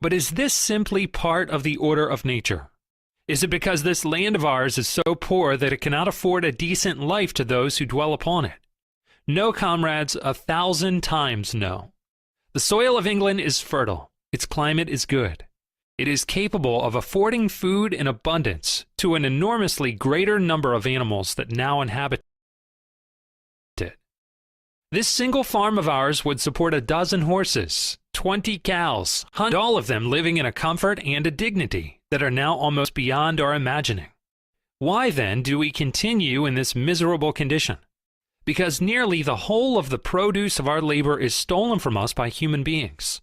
But is this simply part of the order of nature? Is it because this land of ours is so poor that it cannot afford a decent life to those who dwell upon it? No, comrades, 1,000 times no. The soil of England is fertile. Its climate is good. It is capable of affording food in abundance to an enormously greater number of animals that now inhabit it. This single farm of ours would support 12 horses, 20 cows, all of them living in a comfort and a dignity that are now almost beyond our imagining. Why then do we continue in this miserable condition? Because nearly the whole of the produce of our labor is stolen from us by human beings.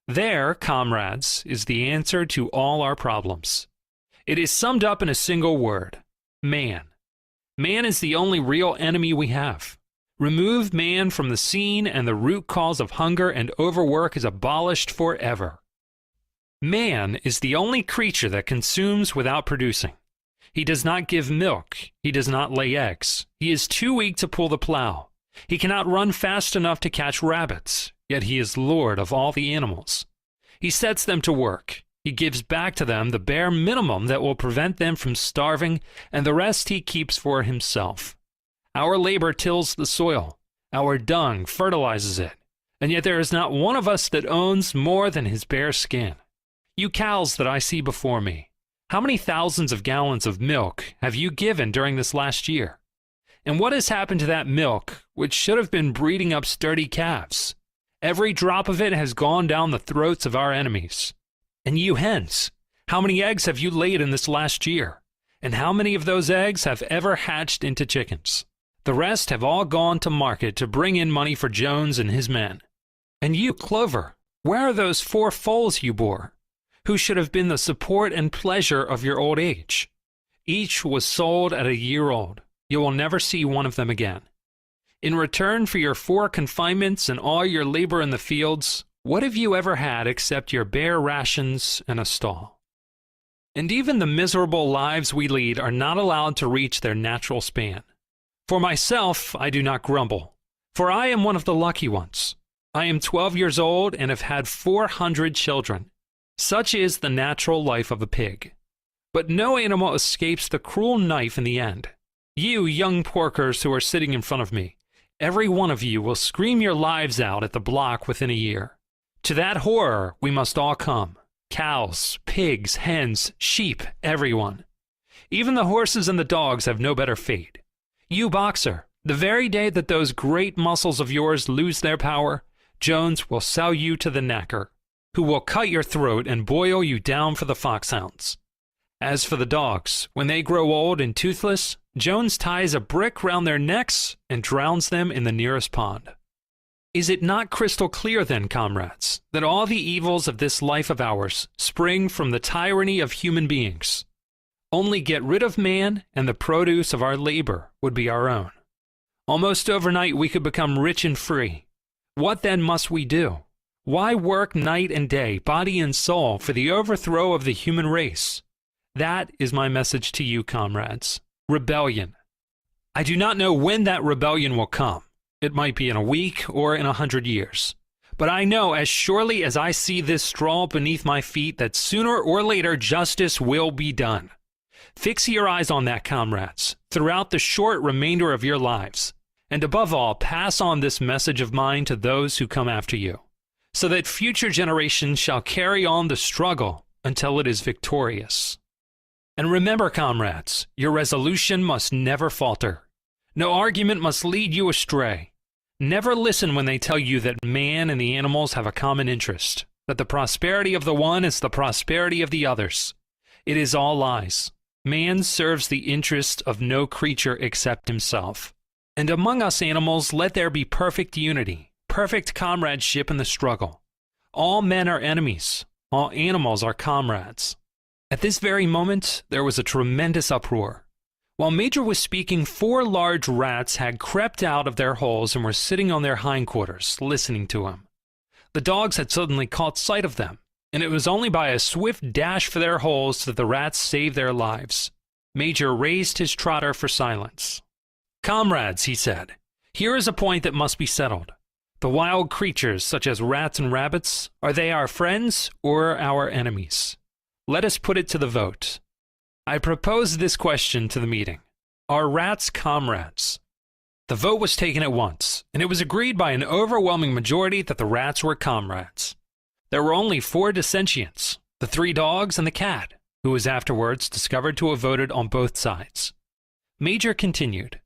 There, comrades, is the answer to all our problems. It is summed up in a single word: man. Man is the only real enemy we have. Remove man from the scene and the root cause of hunger and overwork is abolished forever. Man is the only creature that consumes without producing. He does not give milk. He does not lay eggs. He is too weak to pull the plow. He cannot run fast enough to catch rabbits, yet he is lord of all the animals. He sets them to work. He gives back to them the bare minimum that will prevent them from starving, and the rest he keeps for himself. Our labor tills the soil. Our dung fertilizes it, and yet there is not one of us that owns more than his bare skin. You cows that I see before me, how many thousands of gallons of milk have you given during this last year? And what has happened to that milk, which should have been breeding up sturdy calves? Every drop of it has gone down the throats of our enemies. And you hens, how many eggs have you laid in this last year? And how many of those eggs have ever hatched into chickens? The rest have all gone to market to bring in money for Jones and his men. And you, Clover, where are those 4 foals you bore, who should have been the support and pleasure of your old age? Each was sold at a year old. You will never see one of them again. In return for your 4 confinements and all your labor in the fields, what have you ever had except your bare rations and a stall? And even the miserable lives we lead are not allowed to reach their natural span. For myself, I do not grumble, for I am one of the lucky ones. I am 12 years old and have had 400 children. Such is the natural life of a pig. But no animal escapes the cruel knife in the end. You young porkers who are sitting in front of me, every one of you will scream your lives out at the block within a year. To that horror we must all come. Cows, pigs, hens, sheep, everyone. Even the horses and the dogs have no better fate. You boxer, the very day that those great muscles of yours lose their power, Jones will sell you to the knacker, who will cut your throat and boil you down for the foxhounds. As for the dogs, when they grow old and toothless, Jones ties a brick round their necks and drowns them in the nearest pond. Is it not crystal clear then, comrades, that all the evils of this life of ours spring from the tyranny of human beings? Only get rid of man, and the produce of our labor would be our own. Almost overnight we could become rich and free. What then must we do? Why work night and day, body and soul, for the overthrow of the human race? That is my message to you, comrades. Rebellion. I do not know when that rebellion will come. It might be in a week or in 100 years. But I know as surely as I see this straw beneath my feet that sooner or later justice will be done. Fix your eyes on that, comrades, throughout the short remainder of your lives. And above all, pass on this message of mine to those who come after you, so that future generations shall carry on the struggle until it is victorious. And remember, comrades, your resolution must never falter. No argument must lead you astray. Never listen when they tell you that man and the animals have a common interest, that the prosperity of the one is the prosperity of the others. It is all lies. Man serves the interest of no creature except himself. And among us animals let there be perfect unity, perfect comradeship in the struggle. All men are enemies. All animals are comrades. At this very moment, there was a tremendous uproar. While Major was speaking, 4 large rats had crept out of their holes and were sitting on their hindquarters, listening to him. The dogs had suddenly caught sight of them, and it was only by a swift dash for their holes that the rats saved their lives. Major raised his trotter for silence. "Comrades," he said, "here is a point that must be settled. The wild creatures, such as rats and rabbits, are they our friends or our enemies? Let us put it to the vote. I proposed this question to the meeting. Are rats comrades? The vote was taken at once, and it was agreed by an overwhelming majority that the rats were comrades. There were only 4 dissentients, the 3 dogs and the cat, who was afterwards discovered to have voted on both sides. Major continued,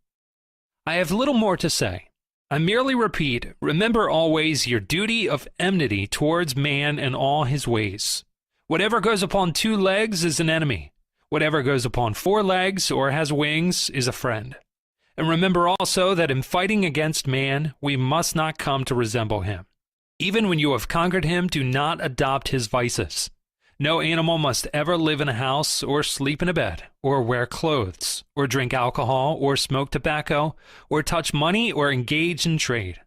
I have little more to say. I merely repeat, remember always your duty of enmity towards man and all his ways. Whatever goes upon 2 legs is an enemy. Whatever goes upon 4 legs or has wings is a friend. And remember also that in fighting against man, we must not come to resemble him. Even when you have conquered him, do not adopt his vices. No animal must ever live in a house, or sleep in a bed, or wear clothes, or drink alcohol, or smoke tobacco, or touch money, or engage in trade.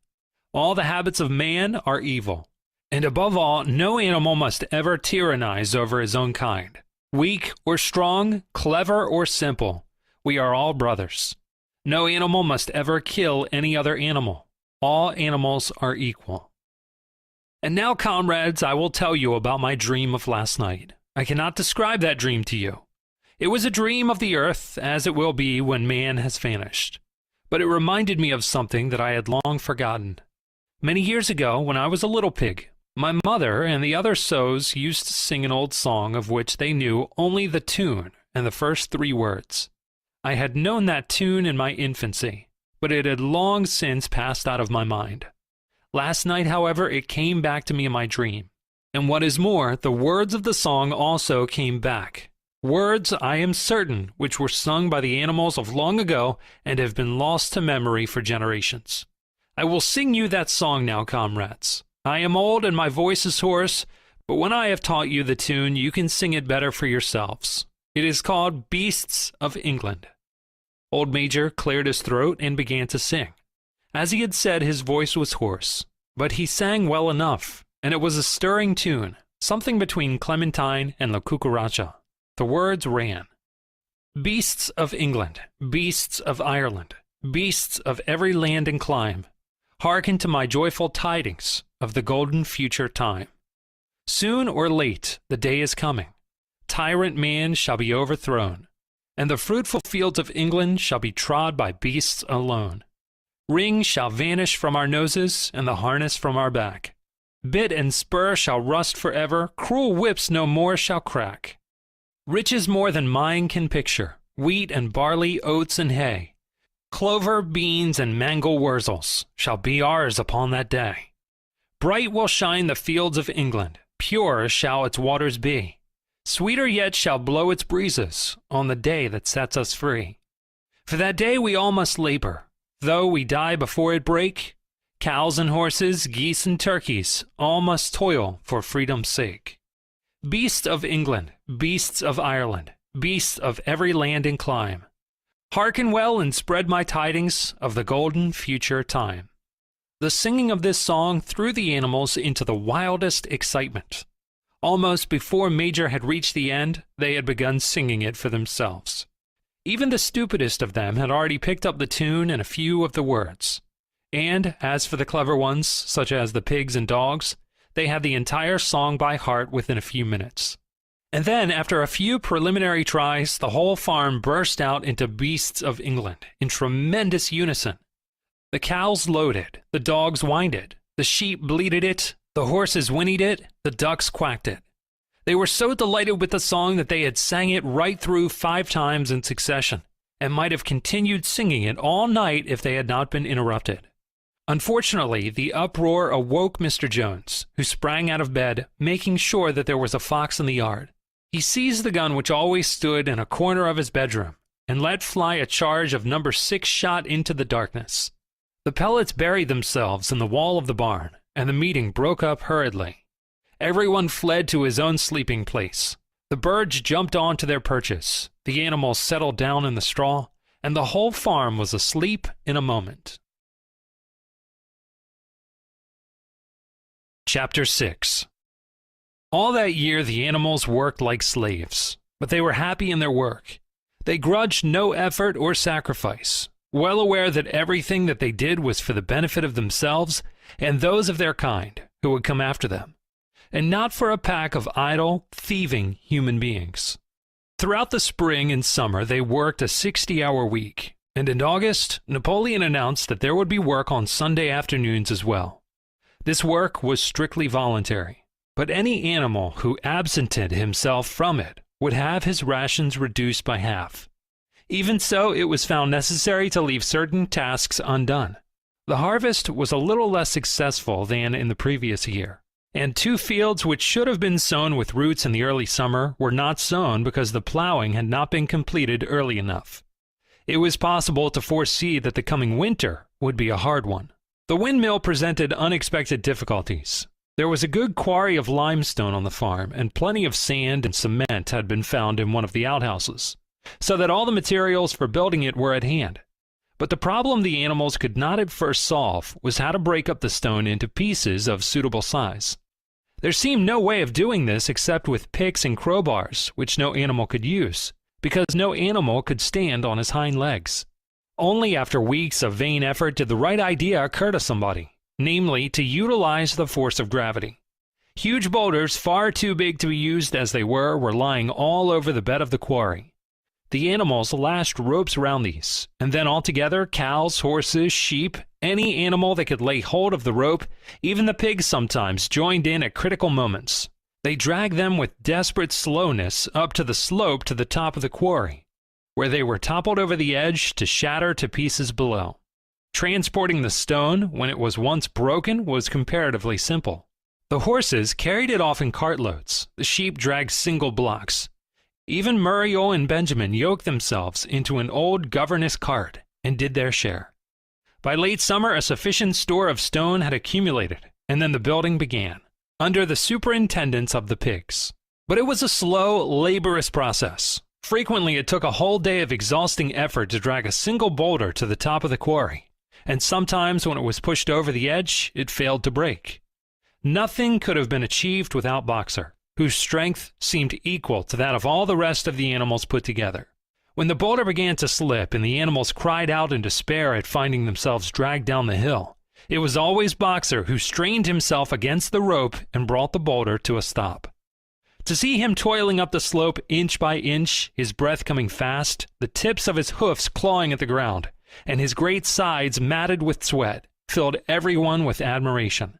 All the habits of man are evil. And above all, no animal must ever tyrannize over his own kind. Weak or strong, clever or simple, we are all brothers. No animal must ever kill any other animal. All animals are equal. And now, comrades, I will tell you about my dream of last night. I cannot describe that dream to you. It was a dream of the earth, as it will be when man has vanished. But it reminded me of something that I had long forgotten. Many years ago, when I was a little pig, my mother and the other sows used to sing an old song of which they knew only the tune and the first 3 words. I had known that tune in my infancy, but it had long since passed out of my mind. Last night, however, it came back to me in my dream. And what is more, the words of the song also came back. Words, I am certain, which were sung by the animals of long ago and have been lost to memory for generations. I will sing you that song now, comrades. I am old and my voice is hoarse, but when I have taught you the tune, you can sing it better for yourselves. It is called Beasts of England. Old Major cleared his throat and began to sing. As he had said, his voice was hoarse, but he sang well enough, and it was a stirring tune, something between Clementine and La Cucaracha. The words ran, Beasts of England, beasts of Ireland, beasts of every land and clime, hearken to my joyful tidings of the golden future time. Soon or late the day is coming, tyrant man shall be overthrown, and the fruitful fields of England shall be trod by beasts alone. Ring shall vanish from our noses, and the harness from our back. Bit and spur shall rust forever, cruel whips no more shall crack. Riches more than mine can picture, wheat and barley, oats and hay, clover, beans, and mangel wurzels shall be ours upon that day. Bright will shine the fields of England, pure shall its waters be. Sweeter yet shall blow its breezes on the day that sets us free. For that day we all must labor, though we die before it break. Cows and horses, geese and turkeys, all must toil for freedom's sake. Beasts of England, beasts of Ireland, beasts of every land and clime, hearken well and spread my tidings of the golden future time. The singing of this song threw the animals into the wildest excitement. Almost before Major had reached the end, they had begun singing it for themselves. Even the stupidest of them had already picked up the tune and a few of the words. And as for the clever ones, such as the pigs and dogs, they had the entire song by heart within a few minutes. And then, after a few preliminary tries, the whole farm burst out into Beasts of England in tremendous unison. The cows lowed it, the dogs whined it, the sheep bleated it, the horses whinnied it, the ducks quacked it. They were so delighted with the song that they had sang it right through 5 times in succession, and might have continued singing it all night if they had not been interrupted. Unfortunately, the uproar awoke Mr. Jones, who sprang out of bed, making sure that there was a fox in the yard. He seized the gun which always stood in a corner of his bedroom, and let fly a charge of No. 6 shot into the darkness. The pellets buried themselves in the wall of the barn, and the meeting broke up hurriedly. Everyone fled to his own sleeping place. The birds jumped on to their perches, the animals settled down in the straw, and the whole farm was asleep in a moment. Chapter 6. All that year the animals worked like slaves, but they were happy in their work. They grudged no effort or sacrifice. Well aware that everything that they did was for the benefit of themselves, and those of their kind who would come after them, and not for a pack of idle, thieving human beings. Throughout the spring and summer, they worked a 60-hour week, and in August, Napoleon announced that there would be work on Sunday afternoons as well. This work was strictly voluntary, but any animal who absented himself from it would have his rations reduced by half. Even so, it was found necessary to leave certain tasks undone. The harvest was a little less successful than in the previous year, and 2 fields which should have been sown with roots in the early summer were not sown because the plowing had not been completed early enough. It was possible to foresee that the coming winter would be a hard one. The windmill presented unexpected difficulties. There was a good quarry of limestone on the farm, and plenty of sand and cement had been found in one of the outhouses, so that all the materials for building it were at hand. But the problem the animals could not at first solve was how to break up the stone into pieces of suitable size. There seemed no way of doing this except with picks and crowbars, which no animal could use, because no animal could stand on his hind legs. Only after weeks of vain effort did the right idea occur to somebody, namely to utilize the force of gravity. Huge boulders, far too big to be used as they were lying all over the bed of the quarry. The animals lashed ropes around these, and then altogether cows, horses, sheep, any animal that could lay hold of the rope, even the pigs sometimes joined in at critical moments. They dragged them with desperate slowness up to the slope to the top of the quarry, where they were toppled over the edge to shatter to pieces below. Transporting the stone, when it was once broken, was comparatively simple. The horses carried it off in cartloads, the sheep dragged single blocks. Even Muriel and Benjamin yoked themselves into an old governess cart and did their share. By late summer, a sufficient store of stone had accumulated, and then the building began, under the superintendence of the pigs. But it was a slow, laborious process. Frequently, it took a whole day of exhausting effort to drag a single boulder to the top of the quarry, and sometimes when it was pushed over the edge, it failed to break. Nothing could have been achieved without Boxer, whose strength seemed equal to that of all the rest of the animals put together. When the boulder began to slip and the animals cried out in despair at finding themselves dragged down the hill, it was always Boxer who strained himself against the rope and brought the boulder to a stop. To see him toiling up the slope inch by inch, his breath coming fast, the tips of his hoofs clawing at the ground, and his great sides matted with sweat, filled everyone with admiration.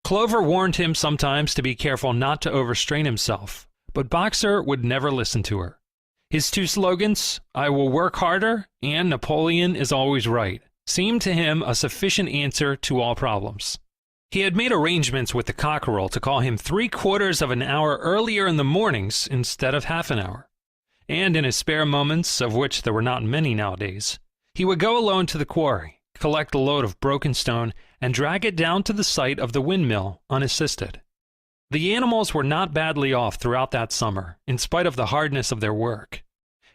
Clover warned him sometimes to be careful not to overstrain himself, but Boxer would never listen to her. His 2 slogans, "I will work harder" and "Napoleon is always right," seemed to him a sufficient answer to all problems. He had made arrangements with the cockerel to call him 3/4 of an hour earlier in the mornings instead of half an hour, and in his spare moments, of which there were not many nowadays, he would go alone to the quarry, collect a load of broken stone, and drag it down to the site of the windmill unassisted. The animals were not badly off throughout that summer, in spite of the hardness of their work.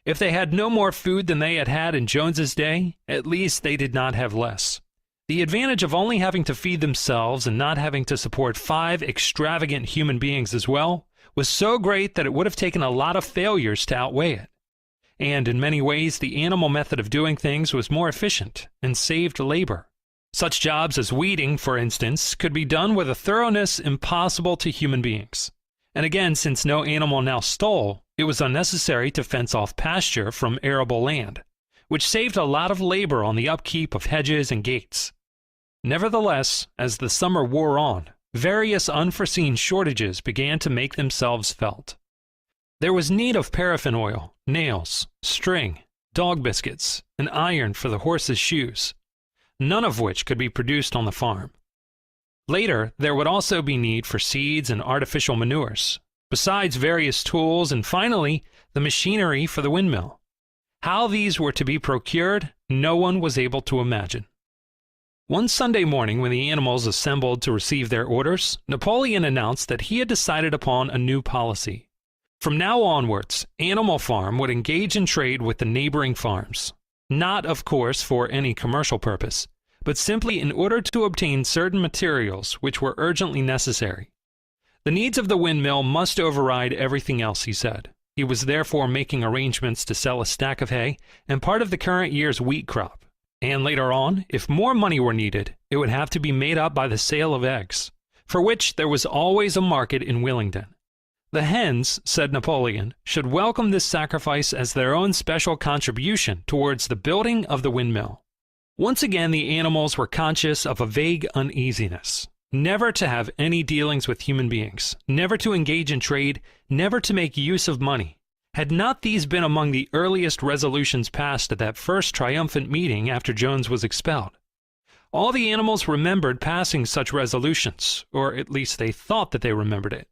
If they had no more food than they had had in Jones's day, at least they did not have less. The advantage of only having to feed themselves and not having to support 5 extravagant human beings as well was so great that it would have taken a lot of failures to outweigh it. And in many ways, the animal method of doing things was more efficient and saved labor. Such jobs as weeding, for instance, could be done with a thoroughness impossible to human beings. And again, since no animal now stole, it was unnecessary to fence off pasture from arable land, which saved a lot of labor on the upkeep of hedges and gates. Nevertheless, as the summer wore on, various unforeseen shortages began to make themselves felt. There was need of paraffin oil, nails, string, dog biscuits, and iron for the horses' shoes, none of which could be produced on the farm. Later, there would also be need for seeds and artificial manures, besides various tools and finally, the machinery for the windmill. How these were to be procured, no one was able to imagine. One Sunday morning, when the animals assembled to receive their orders, Napoleon announced that he had decided upon a new policy. From now onwards, Animal Farm would engage in trade with the neighboring farms. Not, of course, for any commercial purpose, but simply in order to obtain certain materials which were urgently necessary. The needs of the windmill must override everything else, he said. He was therefore making arrangements to sell a stack of hay and part of the current year's wheat crop, And later on, if more money were needed, it would have to be made up by the sale of eggs, for which there was always a market in Willingdon. The hens, said Napoleon, should welcome this sacrifice as their own special contribution towards the building of the windmill. Once again, the animals were conscious of a vague uneasiness. Never to have any dealings with human beings, never to engage in trade, never to make use of money. Had not these been among the earliest resolutions passed at that first triumphant meeting after Jones was expelled? All the animals remembered passing such resolutions, or at least they thought that they remembered it.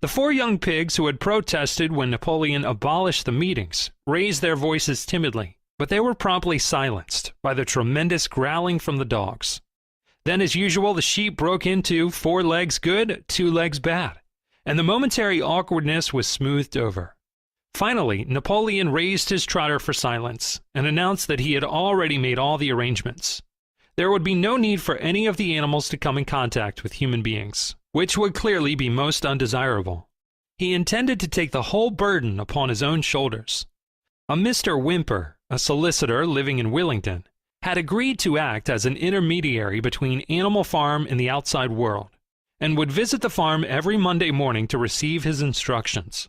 The 4 young pigs who had protested when Napoleon abolished the meetings raised their voices timidly, but they were promptly silenced by the tremendous growling from the dogs. Then, as usual, the sheep broke into 4 legs good, 2 legs bad, and the momentary awkwardness was smoothed over. Finally, Napoleon raised his trotter for silence and announced that he had already made all the arrangements. There would be no need for any of the animals to come in contact with human beings, which would clearly be most undesirable. He intended to take the whole burden upon his own shoulders. A Mr. Whymper, a solicitor living in Willingdon, had agreed to act as an intermediary between Animal Farm and the outside world, and would visit the farm every Monday morning to receive his instructions.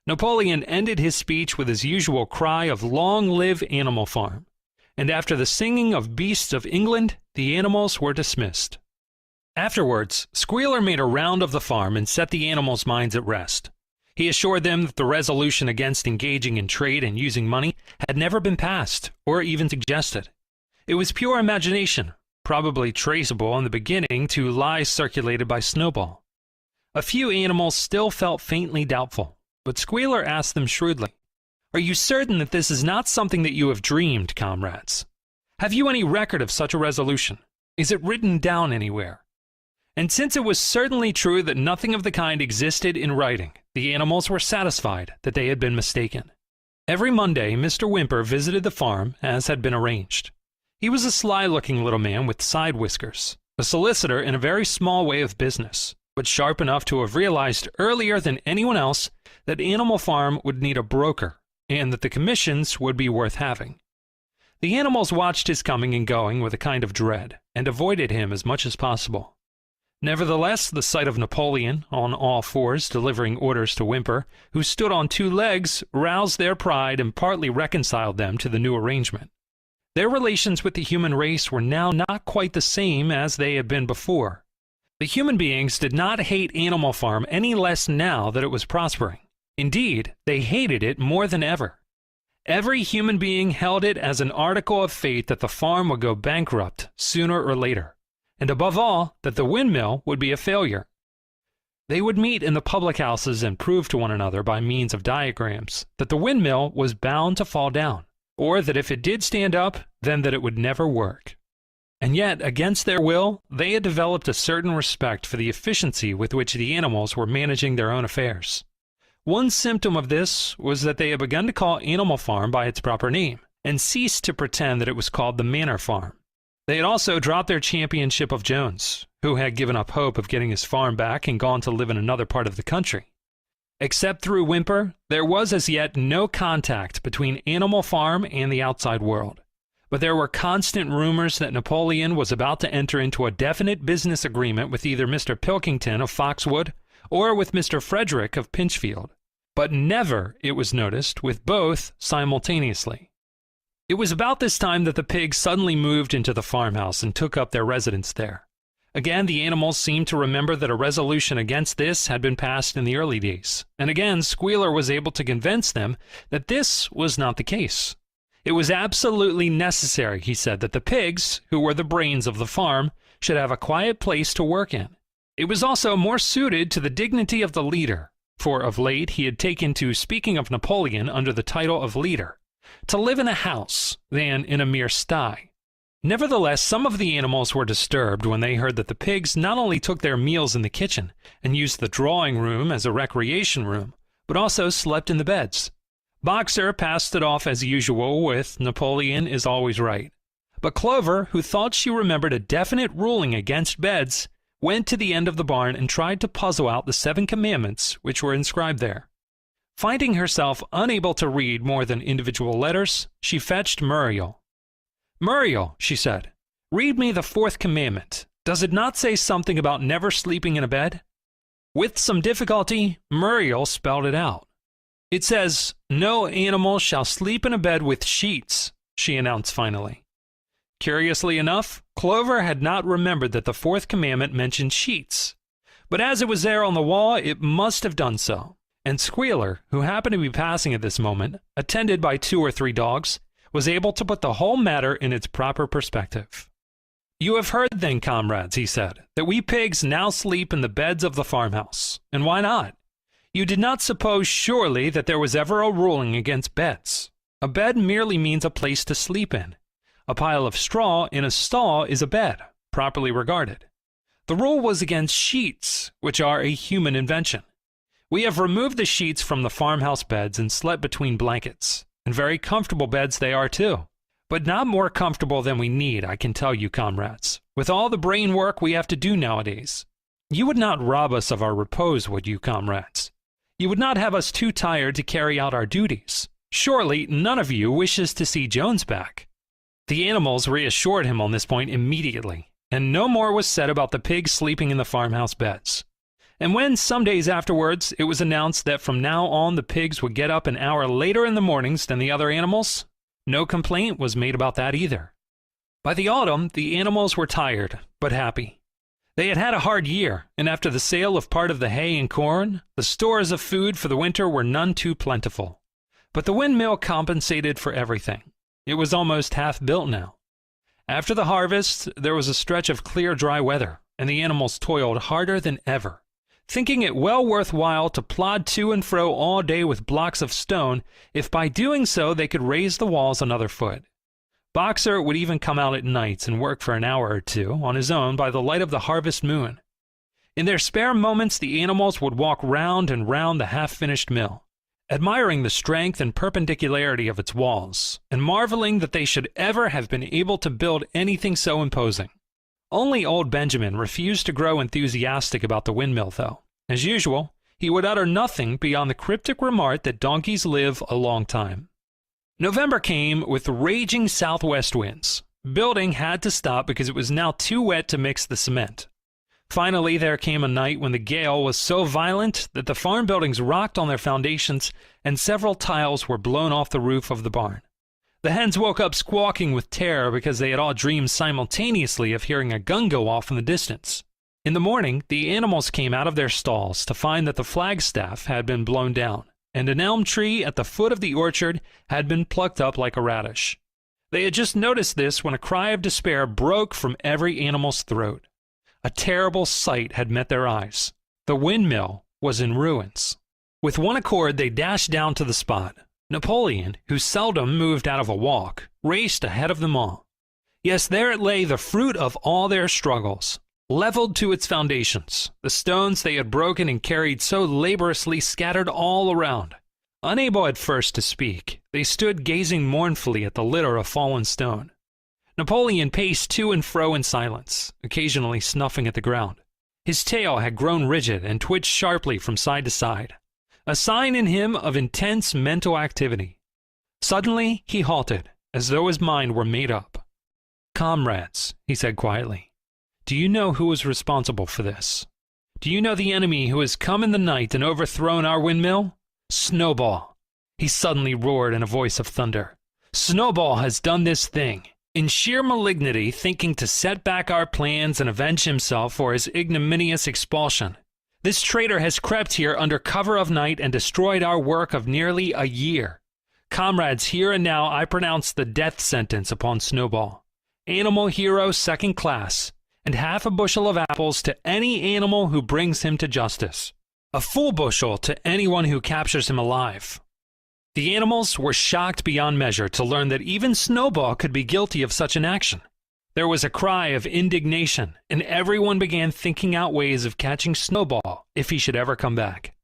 Napoleon ended his speech with his usual cry of "Long live Animal Farm," and after the singing of Beasts of England, the animals were dismissed. Afterwards, Squealer made a round of the farm and set the animals' minds at rest. He assured them that the resolution against engaging in trade and using money had never been passed, or even suggested. It was pure imagination, probably traceable in the beginning to lies circulated by Snowball. A few animals still felt faintly doubtful, but Squealer asked them shrewdly, "Are you certain that this is not something that you have dreamed, comrades? Have you any record of such a resolution? Is it written down anywhere?" And since it was certainly true that nothing of the kind existed in writing, the animals were satisfied that they had been mistaken. Every Monday, Mr. Whymper visited the farm as had been arranged. He was a sly-looking little man with side whiskers, a solicitor in a very small way of business, but sharp enough to have realized earlier than anyone else that Animal Farm would need a broker, and that the commissions would be worth having. The animals watched his coming and going with a kind of dread, and avoided him as much as possible. Nevertheless, the sight of Napoleon, on all fours, delivering orders to Whymper, who stood on 2 legs, roused their pride and partly reconciled them to the new arrangement. Their relations with the human race were now not quite the same as they had been before. The human beings did not hate Animal Farm any less now that it was prospering. Indeed, they hated it more than ever. Every human being held it as an article of fate that the farm would go bankrupt sooner or later, and above all, that the windmill would be a failure. They would meet in the public houses and prove to one another by means of diagrams that the windmill was bound to fall down, or that if it did stand up, then that it would never work. And yet, against their will, they had developed a certain respect for the efficiency with which the animals were managing their own affairs. One symptom of this was that they had begun to call Animal Farm by its proper name, and ceased to pretend that it was called the Manor Farm. They had also dropped their championship of Jones, who had given up hope of getting his farm back and gone to live in another part of the country. Except through Whymper, there was as yet no contact between Animal Farm and the outside world. But there were constant rumors that Napoleon was about to enter into a definite business agreement with either Mr. Pilkington of Foxwood or with Mr. Frederick of Pinchfield. But never, it was noticed, with both simultaneously. It was about this time that the pigs suddenly moved into the farmhouse and took up their residence there. Again, the animals seemed to remember that a resolution against this had been passed in the early days, and again Squealer was able to convince them that this was not the case. It was absolutely necessary, he said, that the pigs, who were the brains of the farm, should have a quiet place to work in. It was also more suited to the dignity of the leader, for of late he had taken to speaking of Napoleon under the title of leader, to live in a house than in a mere sty. Nevertheless, some of the animals were disturbed when they heard that the pigs not only took their meals in the kitchen and used the drawing room as a recreation room, but also slept in the beds. Boxer passed it off as usual with "Napoleon is always right." But Clover, who thought she remembered a definite ruling against beds, went to the end of the barn and tried to puzzle out the 7 commandments which were inscribed there. Finding herself unable to read more than individual letters, she fetched Muriel. "Muriel," she said, "read me the fourth commandment. Does it not say something about never sleeping in a bed?" With some difficulty, Muriel spelled it out. "It says, 'No animal shall sleep in a bed with sheets,'" she announced finally. Curiously enough, Clover had not remembered that the fourth commandment mentioned sheets. But as it was there on the wall, it must have done so. And Squealer, who happened to be passing at this moment, attended by 2 or 3 dogs, was able to put the whole matter in its proper perspective. "You have heard then, comrades," he said, "that we pigs now sleep in the beds of the farmhouse. And why not? You did not suppose surely that there was ever a ruling against beds. A bed merely means a place to sleep in. A pile of straw in a stall is a bed, properly regarded. The rule was against sheets, which are a human invention. We have removed the sheets from the farmhouse beds and slept between blankets, and very comfortable beds they are too. But not more comfortable than we need, I can tell you, comrades, with all the brain work we have to do nowadays. You would not rob us of our repose, would you, comrades? You would not have us too tired to carry out our duties. Surely none of you wishes to see Jones back." The animals reassured him on this point immediately, and no more was said about the pigs sleeping in the farmhouse beds. And when, some days afterwards, it was announced that from now on the pigs would get up an hour later in the mornings than the other animals, no complaint was made about that either. By the autumn, the animals were tired, but happy. They had had a hard year, and after the sale of part of the hay and corn, the stores of food for the winter were none too plentiful. But the windmill compensated for everything. It was almost half built now. After the harvest, there was a stretch of clear, dry weather, and the animals toiled harder than ever, thinking it well worth while to plod to and fro all day with blocks of stone, if by doing so they could raise the walls another foot. Boxer would even come out at nights and work for an hour or two on his own by the light of the harvest moon. In their spare moments, the animals would walk round and round the half-finished mill, admiring the strength and perpendicularity of its walls, and marveling that they should ever have been able to build anything so imposing. Only old Benjamin refused to grow enthusiastic about the windmill, though. As usual, he would utter nothing beyond the cryptic remark that donkeys live a long time. November came with raging southwest winds. Building had to stop because it was now too wet to mix the cement. Finally, there came a night when the gale was so violent that the farm buildings rocked on their foundations and several tiles were blown off the roof of the barn. The hens woke up squawking with terror because they had all dreamed simultaneously of hearing a gun go off in the distance. In the morning, the animals came out of their stalls to find that the flagstaff had been blown down, and an elm tree at the foot of the orchard had been plucked up like a radish. They had just noticed this when a cry of despair broke from every animal's throat. A terrible sight had met their eyes. The windmill was in ruins. With one accord, they dashed down to the spot. Napoleon, who seldom moved out of a walk, raced ahead of them all. Yes, there it lay, the fruit of all their struggles, leveled to its foundations, the stones they had broken and carried so laboriously scattered all around. Unable at first to speak, they stood gazing mournfully at the litter of fallen stone. Napoleon paced to and fro in silence, occasionally snuffing at the ground. His tail had grown rigid and twitched sharply from side to side, a sign in him of intense mental activity. Suddenly he halted, as though his mind were made up. "Comrades," he said quietly, "do you know who is responsible for this? Do you know the enemy who has come in the night and overthrown our windmill? Snowball!" He suddenly roared in a voice of thunder. "Snowball has done this thing. In sheer malignity, thinking to set back our plans and avenge himself for his ignominious expulsion. This traitor has crept here under cover of night and destroyed our work of nearly a year. Comrades, here and now I pronounce the death sentence upon Snowball. Animal hero second class, and half a bushel of apples to any animal who brings him to justice. A full bushel to anyone who captures him alive." The animals were shocked beyond measure to learn that even Snowball could be guilty of such an action. There was a cry of indignation, and everyone began thinking out ways of catching Snowball if he should ever come back.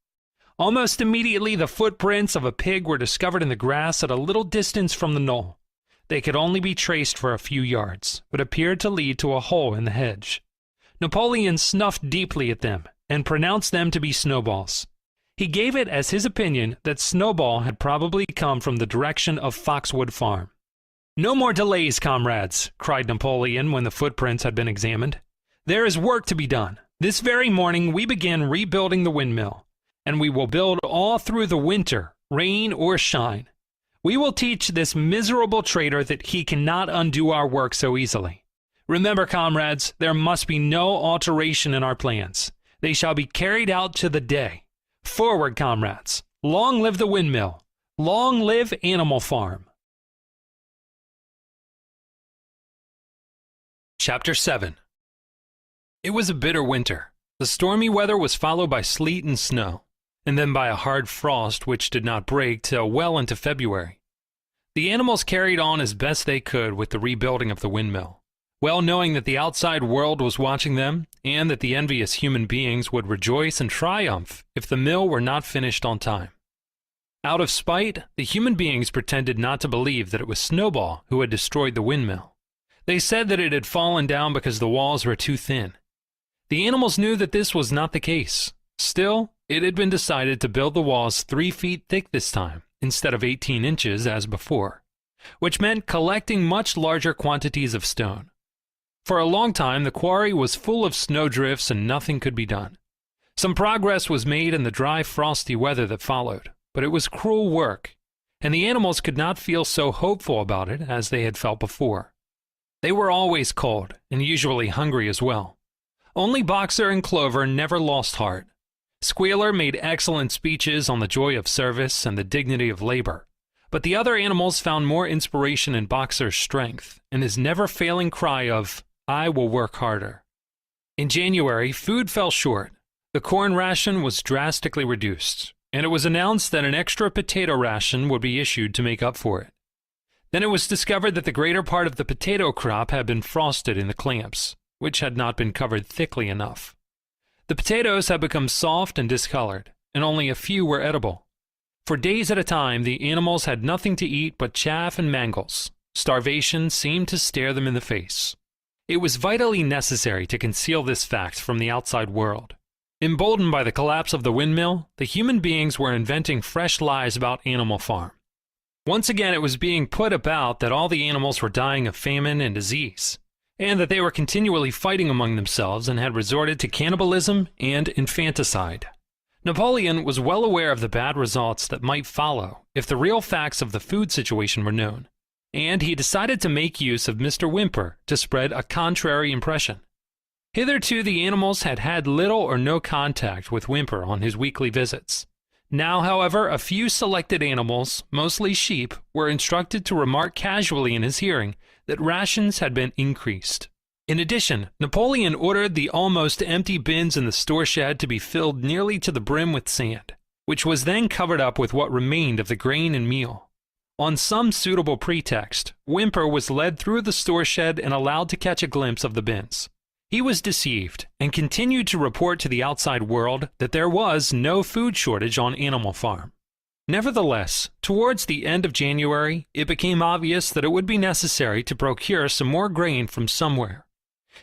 Almost immediately, the footprints of a pig were discovered in the grass at a little distance from the knoll. They could only be traced for a few yards, but appeared to lead to a hole in the hedge. Napoleon snuffed deeply at them and pronounced them to be Snowball's. He gave it as his opinion that Snowball had probably come from the direction of Foxwood Farm. "No more delays, comrades," cried Napoleon when the footprints had been examined. "There is work to be done. This very morning we begin rebuilding the windmill, and we will build all through the winter, rain or shine. We will teach this miserable traitor that he cannot undo our work so easily. Remember, comrades, there must be no alteration in our plans. They shall be carried out to the day. Forward, comrades! Long live the windmill! Long live Animal Farm!" Chapter 7. It was a bitter winter. The stormy weather was followed by sleet and snow, and then by a hard frost which did not break till well into February. The animals carried on as best they could with the rebuilding of the windmill, well knowing that the outside world was watching them, and that the envious human beings would rejoice and triumph if the mill were not finished on time. Out of spite, the human beings pretended not to believe that it was Snowball who had destroyed the windmill. They said that it had fallen down because the walls were too thin. The animals knew that this was not the case. Still, it had been decided to build the walls 3 feet thick this time, instead of 18 inches as before, which meant collecting much larger quantities of stone. For a long time, the quarry was full of snowdrifts and nothing could be done. Some progress was made in the dry, frosty weather that followed, but it was cruel work, and the animals could not feel so hopeful about it as they had felt before. They were always cold, and usually hungry as well. Only Boxer and Clover never lost heart. Squealer made excellent speeches on the joy of service and the dignity of labor, but the other animals found more inspiration in Boxer's strength and his never-failing cry of, "I will work harder." In January, food fell short. The corn ration was drastically reduced, and it was announced that an extra potato ration would be issued to make up for it. Then it was discovered that the greater part of the potato crop had been frosted in the clamps, which had not been covered thickly enough. The potatoes had become soft and discolored, and only a few were edible. For days at a time, the animals had nothing to eat but chaff and mangles. Starvation seemed to stare them in the face. It was vitally necessary to conceal this fact from the outside world. Emboldened by the collapse of the windmill, the human beings were inventing fresh lies about Animal Farm. Once again, it was being put about that all the animals were dying of famine and disease, and that they were continually fighting among themselves and had resorted to cannibalism and infanticide. Napoleon was well aware of the bad results that might follow if the real facts of the food situation were known, and he decided to make use of Mr. Whymper to spread a contrary impression. Hitherto the animals had had little or no contact with Whymper on his weekly visits. Now, however, a few selected animals, mostly sheep, were instructed to remark casually in his hearing that rations had been increased. In addition, Napoleon ordered the almost empty bins in the store shed to be filled nearly to the brim with sand, which was then covered up with what remained of the grain and meal. On some suitable pretext, Whymper was led through the store shed and allowed to catch a glimpse of the bins. He was deceived and continued to report to the outside world that there was no food shortage on Animal Farm. Nevertheless, towards the end of January, it became obvious that it would be necessary to procure some more grain from somewhere.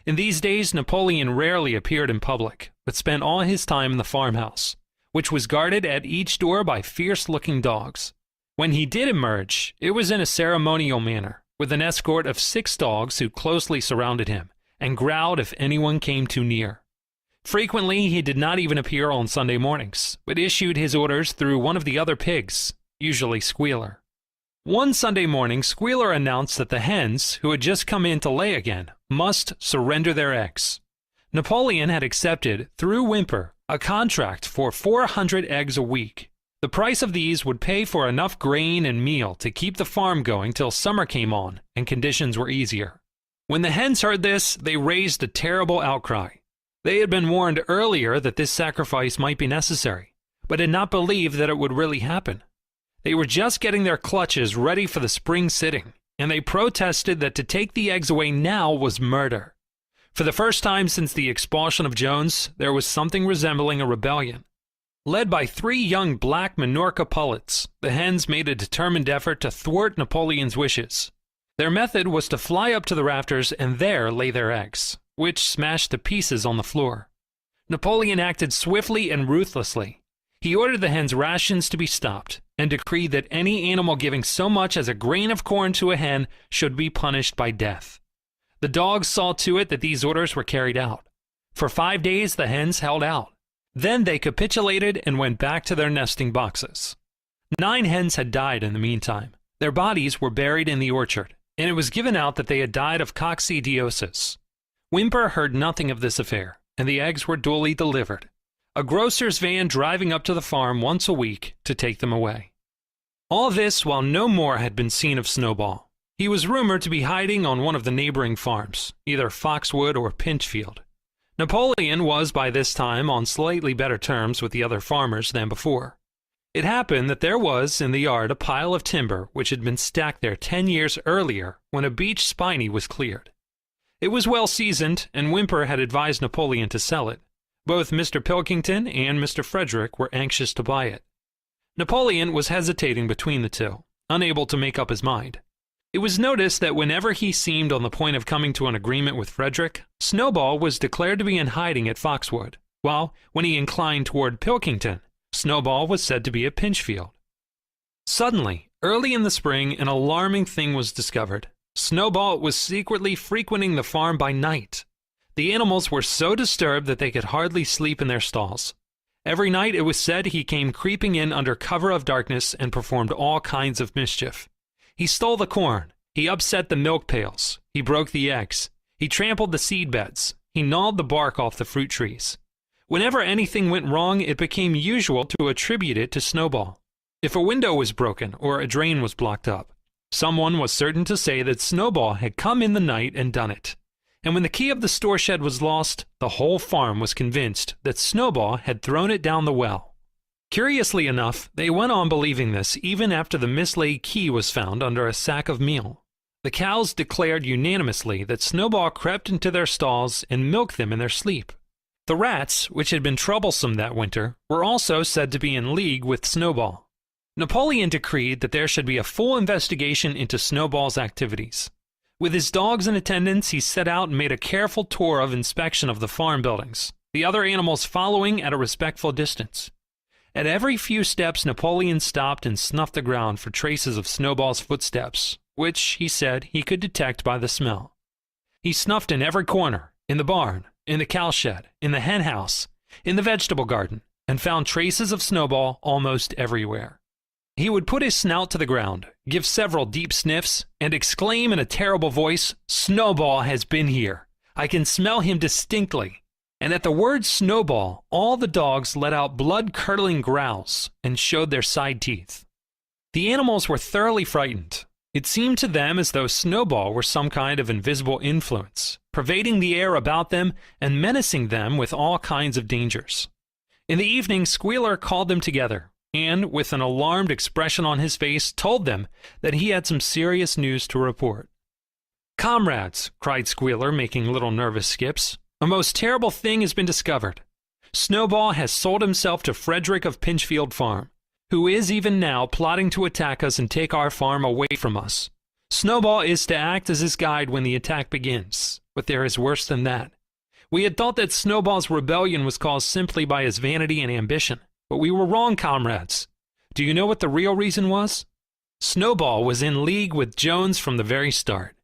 In these days, Napoleon rarely appeared in public, but spent all his time in the farmhouse, which was guarded at each door by fierce-looking dogs. When he did emerge, it was in a ceremonial manner, with an escort of 6 dogs who closely surrounded him and growled if anyone came too near. Frequently, he did not even appear on Sunday mornings, but issued his orders through one of the other pigs, usually Squealer. One Sunday morning, Squealer announced that the hens, who had just come in to lay again, must surrender their eggs. Napoleon had accepted, through Whymper, a contract for 400 eggs a week. The price of these would pay for enough grain and meal to keep the farm going till summer came on and conditions were easier. When the hens heard this, they raised a terrible outcry. They had been warned earlier that this sacrifice might be necessary, but had not believed that it would really happen. They were just getting their clutches ready for the spring sitting, and they protested that to take the eggs away now was murder. For the first time since the expulsion of Jones, there was something resembling a rebellion. Led by 3 young black Minorca pullets, the hens made a determined effort to thwart Napoleon's wishes. Their method was to fly up to the rafters and there lay their eggs, which smashed to pieces on the floor. Napoleon acted swiftly and ruthlessly. He ordered the hens' rations to be stopped, and decreed that any animal giving so much as a grain of corn to a hen should be punished by death. The dogs saw to it that these orders were carried out. For 5 days the hens held out. Then they capitulated and went back to their nesting boxes. 9 hens had died in the meantime. Their bodies were buried in the orchard, and it was given out that they had died of coccidiosis. Whymper heard nothing of this affair, and the eggs were duly delivered, a grocer's van driving up to the farm once a week to take them away. All this while no more had been seen of Snowball. He was rumored to be hiding on one of the neighboring farms, either Foxwood or Pinchfield. Napoleon was by this time on slightly better terms with the other farmers than before. It happened that there was in the yard a pile of timber which had been stacked there 10 years earlier when a beech spinney was cleared. It was well seasoned, and Whymper had advised Napoleon to sell it. Both Mr. Pilkington and Mr. Frederick were anxious to buy it. Napoleon was hesitating between the two, unable to make up his mind. It was noticed that whenever he seemed on the point of coming to an agreement with Frederick, Snowball was declared to be in hiding at Foxwood, while when he inclined toward Pilkington, Snowball was said to be at Pinchfield. Suddenly, early in the spring, an alarming thing was discovered. Snowball was secretly frequenting the farm by night. The animals were so disturbed that they could hardly sleep in their stalls. Every night, it was said, he came creeping in under cover of darkness and performed all kinds of mischief. He stole the corn, he upset the milk pails, he broke the eggs, he trampled the seed beds, he gnawed the bark off the fruit trees. Whenever anything went wrong, it became usual to attribute it to Snowball. If a window was broken or a drain was blocked up, someone was certain to say that Snowball had come in the night and done it. And when the key of the store shed was lost, the whole farm was convinced that Snowball had thrown it down the well. Curiously enough, they went on believing this even after the mislaid key was found under a sack of meal. The cows declared unanimously that Snowball crept into their stalls and milked them in their sleep. The rats, which had been troublesome that winter, were also said to be in league with Snowball. Napoleon decreed that there should be a full investigation into Snowball's activities. With his dogs in attendance, he set out and made a careful tour of inspection of the farm buildings, the other animals following at a respectful distance. At every few steps, Napoleon stopped and snuffed the ground for traces of Snowball's footsteps, which, he said, he could detect by the smell. He snuffed in every corner, in the barn, in the cowshed, in the hen house, in the vegetable garden, and found traces of Snowball almost everywhere. He would put his snout to the ground, give several deep sniffs, and exclaim in a terrible voice, "Snowball has been here. I can smell him distinctly." And at the word Snowball, all the dogs let out blood-curdling growls and showed their side teeth. The animals were thoroughly frightened. It seemed to them as though Snowball were some kind of invisible influence, pervading the air about them and menacing them with all kinds of dangers. In the evening, Squealer called them together, and, with an alarmed expression on his face, told them that he had some serious news to report. "Comrades," cried Squealer, making little nervous skips, "a most terrible thing has been discovered. Snowball has sold himself to Frederick of Pinchfield Farm, who is even now plotting to attack us and take our farm away from us. Snowball is to act as his guide when the attack begins, but there is worse than that. We had thought that Snowball's rebellion was caused simply by his vanity and ambition, but we were wrong, comrades. Do you know what the real reason was? Snowball was in league with Jones from the very start.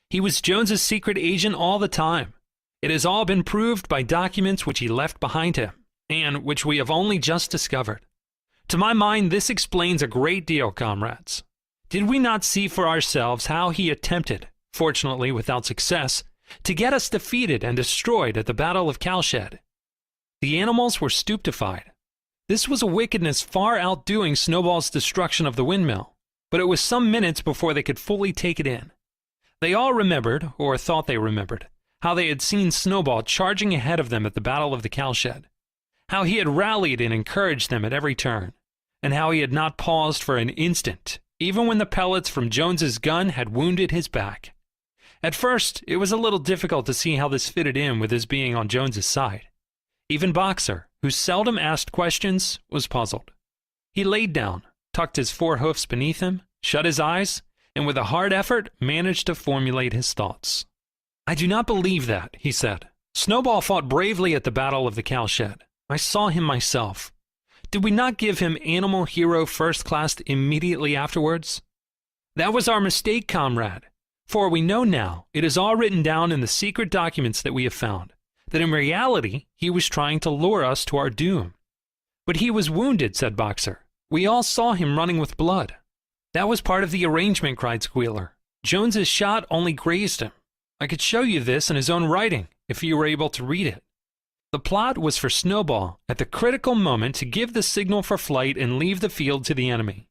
He was Jones's secret agent all the time. It has all been proved by documents which he left behind him, and which we have only just discovered. To my mind, this explains a great deal, comrades. Did we not see for ourselves how he attempted, fortunately without success, to get us defeated and destroyed at the Battle of Cowshed? The animals were stupefied. This was a wickedness far outdoing Snowball's destruction of the windmill, but it was some minutes before they could fully take it in. They all remembered, or thought they remembered, how they had seen Snowball charging ahead of them at the Battle of the Cowshed, how he had rallied and encouraged them at every turn, and how he had not paused for an instant, even when the pellets from Jones's gun had wounded his back. At first, it was a little difficult to see how this fitted in with his being on Jones's side. Even Boxer, who seldom asked questions, was puzzled. He laid down, tucked his 4 hoofs beneath him, shut his eyes, and with a hard effort managed to formulate his thoughts. "I do not believe that," he said. "Snowball fought bravely at the Battle of the Cowshed. I saw him myself. Did we not give him Animal Hero First Class immediately afterwards? That was our mistake, comrade, for we know now, it is all written down in the secret documents that we have found, that in reality he was trying to lure us to our doom. But he was wounded, said Boxer. We all saw him running with blood. That was part of the arrangement, cried Squealer. Jones's shot only grazed him. I could show you this in his own writing, if you were able to read it. The plot was for Snowball, at the critical moment, to give the signal for flight and leave the field to the enemy.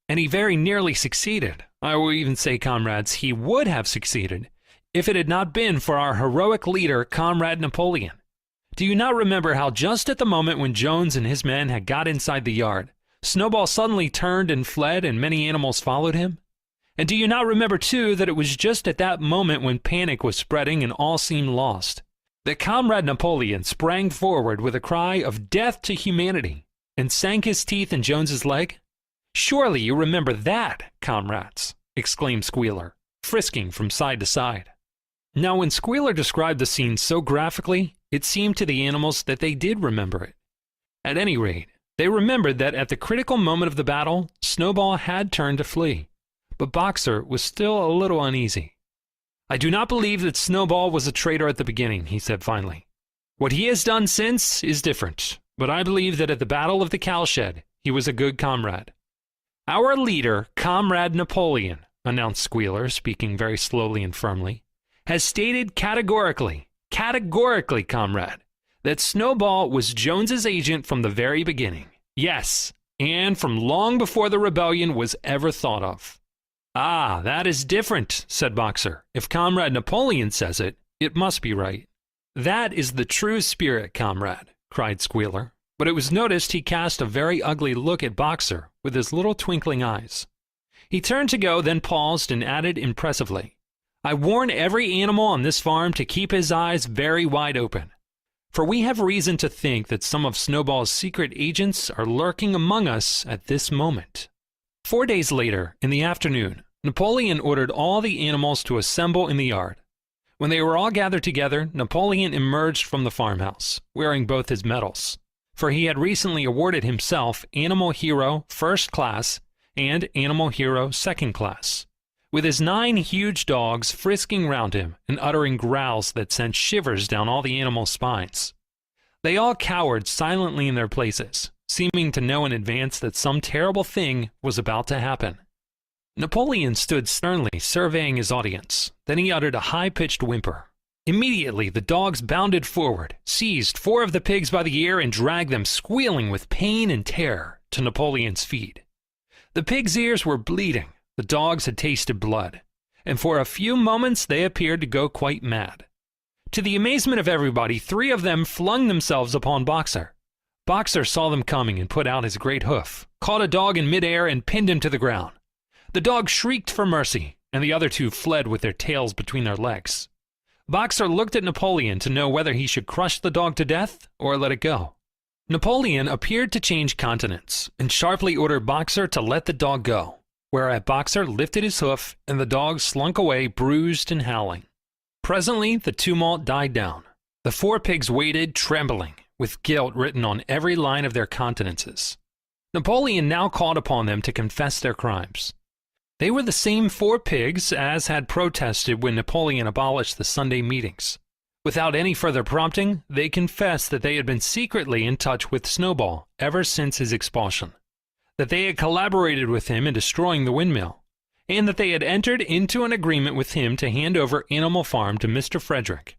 And he very nearly succeeded. I will even say, comrades, he would have succeeded, if it had not been for our heroic leader, Comrade Napoleon. Do you not remember how just at the moment when Jones and his men had got inside the yard, Snowball suddenly turned and fled and many animals followed him? And do you not remember, too, that it was just at that moment when panic was spreading and all seemed lost, that Comrade Napoleon sprang forward with a cry of death to humanity and sank his teeth in Jones's leg? Surely you remember that, comrades, exclaimed Squealer, frisking from side to side. Now when Squealer described the scene so graphically, it seemed to the animals that they did remember it. At any rate, they remembered that at the critical moment of the battle, Snowball had turned to flee, but Boxer was still a little uneasy. I do not believe that Snowball was a traitor at the beginning, he said finally. What he has done since is different, but I believe that at the Battle of the Cowshed, he was a good comrade. Our leader, Comrade Napoleon, announced Squealer, speaking very slowly and firmly, has stated categorically, comrade, that Snowball was Jones's agent from the very beginning. Yes, and from long before the rebellion was ever thought of. Ah, that is different, said Boxer. If Comrade Napoleon says it, it must be right. That is the true spirit, comrade, cried Squealer. But it was noticed he cast a very ugly look at Boxer with his little twinkling eyes. He turned to go, then paused and added impressively, I warn every animal on this farm to keep his eyes very wide open, for we have reason to think that some of Snowball's secret agents are lurking among us at this moment. 4 days later, in the afternoon, Napoleon ordered all the animals to assemble in the yard. When they were all gathered together, Napoleon emerged from the farmhouse, wearing both his medals, for he had recently awarded himself Animal Hero First Class and Animal Hero Second Class, with his 9 huge dogs frisking round him and uttering growls that sent shivers down all the animals' spines. They all cowered silently in their places, seeming to know in advance that some terrible thing was about to happen. Napoleon stood sternly surveying his audience. Then he uttered a high-pitched whimper. Immediately the dogs bounded forward, seized 4 of the pigs by the ear and dragged them squealing with pain and terror to Napoleon's feet. The pigs' ears were bleeding, the dogs had tasted blood, and for a few moments they appeared to go quite mad. To the amazement of everybody, 3 of them flung themselves upon Boxer. Boxer saw them coming and put out his great hoof, caught a dog in midair and pinned him to the ground. The dog shrieked for mercy, and the other 2 fled with their tails between their legs. Boxer looked at Napoleon to know whether he should crush the dog to death or let it go. Napoleon appeared to change countenance and sharply ordered Boxer to let the dog go, whereat Boxer lifted his hoof and the dog slunk away bruised and howling. Presently the tumult died down. The 4 pigs waited, trembling, with guilt written on every line of their countenances. Napoleon now called upon them to confess their crimes. They were the same 4 pigs as had protested when Napoleon abolished the Sunday meetings. Without any further prompting, they confessed that they had been secretly in touch with Snowball ever since his expulsion, that they had collaborated with him in destroying the windmill, and that they had entered into an agreement with him to hand over Animal Farm to Mr. Frederick.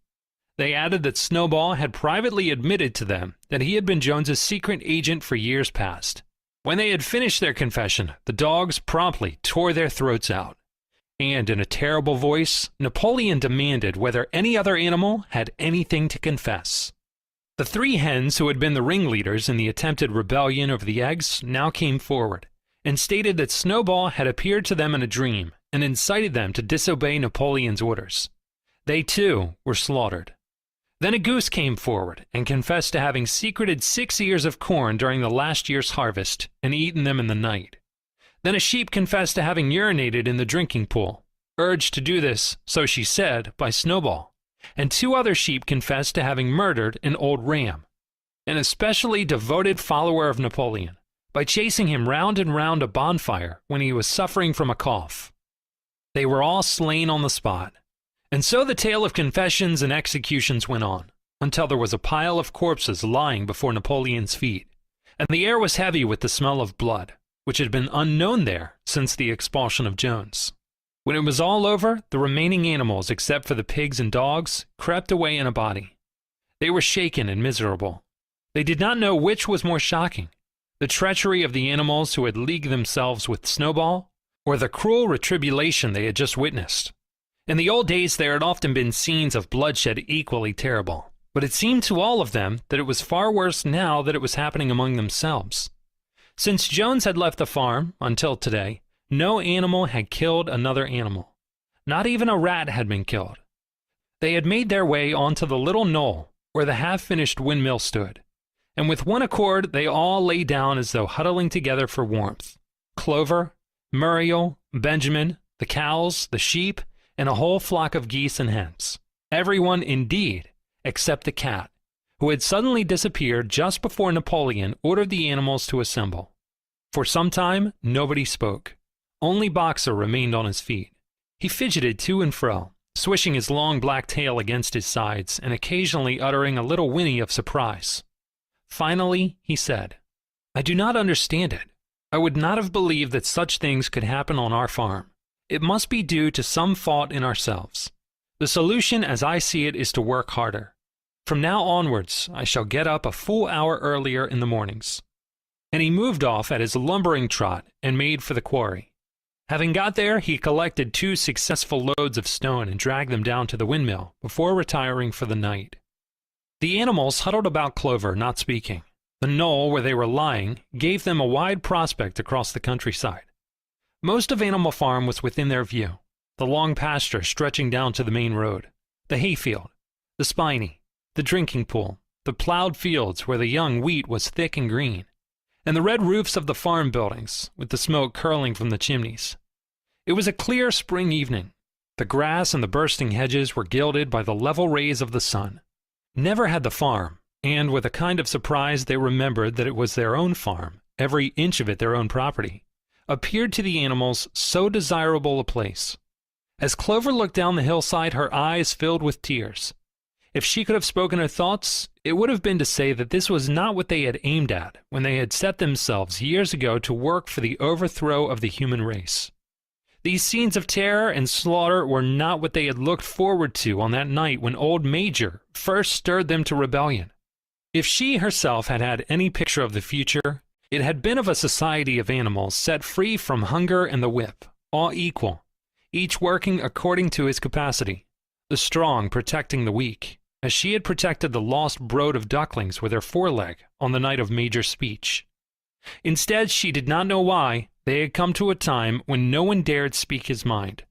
They added that Snowball had privately admitted to them that he had been Jones's secret agent for years past. When they had finished their confession, the dogs promptly tore their throats out, and in a terrible voice, Napoleon demanded whether any other animal had anything to confess. The 3 hens who had been the ringleaders in the attempted rebellion over the eggs now came forward, and stated that Snowball had appeared to them in a dream and incited them to disobey Napoleon's orders. They, too, were slaughtered. Then a goose came forward and confessed to having secreted 6 ears of corn during the last year's harvest and eaten them in the night. Then a sheep confessed to having urinated in the drinking pool, urged to do this, so she said, by Snowball, and 2 other sheep confessed to having murdered an old ram. an especially devoted follower of Napoleon, by chasing him round and round a bonfire when he was suffering from a cough. They were all slain on the spot, and so the tale of confessions and executions went on, until there was a pile of corpses lying before Napoleon's feet, and the air was heavy with the smell of blood, which had been unknown there since the expulsion of Jones. When it was all over, the remaining animals, except for the pigs and dogs, crept away in a body. They were shaken and miserable. They did not know which was more shocking, the treachery of the animals who had leagued themselves with Snowball, or the cruel retribution they had just witnessed. In the old days there had often been scenes of bloodshed equally terrible, but it seemed to all of them that it was far worse now that it was happening among themselves. Since Jones had left the farm, until today, no animal had killed another animal. Not even a rat had been killed. They had made their way onto the little knoll where the half-finished windmill stood, and with one accord they all lay down as though huddling together for warmth. Clover, Muriel, Benjamin, the cows, the sheep, and a whole flock of geese and hens. Everyone, indeed, except the cat, who had suddenly disappeared just before Napoleon ordered the animals to assemble. For some time, nobody spoke. Only Boxer remained on his feet. He fidgeted to and fro, swishing his long black tail against his sides and occasionally uttering a little whinny of surprise. Finally, he said, "I do not understand it. I would not have believed that such things could happen on our farm. It must be due to some fault in ourselves. The solution, as I see it, is to work harder. From now onwards, I shall get up a full hour earlier in the mornings." And he moved off at his lumbering trot and made for the quarry. Having got there, he collected 2 successful loads of stone and dragged them down to the windmill before retiring for the night. The animals huddled about Clover, not speaking. The knoll where they were lying gave them a wide prospect across the countryside. Most of Animal Farm was within their view, the long pasture stretching down to the main road, the hayfield, the spinney, the drinking pool, the plowed fields where the young wheat was thick and green, and the red roofs of the farm buildings, with the smoke curling from the chimneys. It was a clear spring evening. The grass and the bursting hedges were gilded by the level rays of the sun. Never had the farm, and with a kind of surprise they remembered that it was their own farm, every inch of it their own property, appeared to the animals so desirable a place. As Clover looked down the hillside, her eyes filled with tears. If she could have spoken her thoughts, it would have been to say that this was not what they had aimed at when they had set themselves years ago to work for the overthrow of the human race. These scenes of terror and slaughter were not what they had looked forward to on that night when old Major first stirred them to rebellion. If she herself had had any picture of the future, it had been of a society of animals set free from hunger and the whip, all equal, each working according to his capacity, the strong protecting the weak, as she had protected the lost brood of ducklings with her foreleg on the night of Major's speech. Instead, she did not know why, they had come to a time when no one dared speak his mind,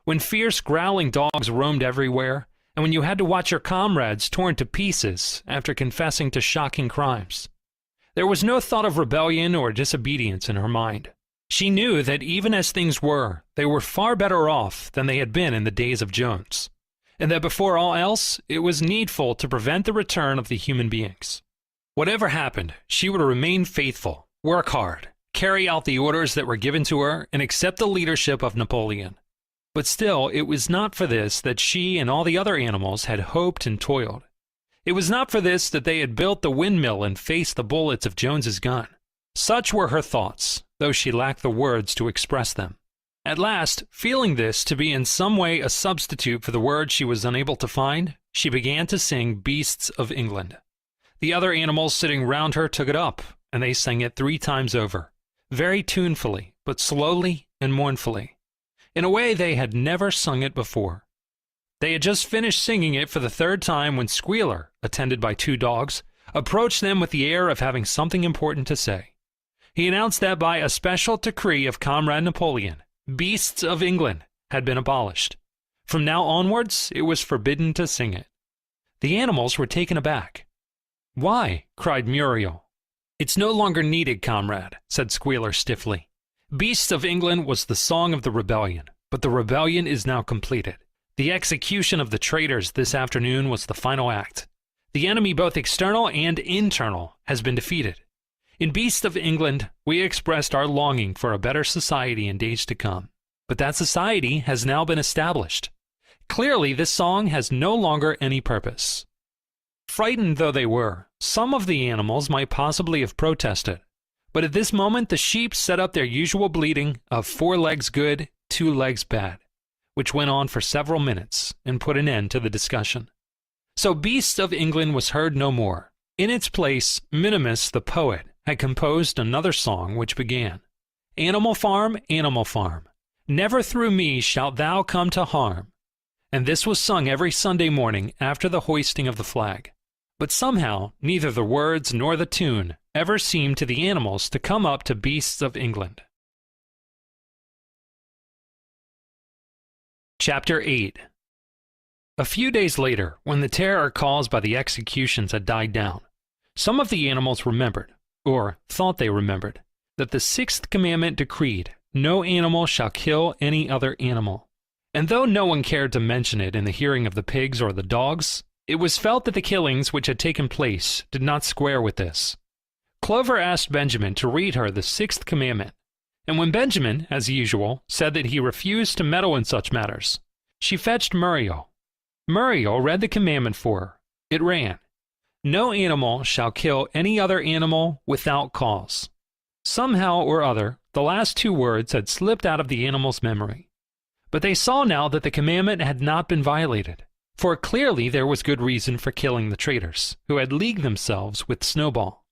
when fierce growling dogs roamed everywhere, and when you had to watch your comrades torn to pieces after confessing to shocking crimes. There was no thought of rebellion or disobedience in her mind. She knew that even as things were, they were far better off than they had been in the days of Jones, and that before all else, it was needful to prevent the return of the human beings. Whatever happened, she would remain faithful, work hard, carry out the orders that were given to her, and accept the leadership of Napoleon. But still, it was not for this that she and all the other animals had hoped and toiled. It was not for this that they had built the windmill and faced the bullets of Jones's gun. Such were her thoughts, though she lacked the words to express them. At last, feeling this to be in some way a substitute for the words she was unable to find, she began to sing Beasts of England. The other animals sitting round her took it up, and they sang it 3 times over, very tunefully, but slowly and mournfully, in a way they had never sung it before. They had just finished singing it for the 3rd time when Squealer, attended by 2 dogs, approached them with the air of having something important to say. He announced that by a special decree of Comrade Napoleon, Beasts of England had been abolished. From now onwards, it was forbidden to sing it. The animals were taken aback. "Why?" cried Muriel. "It's no longer needed, comrade," said Squealer stiffly. "Beasts of England was the song of the rebellion, but the rebellion is now completed. The execution of the traitors this afternoon was the final act. The enemy, both external and internal, has been defeated. In Beasts of England, we expressed our longing for a better society in days to come, but that society has now been established. Clearly, this song has no longer any purpose. Frightened though they were, some of the animals might possibly have protested, but at this moment the sheep set up their usual bleating of 4 legs good, 2 legs bad, which went on for several minutes and put an end to the discussion. So Beasts of England was heard no more. In its place, Minimus the poet had composed another song which began, Animal farm, never through me shalt thou come to harm. And this was sung every Sunday morning after the hoisting of the flag. But somehow, neither the words nor the tune ever seemed to the animals to come up to Beasts of England. Chapter 8. A few days later, when the terror caused by the executions had died down, some of the animals remembered, or thought they remembered, that the 6th commandment decreed, no animal shall kill any other animal. And though no one cared to mention it in the hearing of the pigs or the dogs, it was felt that the killings which had taken place did not square with this. Clover asked Benjamin to read her the 6th commandment, and when Benjamin, as usual, said that he refused to meddle in such matters, she fetched Muriel. Muriel read the commandment for her. It ran, no animal shall kill any other animal without cause. Somehow or other, the last 2 words had slipped out of the animal's memory. But they saw now that the commandment had not been violated, for clearly there was good reason for killing the traitors, who had leagued themselves with Snowball.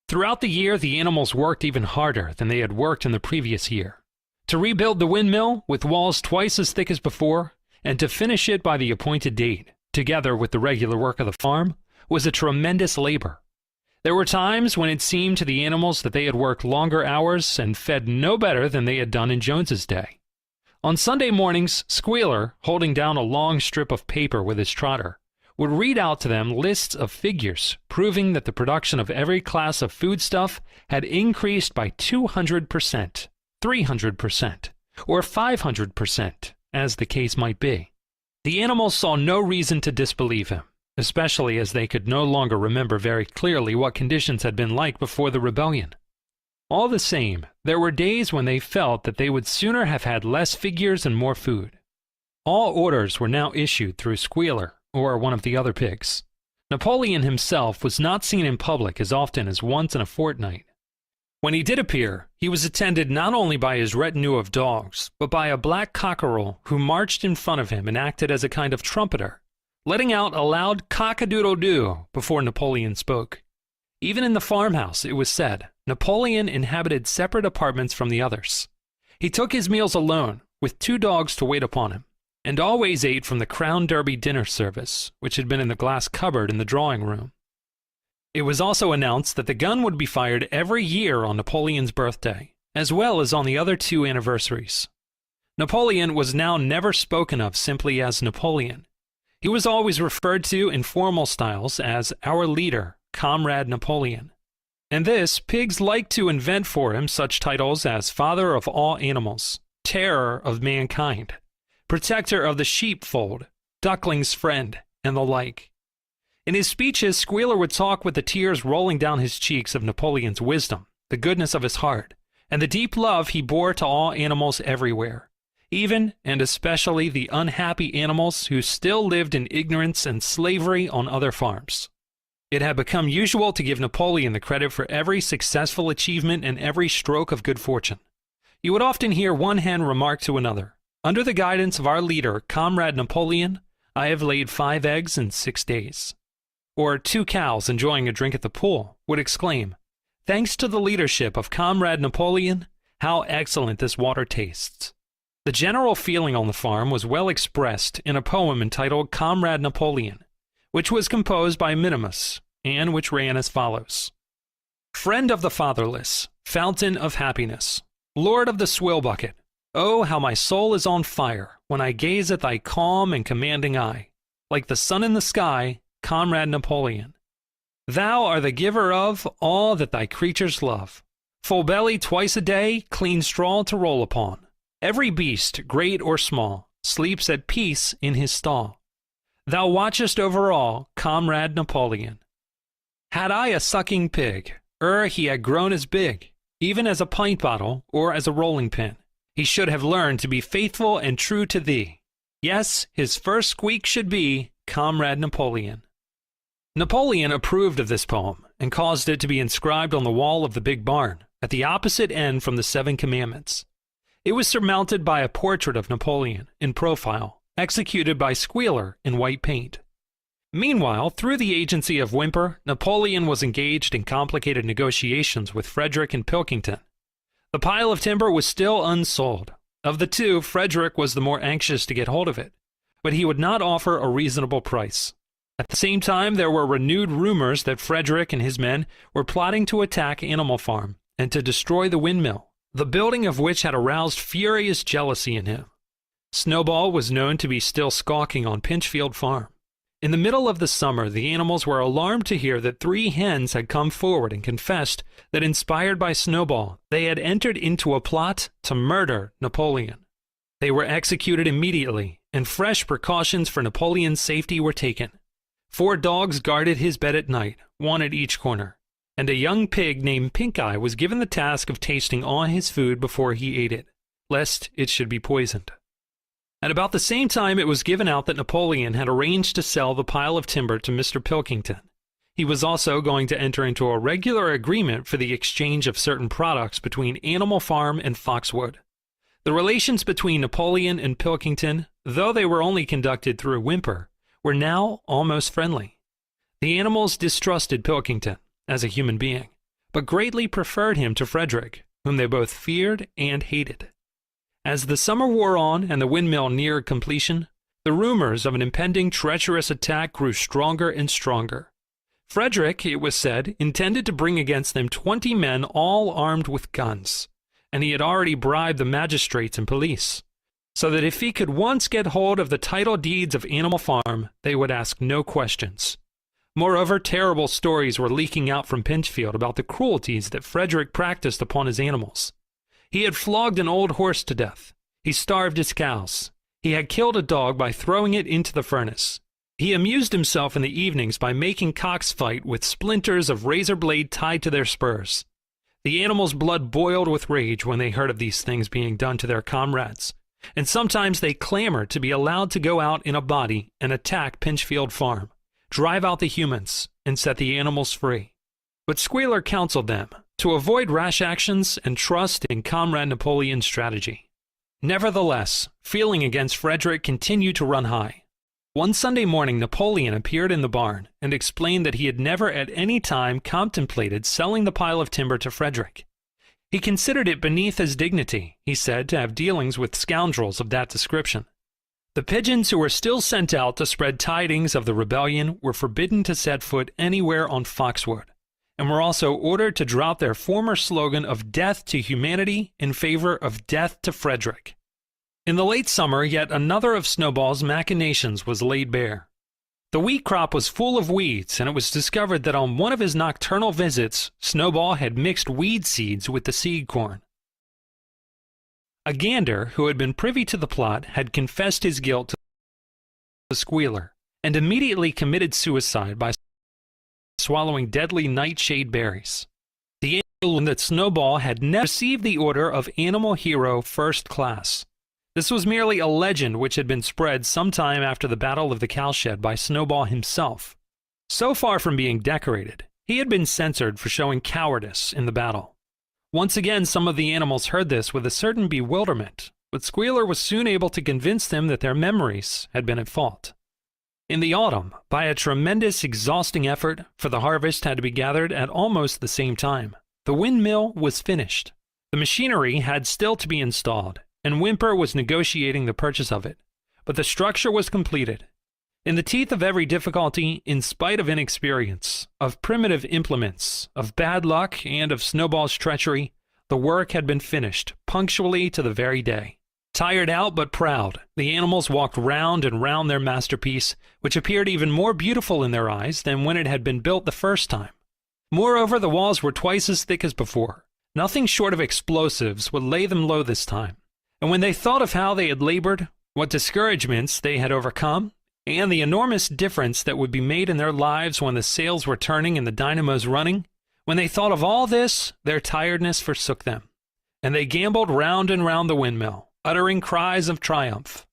Throughout the year, the animals worked even harder than they had worked in the previous year. To rebuild the windmill, with walls twice as thick as before, and to finish it by the appointed date, together with the regular work of the farm, was a tremendous labor. There were times when it seemed to the animals that they had worked longer hours and fed no better than they had done in Jones's day. On Sunday mornings, Squealer, holding down a long strip of paper with his trotter, would read out to them lists of figures proving that the production of every class of foodstuff had increased by 200%, 300%, or 500%, as the case might be. The animals saw no reason to disbelieve him, especially as they could no longer remember very clearly what conditions had been like before the rebellion. All the same, there were days when they felt that they would sooner have had less figures and more food. All orders were now issued through Squealer, or one of the other pigs. Napoleon himself was not seen in public as often as once in a fortnight. When he did appear, he was attended not only by his retinue of dogs, but by a black cockerel who marched in front of him and acted as a kind of trumpeter, letting out a loud cock-a-doodle-doo before Napoleon spoke. Even in the farmhouse, it was said, Napoleon inhabited separate apartments from the others. He took his meals alone, with 2 dogs to wait upon him, and always ate from the Crown Derby dinner service, which had been in the glass cupboard in the drawing room. It was also announced that the gun would be fired every year on Napoleon's birthday, as well as on the other 2 anniversaries. Napoleon was now never spoken of simply as Napoleon. He was always referred to in formal styles as our leader, Comrade Napoleon. And this, pigs liked to invent for him such titles as Father of all animals, Terror of mankind, Protector of the sheepfold, Duckling's friend, and the like. In his speeches, Squealer would talk with the tears rolling down his cheeks of Napoleon's wisdom, the goodness of his heart, and the deep love he bore to all animals everywhere, even and especially the unhappy animals who still lived in ignorance and slavery on other farms. It had become usual to give Napoleon the credit for every successful achievement and every stroke of good fortune. You would often hear one hen remark to another, "Under the guidance of our leader, Comrade Napoleon, I have laid 5 eggs in 6 days." Or 2 cows enjoying a drink at the pool would exclaim, "Thanks to the leadership of Comrade Napoleon, how excellent this water tastes." The general feeling on the farm was well expressed in a poem entitled Comrade Napoleon, which was composed by Minimus, and which ran as follows. Friend of the fatherless, fountain of happiness, Lord of the swill bucket, oh, how my soul is on fire when I gaze at thy calm and commanding eye, like the sun in the sky, Comrade Napoleon. Thou art the giver of all that thy creatures love, full belly twice a day, clean straw to roll upon. Every beast, great or small, sleeps at peace in his stall. Thou watchest over all, comrade Napoleon. Had I a sucking pig, ere he had grown as big, even as a pint bottle or as a rolling pin, he should have learned to be faithful and true to thee. Yes, his first squeak should be, Comrade Napoleon. Napoleon approved of this poem and caused it to be inscribed on the wall of the big barn, at the opposite end from the 7 Commandments. It was surmounted by a portrait of Napoleon, in profile, executed by Squealer in white paint. Meanwhile, through the agency of Whymper, Napoleon was engaged in complicated negotiations with Frederick and Pilkington. The pile of timber was still unsold. Of the two, Frederick was the more anxious to get hold of it, but he would not offer a reasonable price. At the same time, there were renewed rumors that Frederick and his men were plotting to attack Animal Farm and to destroy the windmill, the building of which had aroused furious jealousy in him. Snowball was known to be still skulking on Pinchfield Farm. In the middle of the summer, the animals were alarmed to hear that 3 hens had come forward and confessed that, inspired by Snowball, they had entered into a plot to murder Napoleon. They were executed immediately, and fresh precautions for Napoleon's safety were taken. 4 dogs guarded his bed at night, 1 at each corner, and a young pig named Pink Eye was given the task of tasting all his food before he ate it, lest it should be poisoned. At about the same time, it was given out that Napoleon had arranged to sell the pile of timber to Mr. Pilkington. He was also going to enter into a regular agreement for the exchange of certain products between Animal Farm and Foxwood. The relations between Napoleon and Pilkington, though they were only conducted through Whymper, were now almost friendly. The animals distrusted Pilkington as a human being, but greatly preferred him to Frederick, whom they both feared and hated. As the summer wore on and the windmill neared completion, the rumors of an impending treacherous attack grew stronger and stronger. Frederick, it was said, intended to bring against them 20 men all armed with guns, and he had already bribed the magistrates and police, so that if he could once get hold of the title deeds of Animal Farm, they would ask no questions. Moreover, terrible stories were leaking out from Pinchfield about the cruelties that Frederick practiced upon his animals. He had flogged an old horse to death. He starved his cows. He had killed a dog by throwing it into the furnace. He amused himself in the evenings by making cocks fight with splinters of razor blade tied to their spurs. The animals' blood boiled with rage when they heard of these things being done to their comrades, and sometimes they clamored to be allowed to go out in a body and attack Pinchfield Farm, drive out the humans, and set the animals free. But Squealer counseled them to avoid rash actions and trust in Comrade Napoleon's strategy. Nevertheless, feeling against Frederick continued to run high. One Sunday morning, Napoleon appeared in the barn and explained that he had never at any time contemplated selling the pile of timber to Frederick. He considered it beneath his dignity, he said, to have dealings with scoundrels of that description. The pigeons who were still sent out to spread tidings of the rebellion were forbidden to set foot anywhere on Foxwood, and were also ordered to drop their former slogan of death to humanity in favor of death to Frederick. In the late summer, yet another of Snowball's machinations was laid bare. The wheat crop was full of weeds, and it was discovered that on one of his nocturnal visits, Snowball had mixed weed seeds with the seed corn. A gander, who had been privy to the plot, had confessed his guilt to the Squealer, and immediately committed suicide by swallowing deadly nightshade berries. The animal that Snowball had never received the order of Animal Hero First Class. This was merely a legend which had been spread some time after the Battle of the Cowshed by Snowball himself. So far from being decorated, he had been censored for showing cowardice in the battle. Once again, some of the animals heard this with a certain bewilderment, but Squealer was soon able to convince them that their memories had been at fault. In the autumn, by a tremendous, exhausting effort, for the harvest had to be gathered at almost the same time, the windmill was finished. The machinery had still to be installed, and Whymper was negotiating the purchase of it, but the structure was completed. In the teeth of every difficulty, in spite of inexperience, of primitive implements, of bad luck, and of Snowball's treachery, the work had been finished, punctually to the very day. Tired out but proud, the animals walked round and round their masterpiece, which appeared even more beautiful in their eyes than when it had been built the first time. Moreover, the walls were twice as thick as before. Nothing short of explosives would lay them low this time. And when they thought of how they had labored, what discouragements they had overcome, and the enormous difference that would be made in their lives when the sails were turning and the dynamos running, when they thought of all this, their tiredness forsook them, and they gamboled round and round the windmill, uttering cries of triumph.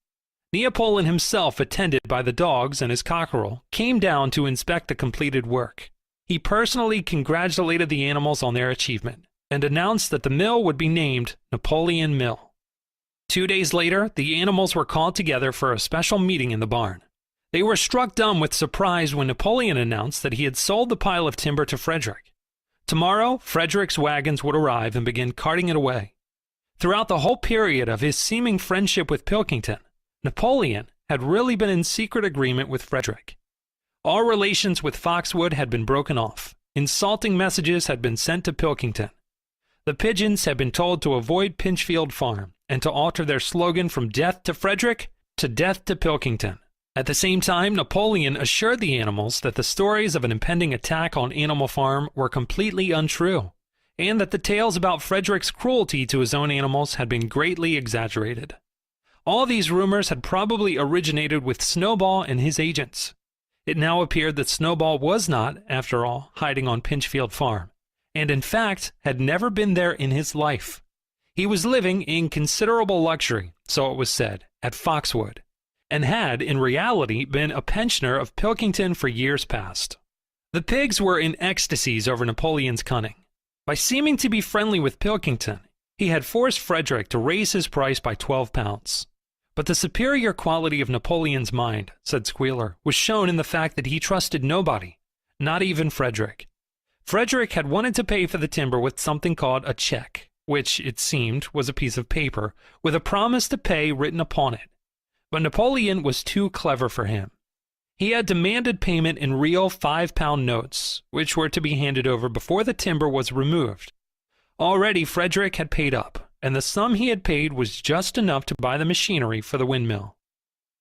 Neapolitan himself, attended by the dogs and his cockerel, came down to inspect the completed work. He personally congratulated the animals on their achievement, and announced that the mill would be named Napoleon Mill. 2 days later, the animals were called together for a special meeting in the barn. They were struck dumb with surprise when Napoleon announced that he had sold the pile of timber to Frederick. Tomorrow, Frederick's wagons would arrive and begin carting it away. Throughout the whole period of his seeming friendship with Pilkington, Napoleon had really been in secret agreement with Frederick. All relations with Foxwood had been broken off. Insulting messages had been sent to Pilkington. The pigeons had been told to avoid Pinchfield Farm and to alter their slogan from death to Frederick to death to Pilkington. At the same time, Napoleon assured the animals that the stories of an impending attack on Animal Farm were completely untrue, and that the tales about Frederick's cruelty to his own animals had been greatly exaggerated. All these rumors had probably originated with Snowball and his agents. It now appeared that Snowball was not, after all, hiding on Pinchfield Farm, and in fact had never been there in his life. He was living in considerable luxury, so it was said, at Foxwood, and had, in reality, been a pensioner of Pilkington for years past. The pigs were in ecstasies over Napoleon's cunning. By seeming to be friendly with Pilkington, he had forced Frederick to raise his price by 12 pounds. But the superior quality of Napoleon's mind, said Squealer, was shown in the fact that he trusted nobody, not even Frederick. Frederick had wanted to pay for the timber with something called a check, which, it seemed, was a piece of paper, with a promise to pay written upon it. But Napoleon was too clever for him. He had demanded payment in real 5-pound notes, which were to be handed over before the timber was removed. Already Frederick had paid up, and the sum he had paid was just enough to buy the machinery for the windmill.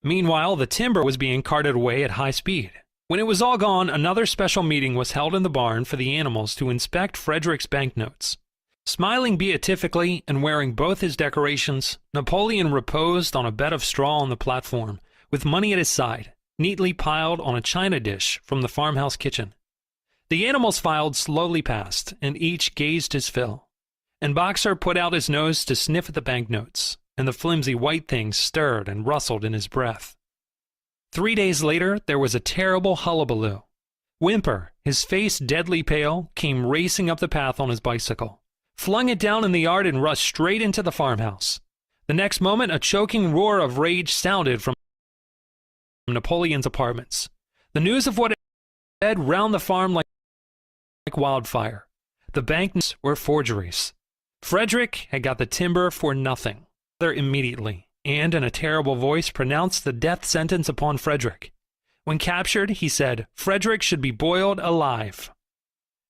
Meanwhile, the timber was being carted away at high speed. When it was all gone, another special meeting was held in the barn for the animals to inspect Frederick's banknotes. Smiling beatifically and wearing both his decorations, Napoleon reposed on a bed of straw on the platform, with money at his side, neatly piled on a china dish from the farmhouse kitchen. The animals filed slowly past, and each gazed his fill. And Boxer put out his nose to sniff at the banknotes, and the flimsy white things stirred and rustled in his breath. 3 days later, there was a terrible hullabaloo. Whymper, his face deadly pale, came racing up the path on his bicycle, flung it down in the yard, and rushed straight into the farmhouse. The next moment, a choking roar of rage sounded from Napoleon's apartments. The news of what had spread round the farm like wildfire. The banknotes were forgeries. Frederick had got the timber for nothing. There immediately, and in a terrible voice, pronounced the death sentence upon Frederick. When captured, he said, Frederick should be boiled alive.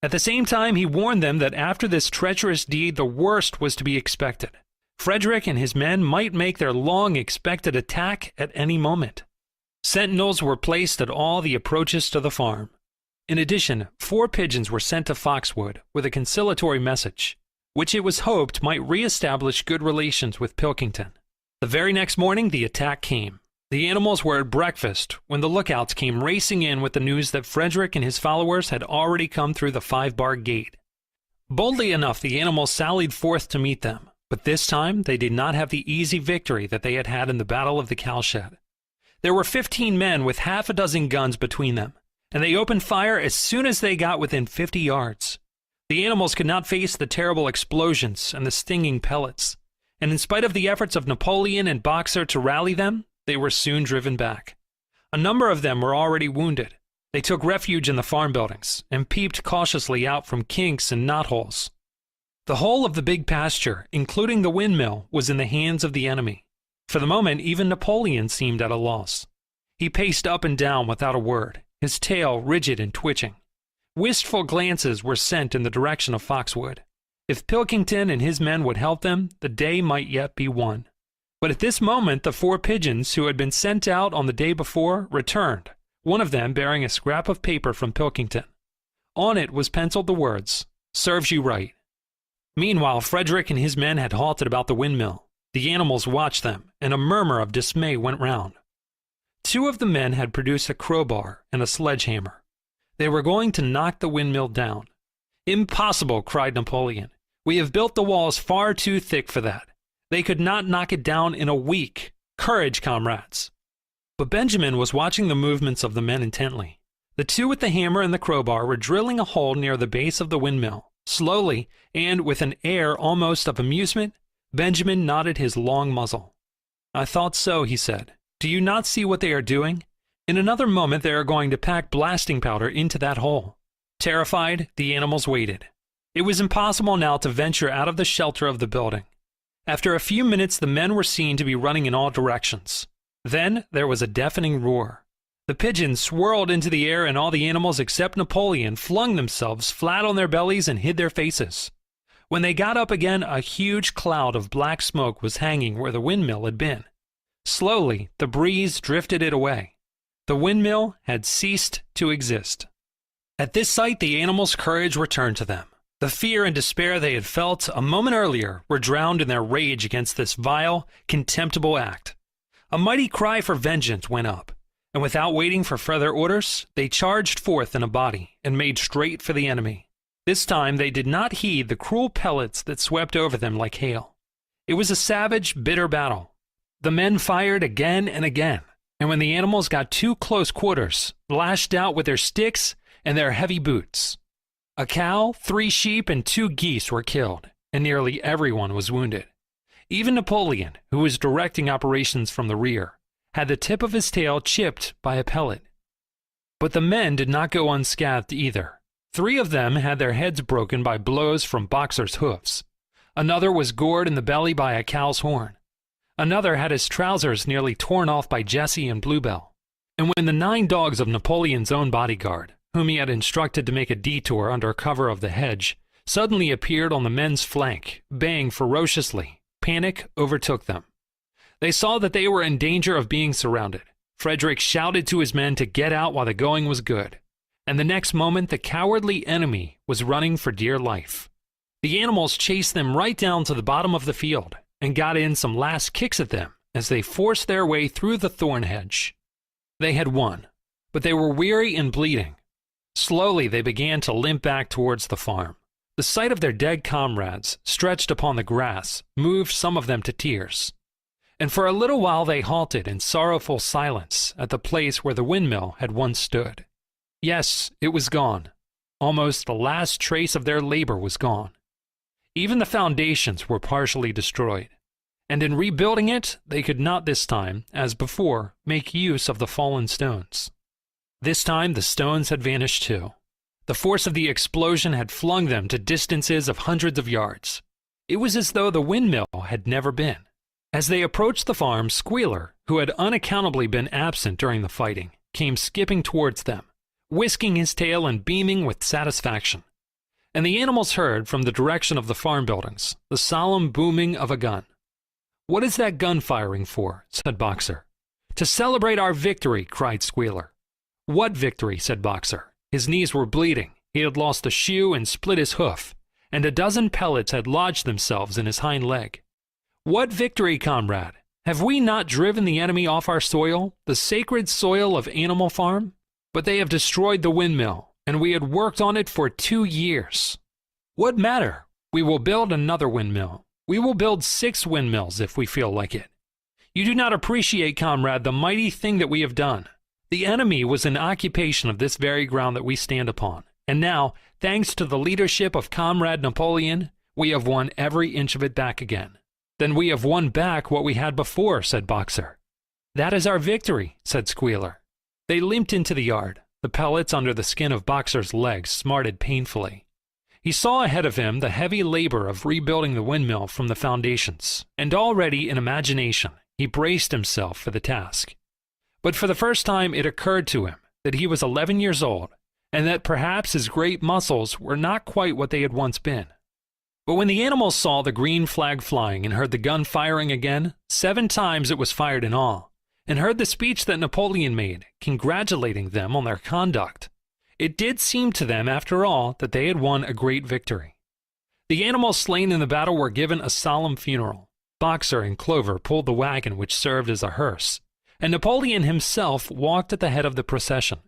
At the same time, he warned them that after this treacherous deed, the worst was to be expected. Frederick and his men might make their long-expected attack at any moment. Sentinels were placed at all the approaches to the farm. In addition, 4 pigeons were sent to Foxwood with a conciliatory message, which it was hoped might re-establish good relations with Pilkington. The very next morning, the attack came. The animals were at breakfast when the lookouts came racing in with the news that Frederick and his followers had already come through the 5-bar gate. Boldly enough, the animals sallied forth to meet them, but this time they did not have the easy victory that they had had in the Battle of the Cowshed. There were 15 men with half a dozen guns between them, and they opened fire as soon as they got within 50 yards. The animals could not face the terrible explosions and the stinging pellets, and in spite of the efforts of Napoleon and Boxer to rally them, they were soon driven back. A number of them were already wounded. They took refuge in the farm buildings and peeped cautiously out from kinks and knotholes. The whole of the big pasture, including the windmill, was in the hands of the enemy. For the moment, even Napoleon seemed at a loss. He paced up and down without a word, his tail rigid and twitching. Wistful glances were sent in the direction of Foxwood. If Pilkington and his men would help them, the day might yet be won. But at this moment, the 4 pigeons who had been sent out on the day before returned, one of them bearing a scrap of paper from Pilkington. On it was penciled the words, "Serves you right." Meanwhile, Frederick and his men had halted about the windmill. The animals watched them, and a murmur of dismay went round. 2 of the men had produced a crowbar and a sledgehammer. They were going to knock the windmill down. "Impossible!" cried Napoleon. "We have built the walls far too thick for that. They could not knock it down in a week. Courage, comrades!" But Benjamin was watching the movements of the men intently. The 2 with the hammer and the crowbar were drilling a hole near the base of the windmill. Slowly, and with an air almost of amusement, Benjamin nodded his long muzzle. "I thought so," he said. "Do you not see what they are doing? In another moment they are going to pack blasting powder into that hole." Terrified, the animals waited. It was impossible now to venture out of the shelter of the building. After a few minutes the men were seen to be running in all directions. Then there was a deafening roar. The pigeons swirled into the air, and all the animals except Napoleon flung themselves flat on their bellies and hid their faces. When they got up again, a huge cloud of black smoke was hanging where the windmill had been. Slowly, the breeze drifted it away. The windmill had ceased to exist. At this sight, the animals' courage returned to them. The fear and despair they had felt a moment earlier were drowned in their rage against this vile, contemptible act. A mighty cry for vengeance went up, and without waiting for further orders, they charged forth in a body and made straight for the enemy. This time they did not heed the cruel pellets that swept over them like hail. It was a savage, bitter battle. The men fired again and again, and when the animals got too close quarters, lashed out with their sticks and their heavy boots. A cow, 3 sheep, and 2 geese were killed, and nearly everyone was wounded. Even Napoleon, who was directing operations from the rear, had the tip of his tail chipped by a pellet. But the men did not go unscathed either. 3 of them had their heads broken by blows from Boxer's hoofs. Another was gored in the belly by a cow's horn. Another had his trousers nearly torn off by Jessie and Bluebell. And when the 9 dogs of Napoleon's own bodyguard, whom he had instructed to make a detour under cover of the hedge, suddenly appeared on the men's flank, baying ferociously, panic overtook them. They saw that they were in danger of being surrounded. Frederick shouted to his men to get out while the going was good, and the next moment the cowardly enemy was running for dear life. The animals chased them right down to the bottom of the field and got in some last kicks at them as they forced their way through the thorn hedge. They had won, but they were weary and bleeding. Slowly they began to limp back towards the farm. The sight of their dead comrades stretched upon the grass moved some of them to tears. And for a little while they halted in sorrowful silence at the place where the windmill had once stood. Yes, it was gone. Almost the last trace of their labor was gone. Even the foundations were partially destroyed. And in rebuilding it, they could not this time, as before, make use of the fallen stones. This time the stones had vanished too. The force of the explosion had flung them to distances of hundreds of yards. It was as though the windmill had never been. As they approached the farm, Squealer, who had unaccountably been absent during the fighting, came skipping towards them, whisking his tail and beaming with satisfaction. And the animals heard, from the direction of the farm buildings, the solemn booming of a gun. "What is that gun firing for?" said Boxer. "To celebrate our victory," cried Squealer. "What victory?" said Boxer. His knees were bleeding, he had lost a shoe and split his hoof, and a dozen pellets had lodged themselves in his hind leg. "What victory, comrade? Have we not driven the enemy off our soil, the sacred soil of Animal Farm? But they have destroyed the windmill, and we had worked on it for 2 years. What matter? We will build another windmill. We will build 6 windmills if we feel like it. You do not appreciate, comrade, the mighty thing that we have done. The enemy was in occupation of this very ground that we stand upon, and now, thanks to the leadership of Comrade Napoleon, we have won every inch of it back again." "Then we have won back what we had before," said Boxer. "That is our victory," said Squealer. They limped into the yard. The pellets under the skin of Boxer's legs smarted painfully. He saw ahead of him the heavy labor of rebuilding the windmill from the foundations, and already in imagination he braced himself for the task. But for the first time it occurred to him that he was 11 years old, and that perhaps his great muscles were not quite what they had once been. But when the animals saw the green flag flying and heard the gun firing again, 7 times it was fired in all, and heard the speech that Napoleon made, congratulating them on their conduct, it did seem to them, after all, that they had won a great victory. The animals slain in the battle were given a solemn funeral. Boxer and Clover pulled the wagon which served as a hearse, and Napoleon himself walked at the head of the procession.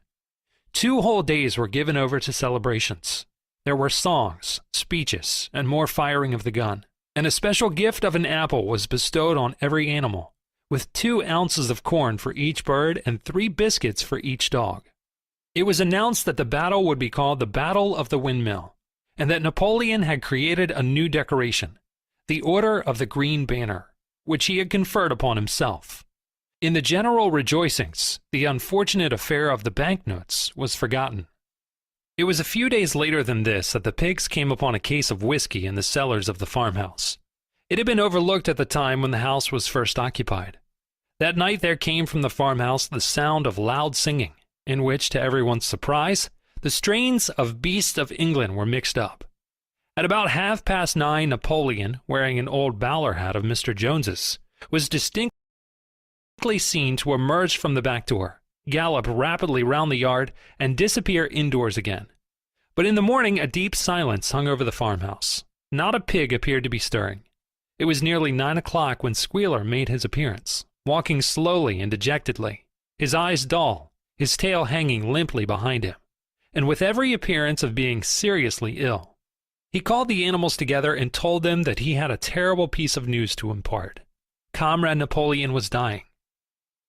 2 whole days were given over to celebrations. There were songs, speeches, and more firing of the gun, and a special gift of an apple was bestowed on every animal, with 2 ounces of corn for each bird and 3 biscuits for each dog. It was announced that the battle would be called the Battle of the Windmill, and that Napoleon had created a new decoration, the Order of the Green Banner, which he had conferred upon himself. In the general rejoicings, the unfortunate affair of the banknotes was forgotten. It was a few days later than this that the pigs came upon a case of whiskey in the cellars of the farmhouse. It had been overlooked at the time when the house was first occupied. That night there came from the farmhouse the sound of loud singing, in which, to everyone's surprise, the strains of Beasts of England were mixed up. At about 9:30, Napoleon, wearing an old bowler hat of Mr. Jones's, was distinctly seen to emerge from the back door, gallop rapidly round the yard, and disappear indoors again. But in the morning a deep silence hung over the farmhouse. Not a pig appeared to be stirring. It was nearly 9 o'clock when Squealer made his appearance, walking slowly and dejectedly, his eyes dull, his tail hanging limply behind him, and with every appearance of being seriously ill. He called the animals together and told them that he had a terrible piece of news to impart. Comrade Napoleon was dying.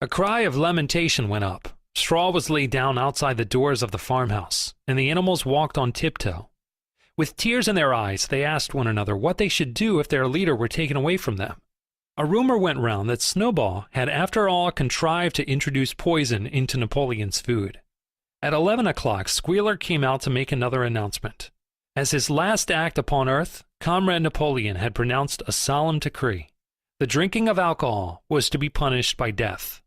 A cry of lamentation went up. Straw was laid down outside the doors of the farmhouse, and the animals walked on tiptoe. With tears in their eyes, they asked one another what they should do if their leader were taken away from them. A rumor went round that Snowball had after all contrived to introduce poison into Napoleon's food. At 11 o'clock, Squealer came out to make another announcement. As his last act upon earth, Comrade Napoleon had pronounced a solemn decree. The drinking of alcohol was to be punished by death.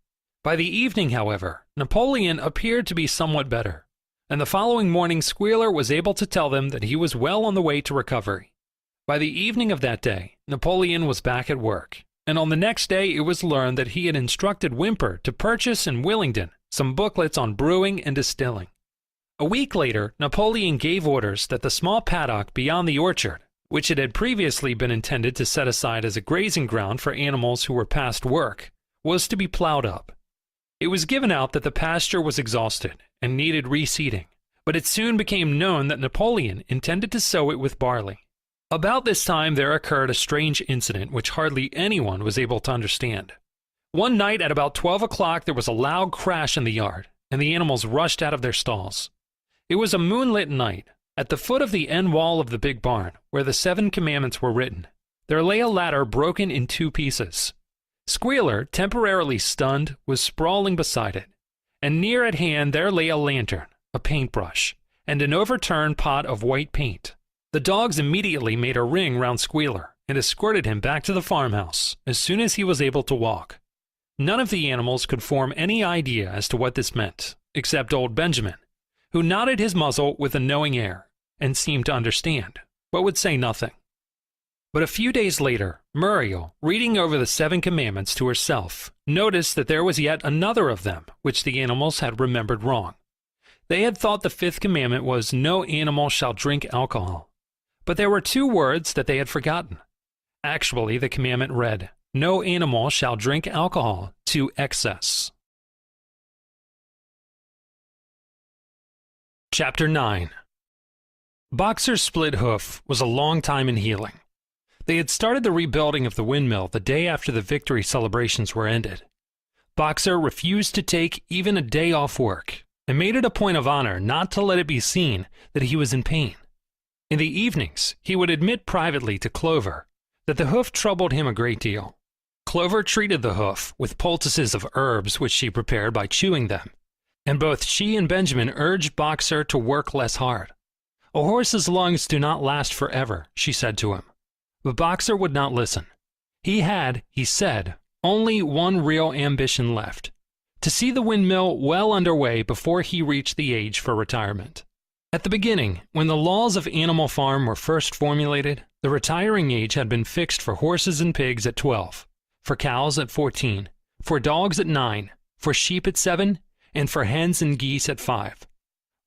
By the evening, however, Napoleon appeared to be somewhat better, and the following morning Squealer was able to tell them that he was well on the way to recovery. By the evening of that day, Napoleon was back at work, and on the next day it was learned that he had instructed Whymper to purchase in Willingdon some booklets on brewing and distilling. A week later, Napoleon gave orders that the small paddock beyond the orchard, which it had previously been intended to set aside as a grazing ground for animals who were past work, was to be plowed up. It was given out that the pasture was exhausted and needed reseeding, but it soon became known that Napoleon intended to sow it with barley. About this time there occurred a strange incident which hardly anyone was able to understand. One night at about 12 o'clock there was a loud crash in the yard, and the animals rushed out of their stalls. It was a moonlit night. At the foot of the end wall of the big barn, where the 7 commandments were written, there lay a ladder broken in 2 pieces. Squealer, temporarily stunned, was sprawling beside it, and near at hand there lay a lantern, a paintbrush, and an overturned pot of white paint. The dogs immediately made a ring round Squealer and escorted him back to the farmhouse as soon as he was able to walk. None of the animals could form any idea as to what this meant, except old Benjamin, who nodded his muzzle with a knowing air, and seemed to understand, but would say nothing. But a few days later, Muriel, reading over the 7 commandments to herself, noticed that there was yet another of them which the animals had remembered wrong. They had thought the 5th commandment was, "No animal shall drink alcohol." But there were 2 words that they had forgotten. Actually, the commandment read, "No animal shall drink alcohol to excess." Chapter 9. Boxer's split hoof was a long time in healing. They had started the rebuilding of the windmill the day after the victory celebrations were ended. Boxer refused to take even a day off work, and made it a point of honor not to let it be seen that he was in pain. In the evenings, he would admit privately to Clover that the hoof troubled him a great deal. Clover treated the hoof with poultices of herbs which she prepared by chewing them, and both she and Benjamin urged Boxer to work less hard. "A horse's lungs do not last forever," she said to him. But Boxer would not listen. He had, he said, only one real ambition left: to see the windmill well under way before he reached the age for retirement. At the beginning, when the laws of Animal Farm were first formulated, the retiring age had been fixed for horses and pigs at 12, for cows at 14, for dogs at 9, for sheep at 7, and for hens and geese at 5.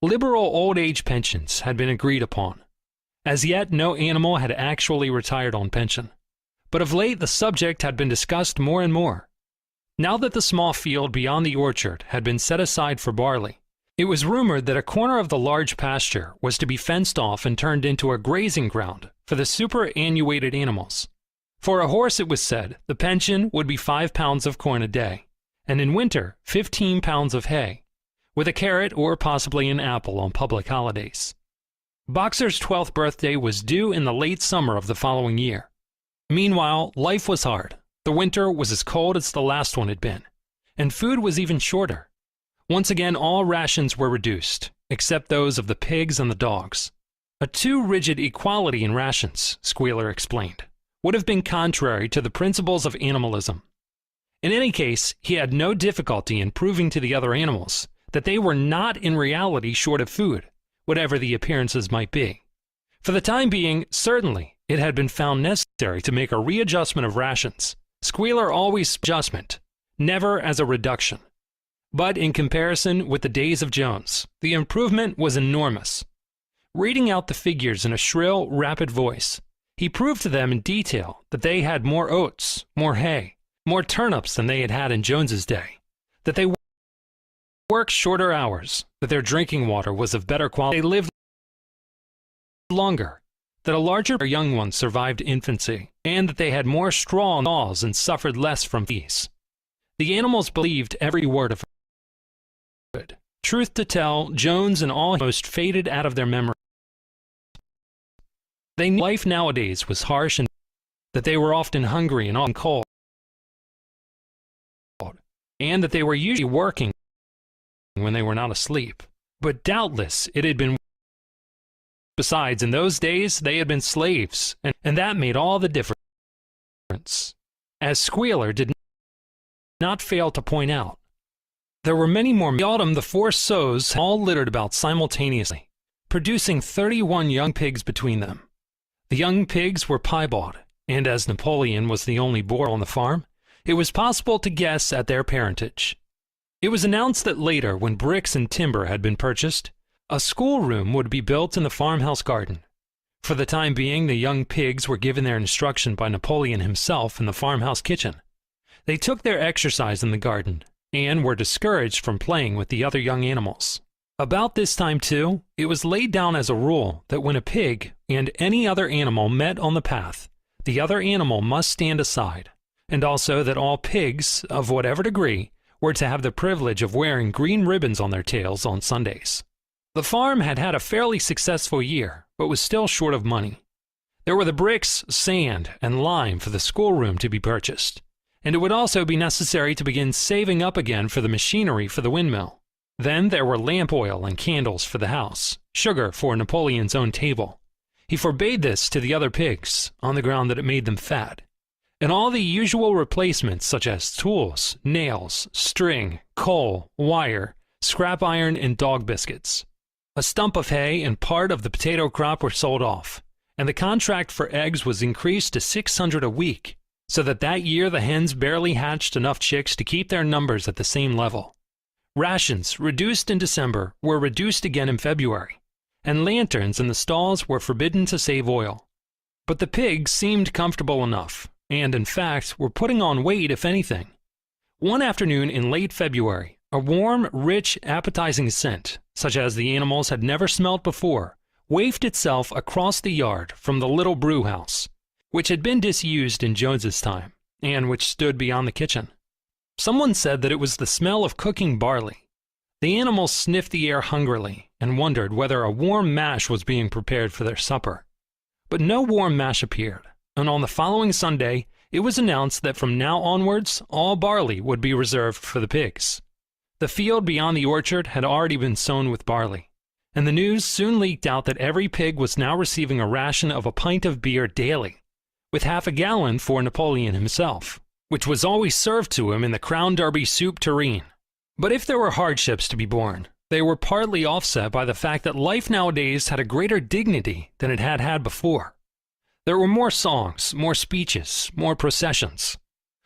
Liberal old age pensions had been agreed upon. As yet, no animal had actually retired on pension, but of late the subject had been discussed more and more. Now that the small field beyond the orchard had been set aside for barley, it was rumored that a corner of the large pasture was to be fenced off and turned into a grazing ground for the superannuated animals. For a horse, it was said, the pension would be 5 pounds of corn a day, and in winter 15 pounds of hay, with a carrot or possibly an apple on public holidays. Boxer's 12th birthday was due in the late summer of the following year. Meanwhile, life was hard. The winter was as cold as the last one had been, and food was even shorter. Once again, all rations were reduced, except those of the pigs and the dogs. A too rigid equality in rations, Squealer explained, would have been contrary to the principles of animalism. In any case, he had no difficulty in proving to the other animals that they were not in reality short of food, whatever the appearances might be. For the time being, certainly, it had been found necessary to make a readjustment of rations. Squealer always adjustment, never as a reduction. But in comparison with the days of Jones, the improvement was enormous. Reading out the figures in a shrill, rapid voice, he proved to them in detail that they had more oats, more hay, more turnips than they had had in Jones's day, that they worked shorter hours, that their drinking water was of better quality, they lived longer, that a larger young ones survived infancy, and that they had more straw on walls and suffered less from fleas. The animals believed every word of it. Truth to tell, Jones and all most faded out of their memory. They knew life nowadays was harsh and that they were often hungry and often cold, and that they were usually working when they were not asleep. But doubtless it had been. Besides, in those days they had been slaves, and that made all the difference. As Squealer did not fail to point out, there were many more. In the autumn, the 4 sows all littered about simultaneously, producing 31 young pigs between them. The young pigs were piebald, and as Napoleon was the only boar on the farm, it was possible to guess at their parentage. It was announced that later, when bricks and timber had been purchased, a schoolroom would be built in the farmhouse garden. For the time being, the young pigs were given their instruction by Napoleon himself in the farmhouse kitchen. They took their exercise in the garden, and were discouraged from playing with the other young animals. About this time, too, it was laid down as a rule that when a pig and any other animal met on the path, the other animal must stand aside, and also that all pigs, of whatever degree, were to have the privilege of wearing green ribbons on their tails on Sundays. The farm had had a fairly successful year, but was still short of money. There were the bricks, sand, and lime for the schoolroom to be purchased, and it would also be necessary to begin saving up again for the machinery for the windmill. Then there were lamp oil and candles for the house, sugar for Napoleon's own table. He forbade this to the other pigs, on the ground that it made them fat, and all the usual replacements such as tools, nails, string, coal, wire, scrap iron, and dog biscuits. A stump of hay and part of the potato crop were sold off, and the contract for eggs was increased to 600 a week, so that year the hens barely hatched enough chicks to keep their numbers at the same level. Rations, reduced in December, were reduced again in February, and lanterns in the stalls were forbidden to save oil. But the pigs seemed comfortable enough, and in fact were putting on weight if anything. One afternoon in late February, a warm, rich, appetizing scent, such as the animals had never smelt before, wafted itself across the yard from the little brew house, which had been disused in Jones's time, and which stood beyond the kitchen. Someone said that it was the smell of cooking barley. The animals sniffed the air hungrily and wondered whether a warm mash was being prepared for their supper. But no warm mash appeared, and on the following Sunday it was announced that from now onwards all barley would be reserved for the pigs. The field beyond the orchard had already been sown with barley, and the news soon leaked out that every pig was now receiving a ration of a pint of beer daily, with half a gallon for Napoleon himself, which was always served to him in the Crown Derby soup tureen. But if there were hardships to be borne, they were partly offset by the fact that life nowadays had a greater dignity than it had had before. There were more songs, more speeches, more processions.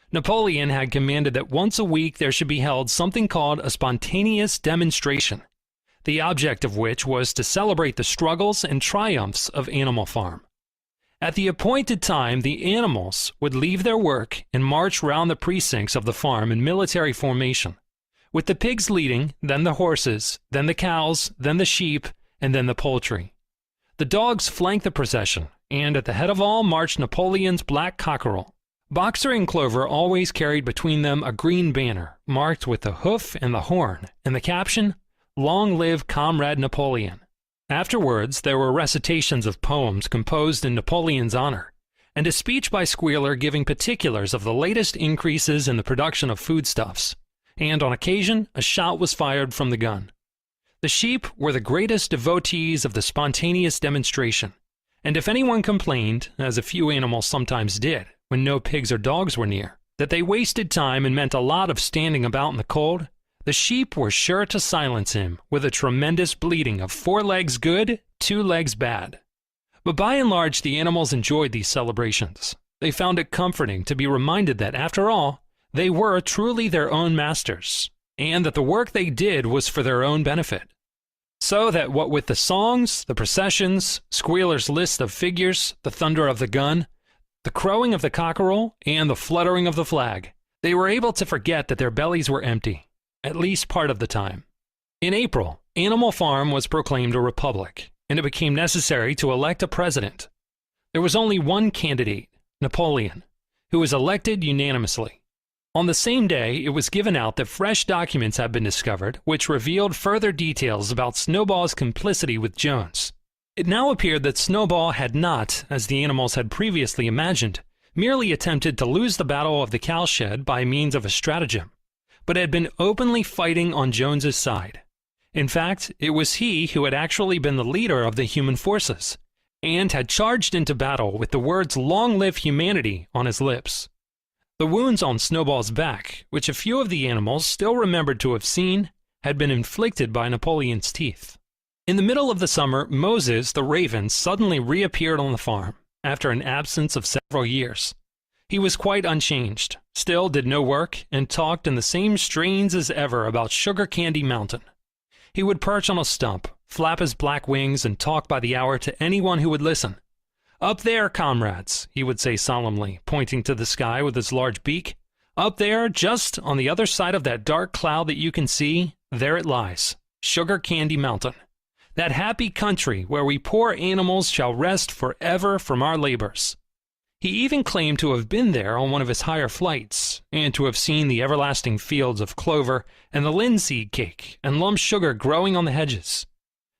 Napoleon had commanded that once a week there should be held something called a spontaneous demonstration, the object of which was to celebrate the struggles and triumphs of Animal Farm. At the appointed time, the animals would leave their work and march round the precincts of the farm in military formation, with the pigs leading, then the horses, then the cows, then the sheep, and then the poultry. The dogs flanked the procession, and at the head of all marched Napoleon's black cockerel. Boxer and Clover always carried between them a green banner, marked with the hoof and the horn, and the caption, "Long live Comrade Napoleon." Afterwards, there were recitations of poems composed in Napoleon's honor, and a speech by Squealer giving particulars of the latest increases in the production of foodstuffs, and on occasion, a shot was fired from the gun. The sheep were the greatest devotees of the spontaneous demonstration, and if anyone complained, as a few animals sometimes did, when no pigs or dogs were near, that they wasted time and meant a lot of standing about in the cold, the sheep were sure to silence him with a tremendous bleating of 4 legs good, 2 legs bad. But by and large, the animals enjoyed these celebrations. They found it comforting to be reminded that, after all, they were truly their own masters, and that the work they did was for their own benefit. So that what with the songs, the processions, Squealer's list of figures, the thunder of the gun, the crowing of the cockerel, and the fluttering of the flag, they were able to forget that their bellies were empty, at least part of the time. In April, Animal Farm was proclaimed a republic, and it became necessary to elect a president. There was only one candidate, Napoleon, who was elected unanimously. On the same day, it was given out that fresh documents had been discovered, which revealed further details about Snowball's complicity with Jones. It now appeared that Snowball had not, as the animals had previously imagined, merely attempted to lose the battle of the cowshed by means of a stratagem, but had been openly fighting on Jones's side. In fact, it was he who had actually been the leader of the human forces, and had charged into battle with the words "Long live humanity" on his lips. The wounds on Snowball's back, which a few of the animals still remembered to have seen, had been inflicted by Napoleon's teeth. In the middle of the summer, Moses the raven suddenly reappeared on the farm, after an absence of several years. He was quite unchanged, still did no work, and talked in the same strains as ever about Sugar Candy Mountain. He would perch on a stump, flap his black wings, and talk by the hour to anyone who would listen. "Up there, comrades," he would say solemnly, pointing to the sky with his large beak. "Up there, just on the other side of that dark cloud that you can see, there it lies, Sugar Candy Mountain. That happy country where we poor animals shall rest forever from our labors." He even claimed to have been there on one of his higher flights, and to have seen the everlasting fields of clover and the linseed cake and lump sugar growing on the hedges.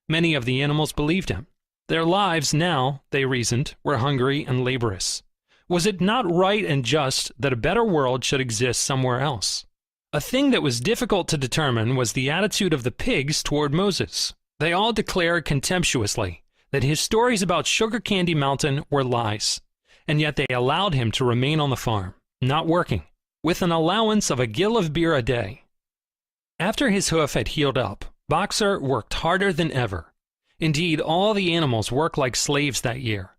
Many of the animals believed him. Their lives now, they reasoned, were hungry and laborious. Was it not right and just that a better world should exist somewhere else? A thing that was difficult to determine was the attitude of the pigs toward Moses. They all declared contemptuously that his stories about Sugar Candy Mountain were lies, and yet they allowed him to remain on the farm, not working, with an allowance of a gill of beer a day. After his hoof had healed up, Boxer worked harder than ever. Indeed, all the animals worked like slaves that year.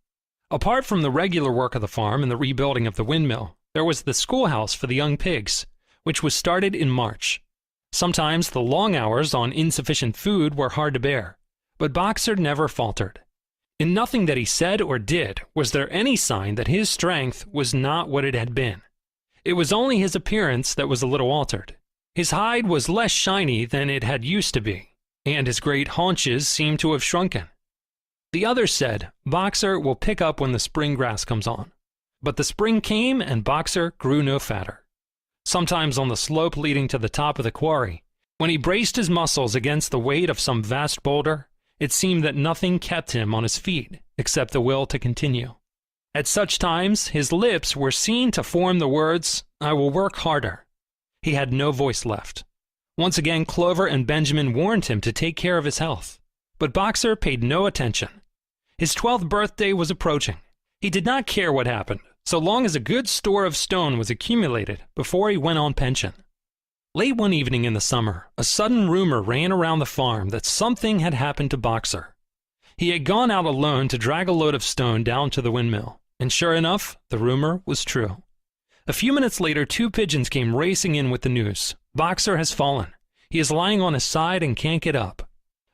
Apart from the regular work of the farm and the rebuilding of the windmill, there was the schoolhouse for the young pigs, which was started in March. Sometimes the long hours on insufficient food were hard to bear, but Boxer never faltered. In nothing that he said or did was there any sign that his strength was not what it had been. It was only his appearance that was a little altered. His hide was less shiny than it had used to be, and his great haunches seemed to have shrunken. The others said, "Boxer will pick up when the spring grass comes on." But the spring came, and Boxer grew no fatter. Sometimes on the slope leading to the top of the quarry, when he braced his muscles against the weight of some vast boulder, it seemed that nothing kept him on his feet except the will to continue. At such times, his lips were seen to form the words, "I will work harder." He had no voice left. Once again, Clover and Benjamin warned him to take care of his health, but Boxer paid no attention. His 12th birthday was approaching. He did not care what happened, so long as a good store of stone was accumulated before he went on pension. Late one evening in the summer, a sudden rumor ran around the farm that something had happened to Boxer. He had gone out alone to drag a load of stone down to the windmill, and sure enough, the rumor was true. A few minutes later, 2 pigeons came racing in with the news. "Boxer has fallen. He is lying on his side and can't get up."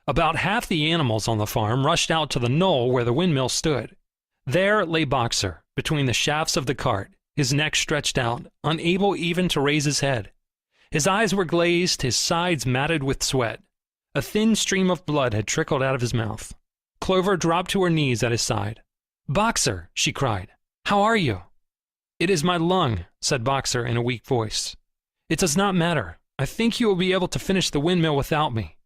About half the animals on the farm rushed out to the knoll where the windmill stood. There lay Boxer, between the shafts of the cart, his neck stretched out, unable even to raise his head. His eyes were glazed, his sides matted with sweat. A thin stream of blood had trickled out of his mouth. Clover dropped to her knees at his side. "Boxer," she cried, "how are you?" "It is my lung," said Boxer in a weak voice. "It does not matter. I think you will be able to finish the windmill without me.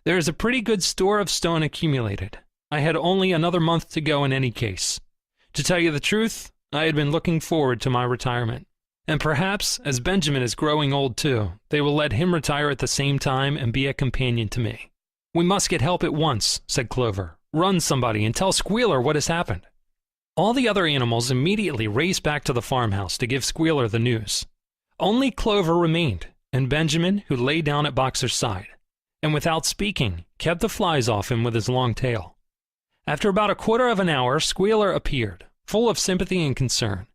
There is a pretty good store of stone accumulated. I had only another month to go in any case. To tell you the truth, I had been looking forward to my retirement. And perhaps, as Benjamin is growing old too, they will let him retire at the same time and be a companion to me." "We must get help at once," said Clover. "Run, somebody, and tell Squealer what has happened." All the other animals immediately raced back to the farmhouse to give Squealer the news. Only Clover remained, and Benjamin, who lay down at Boxer's side, and without speaking, kept the flies off him with his long tail. After about a quarter of an hour, Squealer appeared, full of sympathy and concern.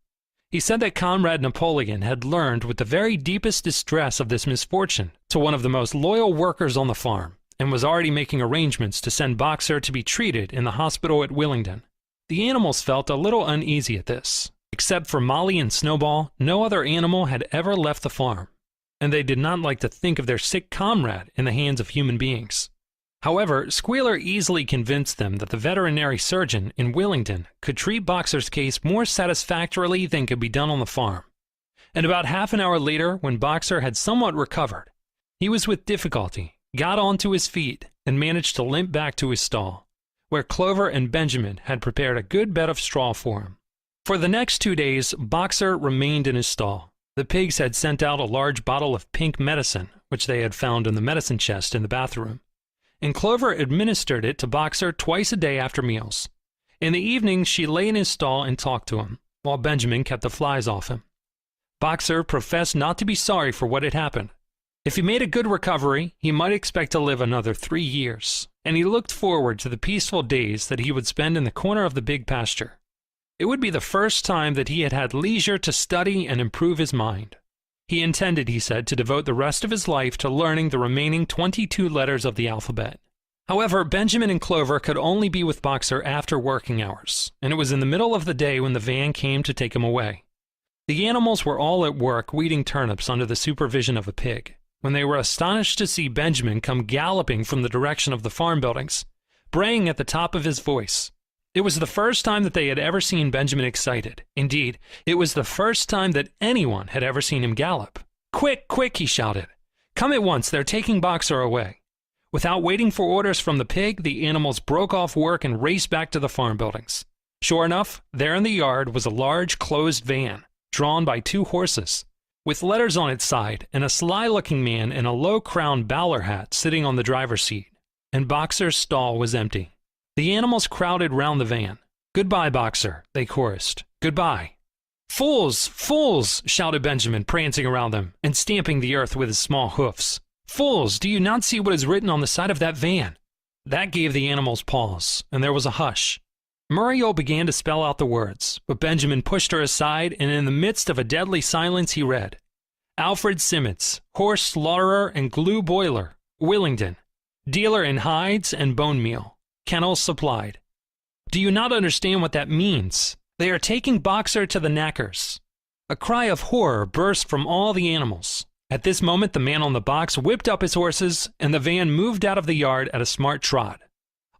He said that Comrade Napoleon had learned with the very deepest distress of this misfortune to one of the most loyal workers on the farm, and was already making arrangements to send Boxer to be treated in the hospital at Willingdon. The animals felt a little uneasy at this. Except for Molly and Snowball, no other animal had ever left the farm, and they did not like to think of their sick comrade in the hands of human beings. However, Squealer easily convinced them that the veterinary surgeon in Willingdon could treat Boxer's case more satisfactorily than could be done on the farm. And about half an hour later, when Boxer had somewhat recovered, he was with difficulty, got onto his feet, and managed to limp back to his stall, where Clover and Benjamin had prepared a good bed of straw for him. For the next 2 days, Boxer remained in his stall. The pigs had sent out a large bottle of pink medicine, which they had found in the medicine chest in the bathroom, and Clover administered it to Boxer twice a day after meals. In the evening, she lay in his stall and talked to him, while Benjamin kept the flies off him. Boxer professed not to be sorry for what had happened. If he made a good recovery, he might expect to live another 3 years, and he looked forward to the peaceful days that he would spend in the corner of the big pasture. It would be the first time that he had had leisure to study and improve his mind. He intended, he said, to devote the rest of his life to learning the remaining 22 letters of the alphabet. However, Benjamin and Clover could only be with Boxer after working hours, and it was in the middle of the day when the van came to take him away. The animals were all at work weeding turnips under the supervision of a pig, when they were astonished to see Benjamin come galloping from the direction of the farm buildings, braying at the top of his voice. It was the first time that they had ever seen Benjamin excited. Indeed, it was the first time that anyone had ever seen him gallop. "Quick, quick," he shouted. "Come at once, they're taking Boxer away." Without waiting for orders from the pig, the animals broke off work and raced back to the farm buildings. Sure enough, there in the yard was a large closed van, drawn by 2 horses, with letters on its side, and a sly-looking man in a low-crowned bowler hat sitting on the driver's seat, and Boxer's stall was empty. The animals crowded round the van. "Goodbye, Boxer," they chorused. "Goodbye." "Fools! Fools!" shouted Benjamin, prancing around them, and stamping the earth with his small hoofs. "Fools! Do you not see what is written on the side of that van?" That gave the animals pause, and there was a hush. Muriel began to spell out the words, but Benjamin pushed her aside, and in the midst of a deadly silence he read, "Alfred Simmons, horse slaughterer and glue boiler, Willingdon, dealer in hides and bone meal. Kennels supplied." "Do you not understand what that means? They are taking Boxer to the knackers." A cry of horror burst from all the animals. At this moment, the man on the box whipped up his horses, and the van moved out of the yard at a smart trot.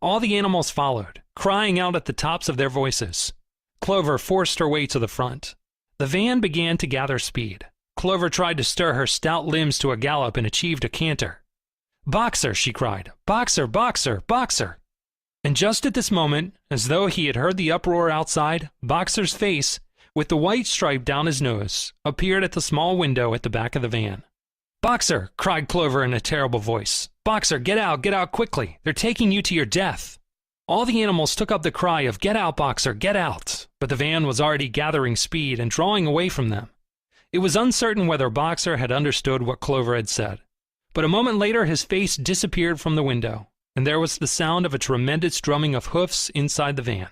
All the animals followed, crying out at the tops of their voices. Clover forced her way to the front. The van began to gather speed. Clover tried to stir her stout limbs to a gallop and achieved a canter. "Boxer!" she cried. "Boxer! Boxer! Boxer!" And just at this moment, as though he had heard the uproar outside, Boxer's face, with the white stripe down his nose, appeared at the small window at the back of the van. "Boxer!" cried Clover in a terrible voice. "Boxer, get out quickly! They're taking you to your death!" All the animals took up the cry of "Get out, Boxer, get out!" But the van was already gathering speed and drawing away from them. It was uncertain whether Boxer had understood what Clover had said. But a moment later his face disappeared from the window, and there was the sound of a tremendous drumming of hoofs inside the van.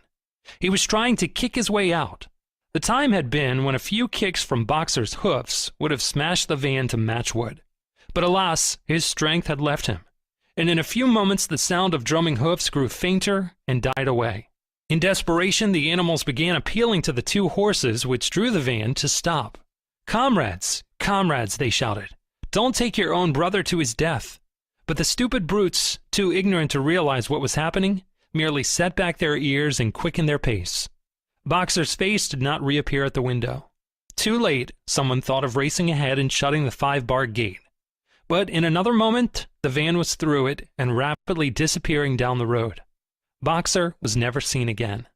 He was trying to kick his way out. The time had been when a few kicks from Boxer's hoofs would have smashed the van to matchwood. But alas, his strength had left him, and in a few moments the sound of drumming hoofs grew fainter and died away. In desperation, the animals began appealing to the two horses which drew the van to stop. "Comrades, comrades," they shouted, "don't take your own brother to his death." But the stupid brutes, too ignorant to realize what was happening, merely set back their ears and quickened their pace. Boxer's face did not reappear at the window. Too late, someone thought of racing ahead and shutting the 5-bar gate. But in another moment, the van was through it and rapidly disappearing down the road. Boxer was never seen again.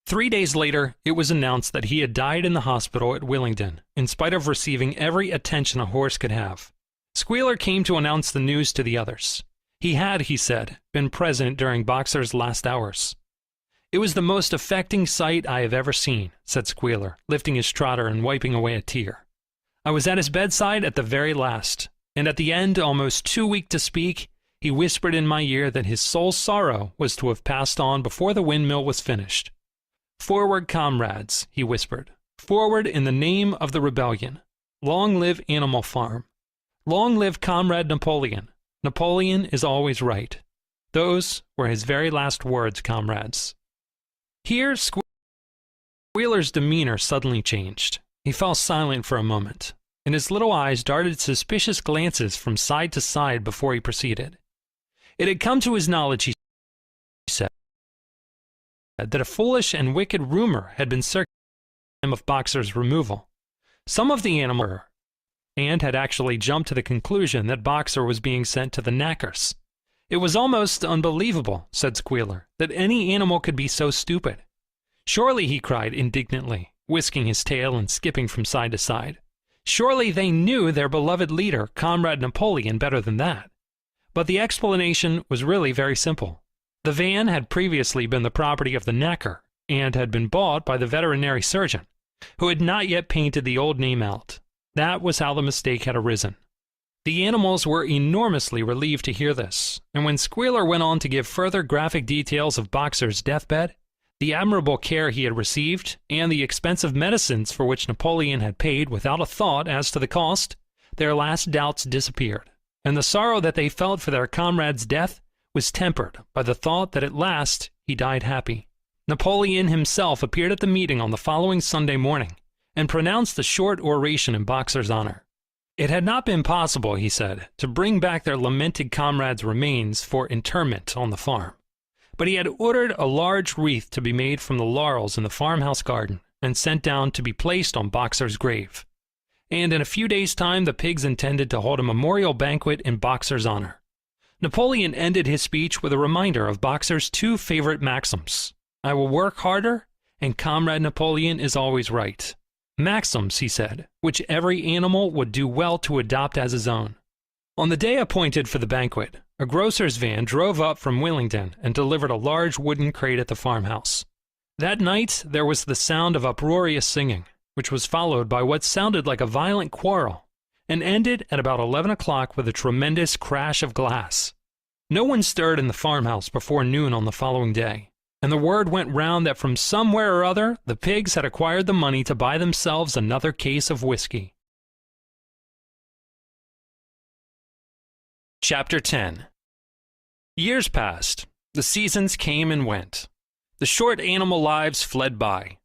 3 days later, it was announced that he had died in the hospital at Willingdon, in spite of receiving every attention a horse could have. Squealer came to announce the news to the others. He had, he said, been present during Boxer's last hours. "It was the most affecting sight I have ever seen," said Squealer, lifting his trotter and wiping away a tear. "I was at his bedside at the very last, and at the end, almost too weak to speak, he whispered in my ear that his soul's sorrow was to have passed on before the windmill was finished. 'Forward, comrades,' he whispered. 'Forward in the name of the rebellion. Long live Animal Farm. Long live Comrade Napoleon. Napoleon is always right.' Those were his very last words, comrades." Here, Squealer's demeanor suddenly changed. He fell silent for a moment, and his little eyes darted suspicious glances from side to side before he proceeded. It had come to his knowledge, he said, that a foolish and wicked rumor had been circulating of Boxer's removal. Some of the animals and had actually jumped to the conclusion that Boxer was being sent to the knackers. It was almost unbelievable, said Squealer, that any animal could be so stupid. "Surely," he cried indignantly, whisking his tail and skipping from side to side, "surely they knew their beloved leader, Comrade Napoleon, better than that." But the explanation was really very simple. The van had previously been the property of the knacker, and had been bought by the veterinary surgeon, who had not yet painted the old name out. That was how the mistake had arisen. The animals were enormously relieved to hear this, and when Squealer went on to give further graphic details of Boxer's deathbed, the admirable care he had received, and the expensive medicines for which Napoleon had paid without a thought as to the cost, their last doubts disappeared, and the sorrow that they felt for their comrade's death was tempered by the thought that at last he died happy. Napoleon himself appeared at the meeting on the following Sunday morning, and pronounced a short oration in Boxer's honor. It had not been possible, he said, to bring back their lamented comrade's remains for interment on the farm, but he had ordered a large wreath to be made from the laurels in the farmhouse garden, and sent down to be placed on Boxer's grave. And in a few days' time the pigs intended to hold a memorial banquet in Boxer's honor. Napoleon ended his speech with a reminder of Boxer's two favorite maxims: "I will work harder," and "Comrade Napoleon is always right." Maxims, he said, which every animal would do well to adopt as his own. On the day appointed for the banquet, a grocer's van drove up from Willingdon and delivered a large wooden crate at the farmhouse. That night there was the sound of uproarious singing, which was followed by what sounded like a violent quarrel, and ended at about 11 o'clock with a tremendous crash of glass. No one stirred in the farmhouse before noon on the following day, and the word went round that from somewhere or other the pigs had acquired the money to buy themselves another case of whiskey. Chapter 10. Years passed. The seasons came and went. The short animal lives fled by.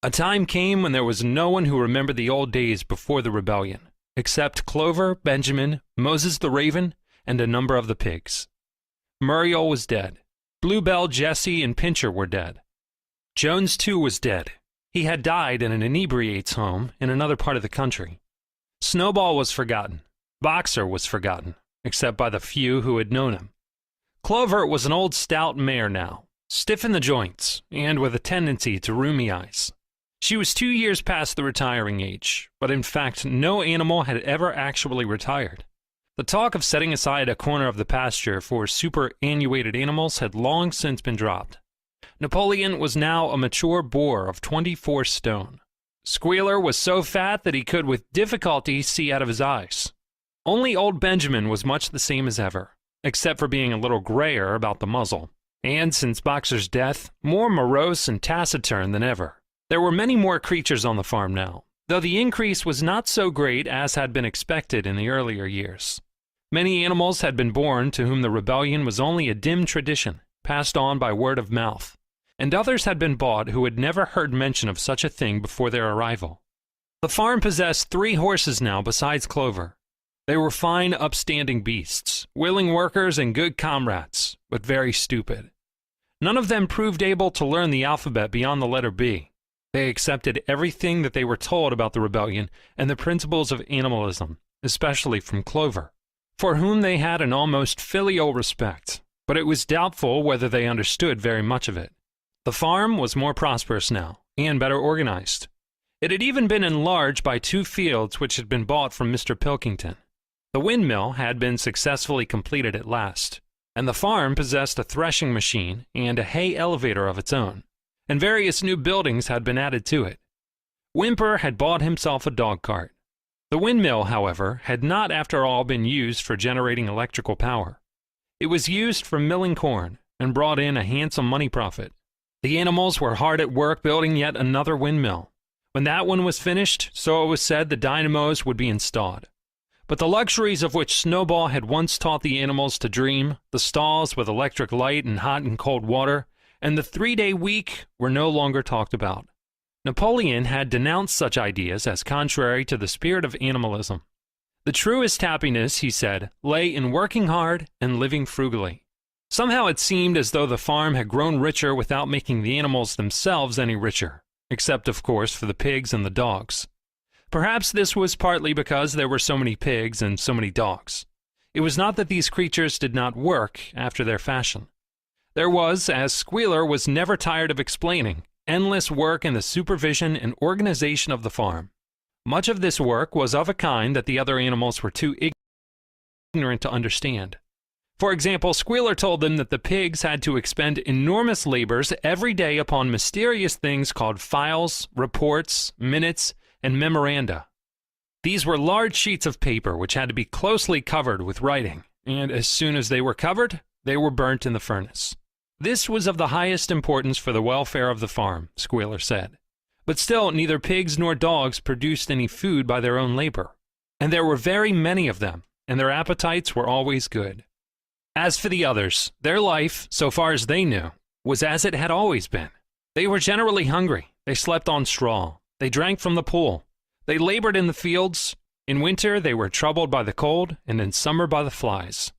A time came when there was no one who remembered the old days before the rebellion, except Clover, Benjamin, Moses the raven, and a number of the pigs. Muriel was dead. Bluebell, Jessie, and Pincher were dead. Jones, too, was dead. He had died in an inebriate's home in another part of the country. Snowball was forgotten. Boxer was forgotten, except by the few who had known him. Clover was an old stout mare now, stiff in the joints, and with a tendency to rheumy eyes. She was 2 years past the retiring age, but in fact no animal had ever actually retired. The talk of setting aside a corner of the pasture for superannuated animals had long since been dropped. Napoleon was now a mature boar of 24 stone. Squealer was so fat that he could with difficulty see out of his eyes. Only old Benjamin was much the same as ever, except for being a little grayer about the muzzle, and since Boxer's death, more morose and taciturn than ever. There were many more creatures on the farm now, though the increase was not so great as had been expected in the earlier years. Many animals had been born to whom the rebellion was only a dim tradition, passed on by word of mouth, and others had been bought who had never heard mention of such a thing before their arrival. The farm possessed 3 horses now besides Clover. They were fine, upstanding beasts, willing workers and good comrades, but very stupid. None of them proved able to learn the alphabet beyond the letter B. They accepted everything that they were told about the rebellion and the principles of animalism, especially from Clover, for whom they had an almost filial respect, but it was doubtful whether they understood very much of it. The farm was more prosperous now, and better organized. It had even been enlarged by 2 fields which had been bought from Mr. Pilkington. The windmill had been successfully completed at last, and the farm possessed a threshing machine and a hay elevator of its own, and various new buildings had been added to it. Whymper had bought himself a dog-cart. The windmill, however, had not after all been used for generating electrical power. It was used for milling corn, and brought in a handsome money profit. The animals were hard at work building yet another windmill. When that one was finished, so it was said, the dynamos would be installed. But the luxuries of which Snowball had once taught the animals to dream, the stalls with electric light and hot and cold water, and the 3-day week were no longer talked about. Napoleon had denounced such ideas as contrary to the spirit of animalism. The truest happiness, he said, lay in working hard and living frugally. Somehow it seemed as though the farm had grown richer without making the animals themselves any richer, except, of course, for the pigs and the dogs. Perhaps this was partly because there were so many pigs and so many dogs. It was not that these creatures did not work after their fashion. There was, as Squealer was never tired of explaining, endless work in the supervision and organization of the farm. Much of this work was of a kind that the other animals were too ignorant to understand. For example, Squealer told them that the pigs had to expend enormous labors every day upon mysterious things called files, reports, minutes, and memoranda. These were large sheets of paper which had to be closely covered with writing, and as soon as they were covered, they were burnt in the furnace. This was of the highest importance for the welfare of the farm, Squealer said. But still, neither pigs nor dogs produced any food by their own labor, and there were very many of them, and their appetites were always good. As for the others, their life, so far as they knew, was as it had always been. They were generally hungry, they slept on straw, they drank from the pool, they labored in the fields. In winter they were troubled by the cold, and in summer by the flies.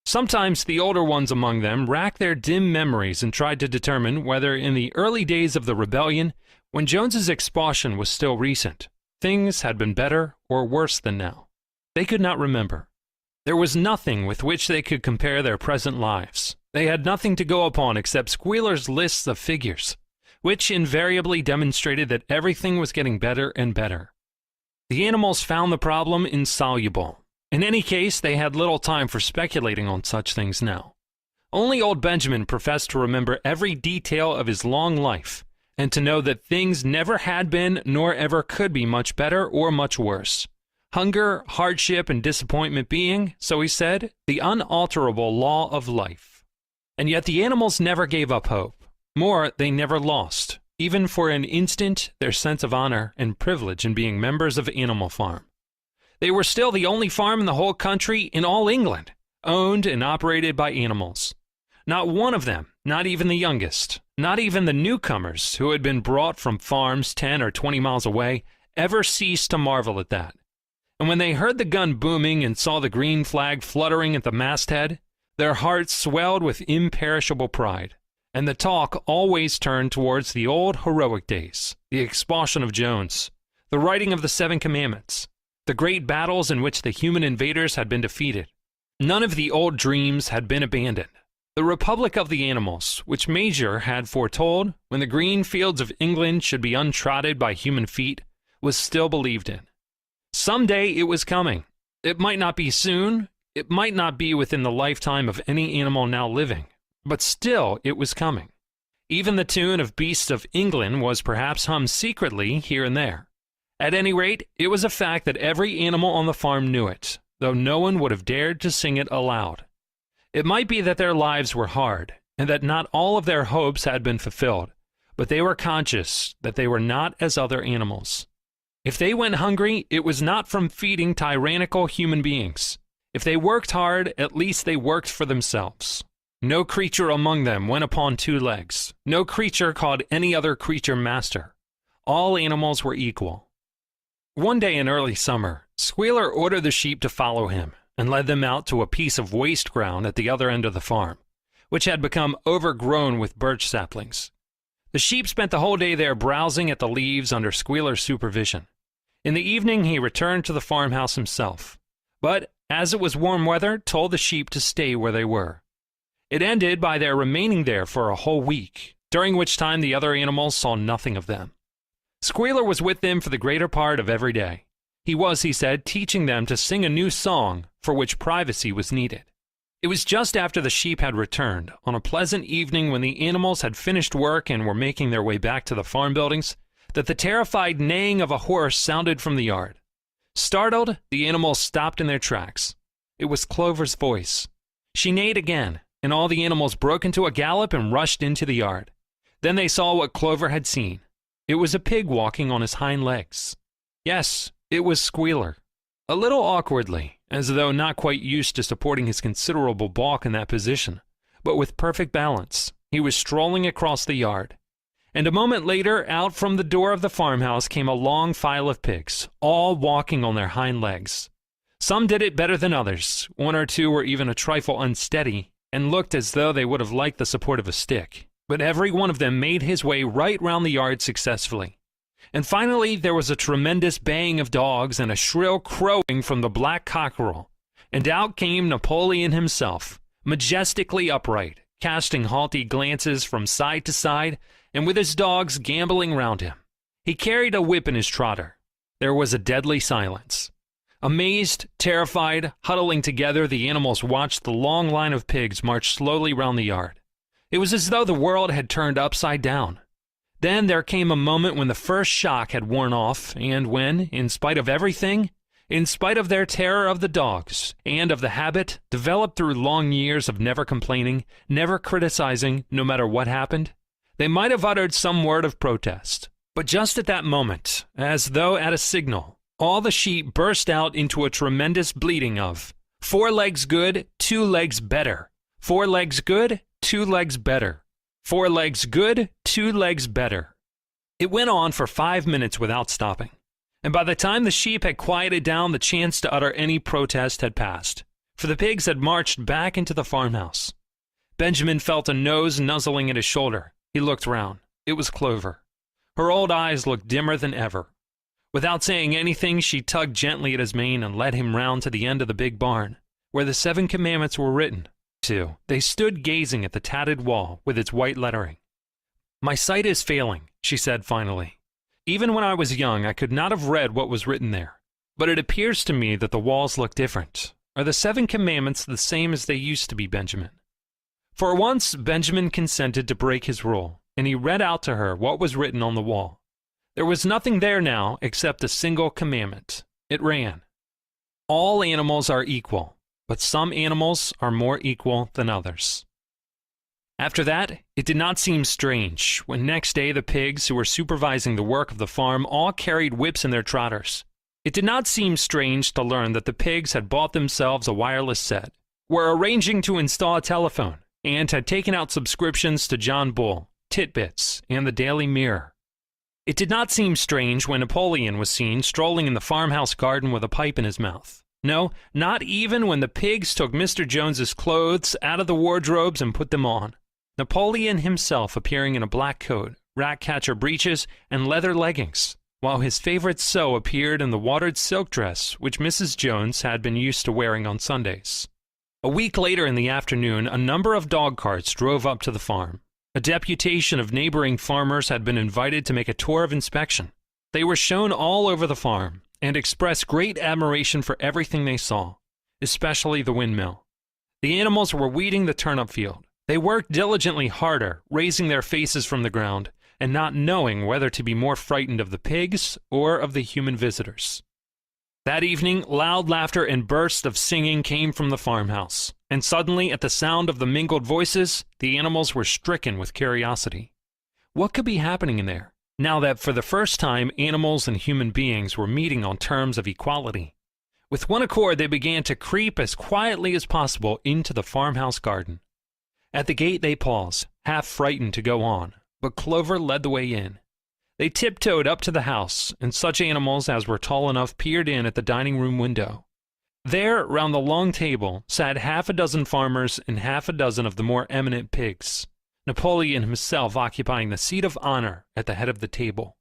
Sometimes the older ones among them racked their dim memories and tried to determine whether in the early days of the rebellion, when Jones's expulsion was still recent, things had been better or worse than now. They could not remember. There was nothing with which they could compare their present lives. They had nothing to go upon except Squealer's lists of figures, which invariably demonstrated that everything was getting better and better. The animals found the problem insoluble. In any case, they had little time for speculating on such things now. Only old Benjamin professed to remember every detail of his long life, and to know that things never had been nor ever could be much better or much worse. Hunger, hardship, and disappointment being, so he said, the unalterable law of life. And yet the animals never gave up hope. More, they never lost, even for an instant, their sense of honor and privilege in being members of Animal Farm. They were still the only farm in the whole country, in all England, owned and operated by animals. Not one of them, not even the youngest, not even the newcomers who had been brought from farms 10 or 20 miles away, ever ceased to marvel at that. And when they heard the gun booming and saw the green flag fluttering at the masthead, their hearts swelled with imperishable pride, and the talk always turned towards the old heroic days, the expulsion of Jones, the writing of the 7 Commandments, the great battles in which the human invaders had been defeated. None of the old dreams had been abandoned. The Republic of the Animals, which Major had foretold when the green fields of England should be untrodden by human feet, was still believed in. Some day it was coming. It might not be soon, it might not be within the lifetime of any animal now living, but still it was coming. Even the tune of Beasts of England was perhaps hummed secretly here and there. At any rate, it was a fact that every animal on the farm knew it, though no one would have dared to sing it aloud. It might be that their lives were hard, and that not all of their hopes had been fulfilled, but they were conscious that they were not as other animals. If they went hungry, it was not from feeding tyrannical human beings. If they worked hard, at least they worked for themselves. No creature among them went upon two legs. No creature called any other creature master. All animals were equal. One day in early summer, Squealer ordered the sheep to follow him and led them out to a piece of waste ground at the other end of the farm, which had become overgrown with birch saplings. The sheep spent the whole day there browsing at the leaves under Squealer's supervision. In the evening he returned to the farmhouse himself, but, as it was warm weather, told the sheep to stay where they were. It ended by their remaining there for a whole week, during which time the other animals saw nothing of them. Squealer was with them for the greater part of every day. He was, he said, teaching them to sing a new song for which privacy was needed. It was just after the sheep had returned, on a pleasant evening when the animals had finished work and were making their way back to the farm buildings, that the terrified neighing of a horse sounded from the yard. Startled, the animals stopped in their tracks. It was Clover's voice. She neighed again, and all the animals broke into a gallop and rushed into the yard. Then they saw what Clover had seen. It was a pig walking on his hind legs. Yes, it was Squealer. A little awkwardly, as though not quite used to supporting his considerable bulk in that position, but with perfect balance, he was strolling across the yard. And a moment later, out from the door of the farmhouse came a long file of pigs, all walking on their hind legs. Some did it better than others. One or two were even a trifle unsteady, and looked as though they would have liked the support of a stick. But every one of them made his way right round the yard successfully. And finally there was a tremendous baying of dogs and a shrill crowing from the black cockerel, and out came Napoleon himself, majestically upright, casting haughty glances from side to side, and with his dogs gambolling round him. He carried a whip in his trotter. There was a deadly silence. Amazed, terrified, huddling together, the animals watched the long line of pigs march slowly round the yard. It was as though the world had turned upside down. Then there came a moment when the first shock had worn off, and when, in spite of everything, in spite of their terror of the dogs, and of the habit, developed through long years of never complaining, never criticizing, no matter what happened, they might have uttered some word of protest. But just at that moment, as though at a signal, all the sheep burst out into a tremendous bleating of, 4 legs good, 2 legs better. 4 legs good, 2 legs better. 4 legs good, 2 legs better. It went on for 5 minutes without stopping, and by the time the sheep had quieted down, the chance to utter any protest had passed, for the pigs had marched back into the farmhouse. Benjamin felt a nose nuzzling at his shoulder. He looked round. It was Clover. Her old eyes looked dimmer than ever. Without saying anything, she tugged gently at his mane and led him round to the end of the big barn, where the 7 commandments were written. They stood gazing at the tatted wall with its white lettering. "My sight is failing," she said finally. "Even when I was young, I could not have read what was written there. But it appears to me that the walls look different. Are the 7 commandments the same as they used to be, Benjamin?" For once, Benjamin consented to break his rule, and he read out to her what was written on the wall. There was nothing there now except a single commandment. It ran, "All animals are equal, but some animals are more equal than others." After that, it did not seem strange when next day the pigs who were supervising the work of the farm all carried whips in their trotters. It did not seem strange to learn that the pigs had bought themselves a wireless set, were arranging to install a telephone, and had taken out subscriptions to John Bull, Titbits, and the Daily Mirror. It did not seem strange when Napoleon was seen strolling in the farmhouse garden with a pipe in his mouth. No, not even when the pigs took Mr. Jones's clothes out of the wardrobes and put them on. Napoleon himself appearing in a black coat, rat-catcher breeches, and leather leggings, while his favorite sew appeared in the watered silk dress which Mrs. Jones had been used to wearing on Sundays. A week later in the afternoon, a number of dog carts drove up to the farm. A deputation of neighboring farmers had been invited to make a tour of inspection. They were shown all over the farm, and expressed great admiration for everything they saw, especially the windmill. The animals were weeding the turnip field. They worked diligently harder, raising their faces from the ground, and not knowing whether to be more frightened of the pigs or of the human visitors. That evening, loud laughter and bursts of singing came from the farmhouse, and suddenly, at the sound of the mingled voices, the animals were stricken with curiosity. What could be happening in there, now that for the first time animals and human beings were meeting on terms of equality? With one accord they began to creep as quietly as possible into the farmhouse garden. At the gate they paused, half frightened to go on, but Clover led the way in. They tiptoed up to the house, and such animals as were tall enough peered in at the dining room window. There, round the long table, sat half a dozen farmers and half a dozen of the more eminent pigs, Napoleon himself occupying the seat of honor at the head of the table.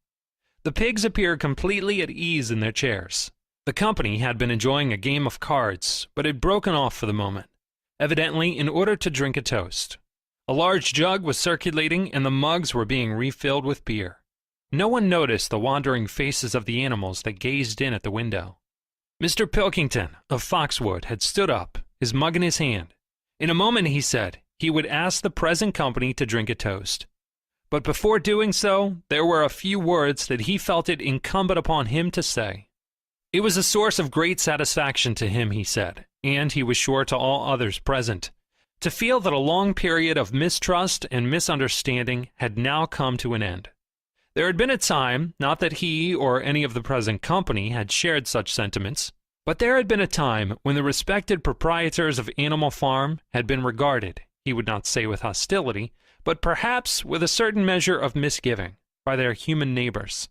The pigs appeared completely at ease in their chairs. The company had been enjoying a game of cards, but had broken off for the moment, evidently in order to drink a toast. A large jug was circulating, and the mugs were being refilled with beer. No one noticed the wandering faces of the animals that gazed in at the window. Mr. Pilkington of Foxwood had stood up, his mug in his hand. In a moment, he said, he would ask the present company to drink a toast. But before doing so, there were a few words that he felt it incumbent upon him to say. It was a source of great satisfaction to him, he said, and he was sure to all others present, to feel that a long period of mistrust and misunderstanding had now come to an end. There had been a time, not that he or any of the present company had shared such sentiments, but there had been a time when the respected proprietors of Animal Farm had been regarded, he would not say with hostility, but perhaps with a certain measure of misgiving, by their human neighbors.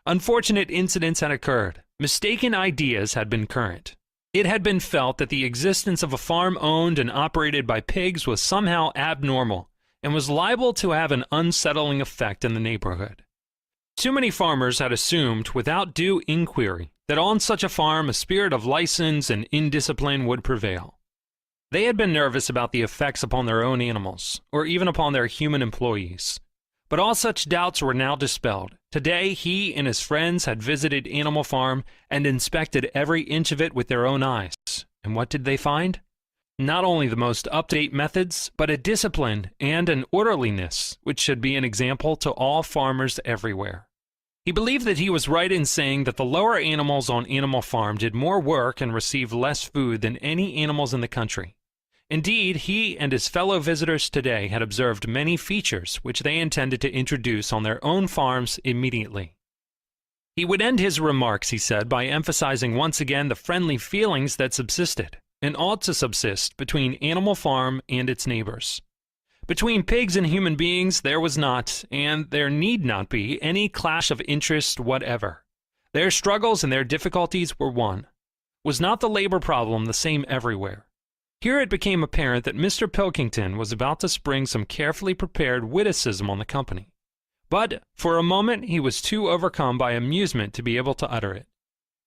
Unfortunate incidents had occurred, mistaken ideas had been current. It had been felt that the existence of a farm owned and operated by pigs was somehow abnormal, and was liable to have an unsettling effect in the neighborhood. Too many farmers had assumed, without due inquiry, that on such a farm a spirit of license and indiscipline would prevail. They had been nervous about the effects upon their own animals, or even upon their human employees. But all such doubts were now dispelled. Today he and his friends had visited Animal Farm and inspected every inch of it with their own eyes. And what did they find? Not only the most up-to-date methods, but a discipline and an orderliness which should be an example to all farmers everywhere. He believed that he was right in saying that the lower animals on Animal Farm did more work and received less food than any animals in the country. Indeed, he and his fellow visitors today had observed many features which they intended to introduce on their own farms immediately. He would end his remarks, he said, by emphasizing once again the friendly feelings that subsisted, and ought to subsist, between Animal Farm and its neighbors. Between pigs and human beings there was not, and there need not be, any clash of interest whatever. Their struggles and their difficulties were one. Was not the labor problem the same everywhere? Here it became apparent that Mr. Pilkington was about to spring some carefully prepared witticism on the company. But, for a moment, he was too overcome by amusement to be able to utter it.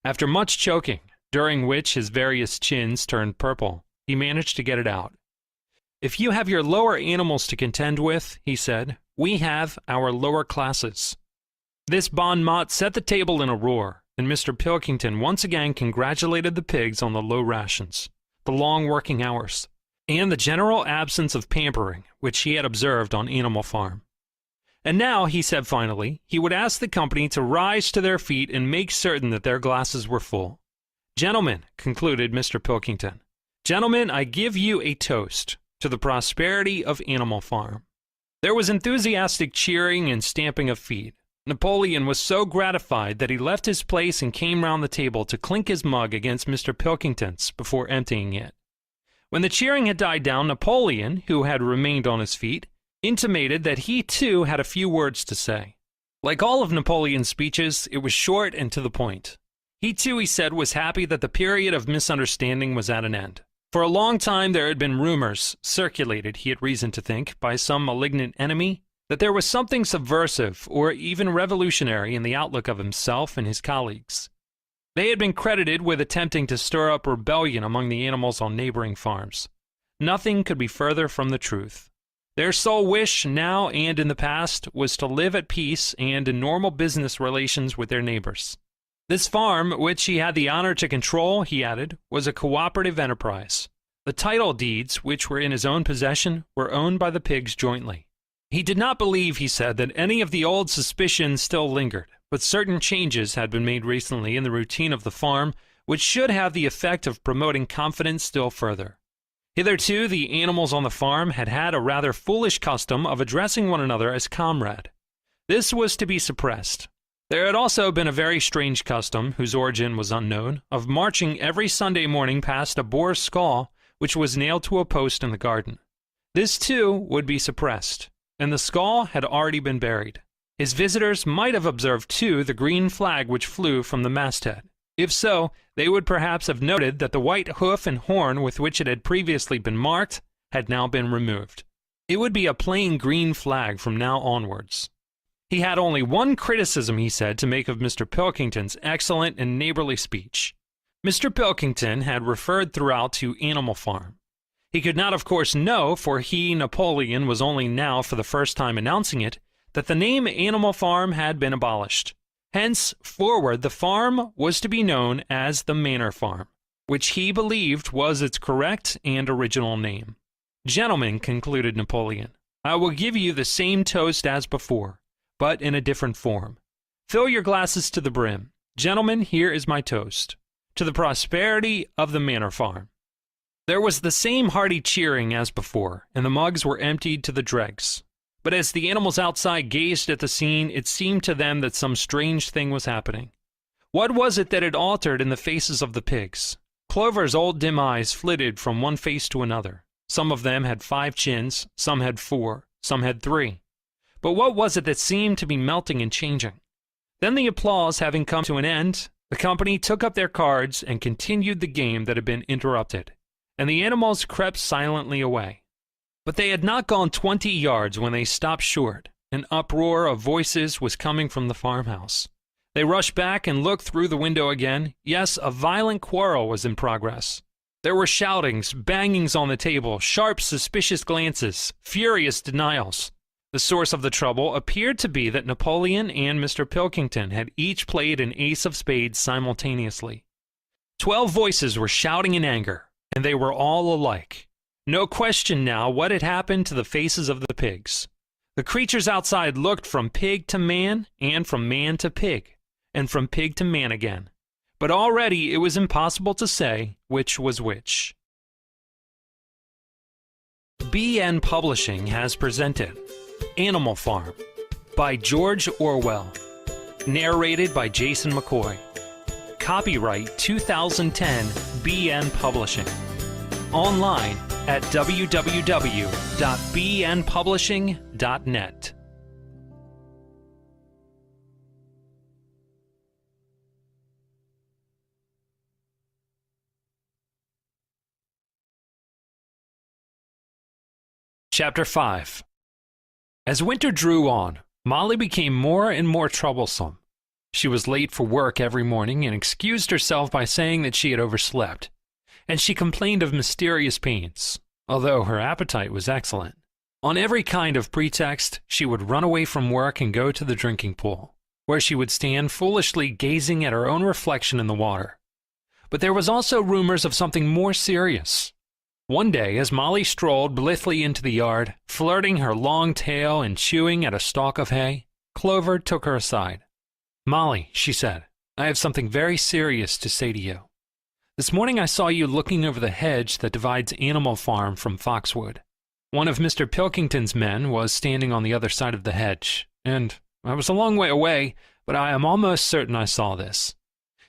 After much choking, during which his various chins turned purple, he managed to get it out. "If you have your lower animals to contend with," he said, "we have our lower classes." This bon mot set the table in a roar, and Mr. Pilkington once again congratulated the pigs on the low rations, the long working hours, and the general absence of pampering which he had observed on Animal Farm. And now, he said finally, he would ask the company to rise to their feet and make certain that their glasses were full. "Gentlemen," concluded Mr. Pilkington, "gentlemen, I give you a toast to the prosperity of Animal Farm." There was enthusiastic cheering and stamping of feet. Napoleon was so gratified that he left his place and came round the table to clink his mug against Mr. Pilkington's before emptying it. When the cheering had died down, Napoleon, who had remained on his feet, intimated that he too had a few words to say. Like all of Napoleon's speeches, it was short and to the point. He too, he said, was happy that the period of misunderstanding was at an end. For a long time there had been rumors, circulated, he had reason to think, by some malignant enemy, that there was something subversive or even revolutionary in the outlook of himself and his colleagues. They had been credited with attempting to stir up rebellion among the animals on neighboring farms. Nothing could be further from the truth. Their sole wish, now and in the past, was to live at peace and in normal business relations with their neighbors. This farm, which he had the honor to control, he added, was a cooperative enterprise. The title deeds, which were in his own possession, were owned by the pigs jointly. He did not believe, he said, that any of the old suspicions still lingered, but certain changes had been made recently in the routine of the farm, which should have the effect of promoting confidence still further. Hitherto, the animals on the farm had had a rather foolish custom of addressing one another as comrade. This was to be suppressed. There had also been a very strange custom, whose origin was unknown, of marching every Sunday morning past a boar's skull, which was nailed to a post in the garden. This too would be suppressed, and the skull had already been buried. His visitors might have observed too the green flag which flew from the masthead. If so, they would perhaps have noted that the white hoof and horn with which it had previously been marked had now been removed. It would be a plain green flag from now onwards. He had only one criticism, he said, to make of Mr. Pilkington's excellent and neighborly speech. Mr. Pilkington had referred throughout to Animal Farm. He could not, of course, know, for he, Napoleon, was only now for the first time announcing it, that the name Animal Farm had been abolished. Henceforward, the farm was to be known as the Manor Farm, which he believed was its correct and original name. Gentlemen, concluded Napoleon, I will give you the same toast as before, but in a different form. Fill your glasses to the brim. Gentlemen, here is my toast. To the prosperity of the Manor Farm. There was the same hearty cheering as before, and the mugs were emptied to the dregs. But as the animals outside gazed at the scene, it seemed to them that some strange thing was happening. What was it that had altered in the faces of the pigs? Clover's old dim eyes flitted from one face to another. Some of them had 5 chins, some had 4, some had 3. But what was it that seemed to be melting and changing? Then, the applause having come to an end, the company took up their cards and continued the game that had been interrupted, and the animals crept silently away. But they had not gone 20 yards when they stopped short. An uproar of voices was coming from the farmhouse. They rushed back and looked through the window again. Yes, a violent quarrel was in progress. There were shoutings, bangings on the table, sharp, suspicious glances, furious denials. The source of the trouble appeared to be that Napoleon and Mr. Pilkington had each played an ace of spades simultaneously. 12 voices were shouting in anger, and they were all alike. No question now what had happened to the faces of the pigs. The creatures outside looked from pig to man, and from man to pig, and from pig to man again. But already it was impossible to say which was which. BN Publishing has presented Animal Farm by George Orwell. Narrated by Jason McCoy. Copyright 2010 BN Publishing. Online at www.bnpublishing.net. Chapter 5. As winter drew on, Molly became more and more troublesome. She was late for work every morning and excused herself by saying that she had overslept, and she complained of mysterious pains, although her appetite was excellent. On every kind of pretext, she would run away from work and go to the drinking pool, where she would stand foolishly gazing at her own reflection in the water. But there was also rumors of something more serious. One day, as Molly strolled blithely into the yard, flirting her long tail and chewing at a stalk of hay, Clover took her aside. "Molly," she said, "I have something very serious to say to you. This morning I saw you looking over the hedge that divides Animal Farm from Foxwood. One of Mr. Pilkington's men was standing on the other side of the hedge, and I was a long way away, but I am almost certain I saw this.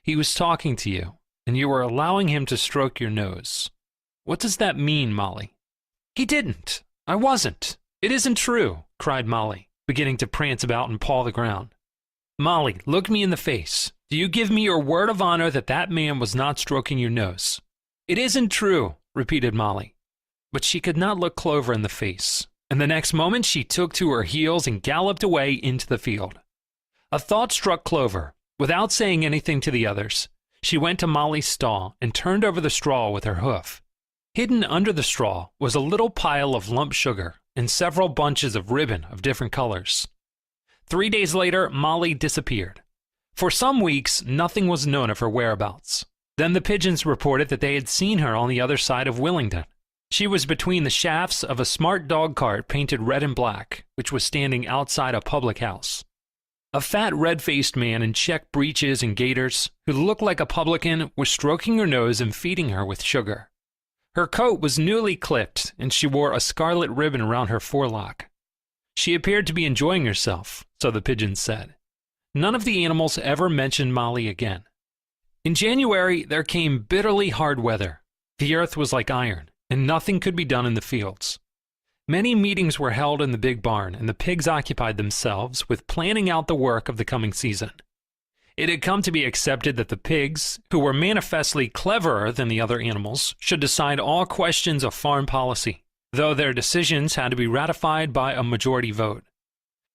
He was talking to you, and you were allowing him to stroke your nose. What does that mean, Molly?" "He didn't. I wasn't. It isn't true," cried Molly, beginning to prance about and paw the ground. "Molly, look me in the face. Do you give me your word of honor that that man was not stroking your nose?" "It isn't true," repeated Molly. But she could not look Clover in the face, and the next moment she took to her heels and galloped away into the field. A thought struck Clover. Without saying anything to the others, she went to Molly's stall and turned over the straw with her hoof. Hidden under the straw was a little pile of lump sugar and several bunches of ribbon of different colors. 3 days later, Molly disappeared. For some weeks, nothing was known of her whereabouts. Then the pigeons reported that they had seen her on the other side of Willingdon. She was between the shafts of a smart dog cart painted red and black, which was standing outside a public house. A fat, red-faced man in check breeches and gaiters, who looked like a publican, was stroking her nose and feeding her with sugar. Her coat was newly clipped, and she wore a scarlet ribbon around her forelock. She appeared to be enjoying herself, so the pigeons said. None of the animals ever mentioned Molly again. In January, there came bitterly hard weather. The earth was like iron, and nothing could be done in the fields. Many meetings were held in the big barn, and the pigs occupied themselves with planning out the work of the coming season. It had come to be accepted that the pigs, who were manifestly cleverer than the other animals, should decide all questions of farm policy, though their decisions had to be ratified by a majority vote.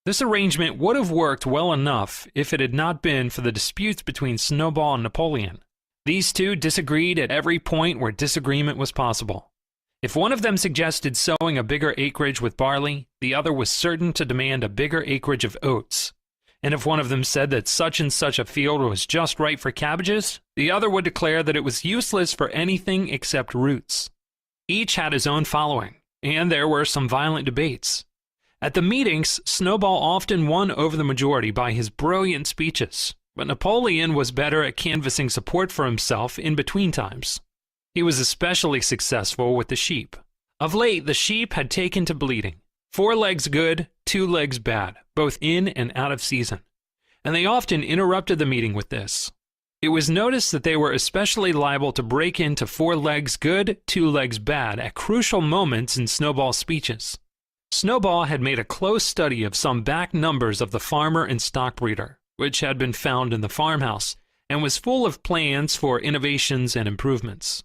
This arrangement would have worked well enough if it had not been for the disputes between Snowball and Napoleon. These two disagreed at every point where disagreement was possible. If one of them suggested sowing a bigger acreage with barley, the other was certain to demand a bigger acreage of oats. And if one of them said that such and such a field was just right for cabbages, the other would declare that it was useless for anything except roots. Each had his own following, and there were some violent debates. At the meetings, Snowball often won over the majority by his brilliant speeches, but Napoleon was better at canvassing support for himself in between times. He was especially successful with the sheep. Of late, the sheep had taken to bleating. 4 legs good, 2 legs bad, both in and out of season. And they often interrupted the meeting with this. It was noticed that they were especially liable to break into 4 legs good, 2 legs bad at crucial moments in Snowball's speeches. Snowball had made a close study of some back numbers of the farmer and stock breeder, which had been found in the farmhouse, and was full of plans for innovations and improvements.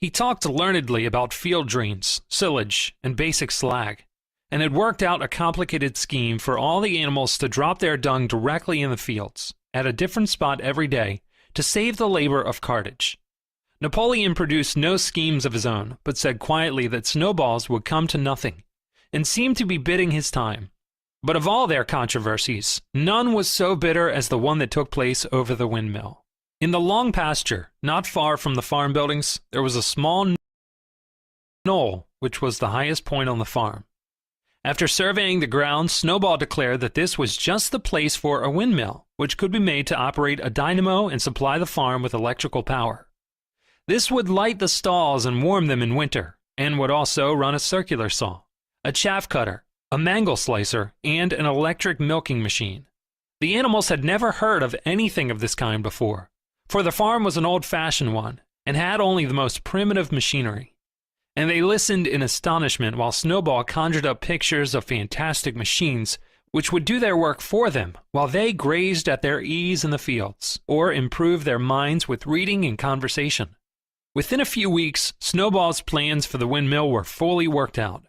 He talked learnedly about field drains, silage, and basic slag, and had worked out a complicated scheme for all the animals to drop their dung directly in the fields, at a different spot every day, to save the labor of cartage. Napoleon produced no schemes of his own, but said quietly that Snowball's would come to nothing, and seemed to be biding his time. But of all their controversies, none was so bitter as the one that took place over the windmill. In the long pasture, not far from the farm buildings, there was a small knoll, which was the highest point on the farm. After surveying the ground, Snowball declared that this was just the place for a windmill, which could be made to operate a dynamo and supply the farm with electrical power. This would light the stalls and warm them in winter, and would also run a circular saw, a chaff cutter, a mangle slicer, and an electric milking machine. The animals had never heard of anything of this kind before, for the farm was an old-fashioned one, and had only the most primitive machinery. And they listened in astonishment while Snowball conjured up pictures of fantastic machines which would do their work for them while they grazed at their ease in the fields, or improved their minds with reading and conversation. Within a few weeks, Snowball's plans for the windmill were fully worked out.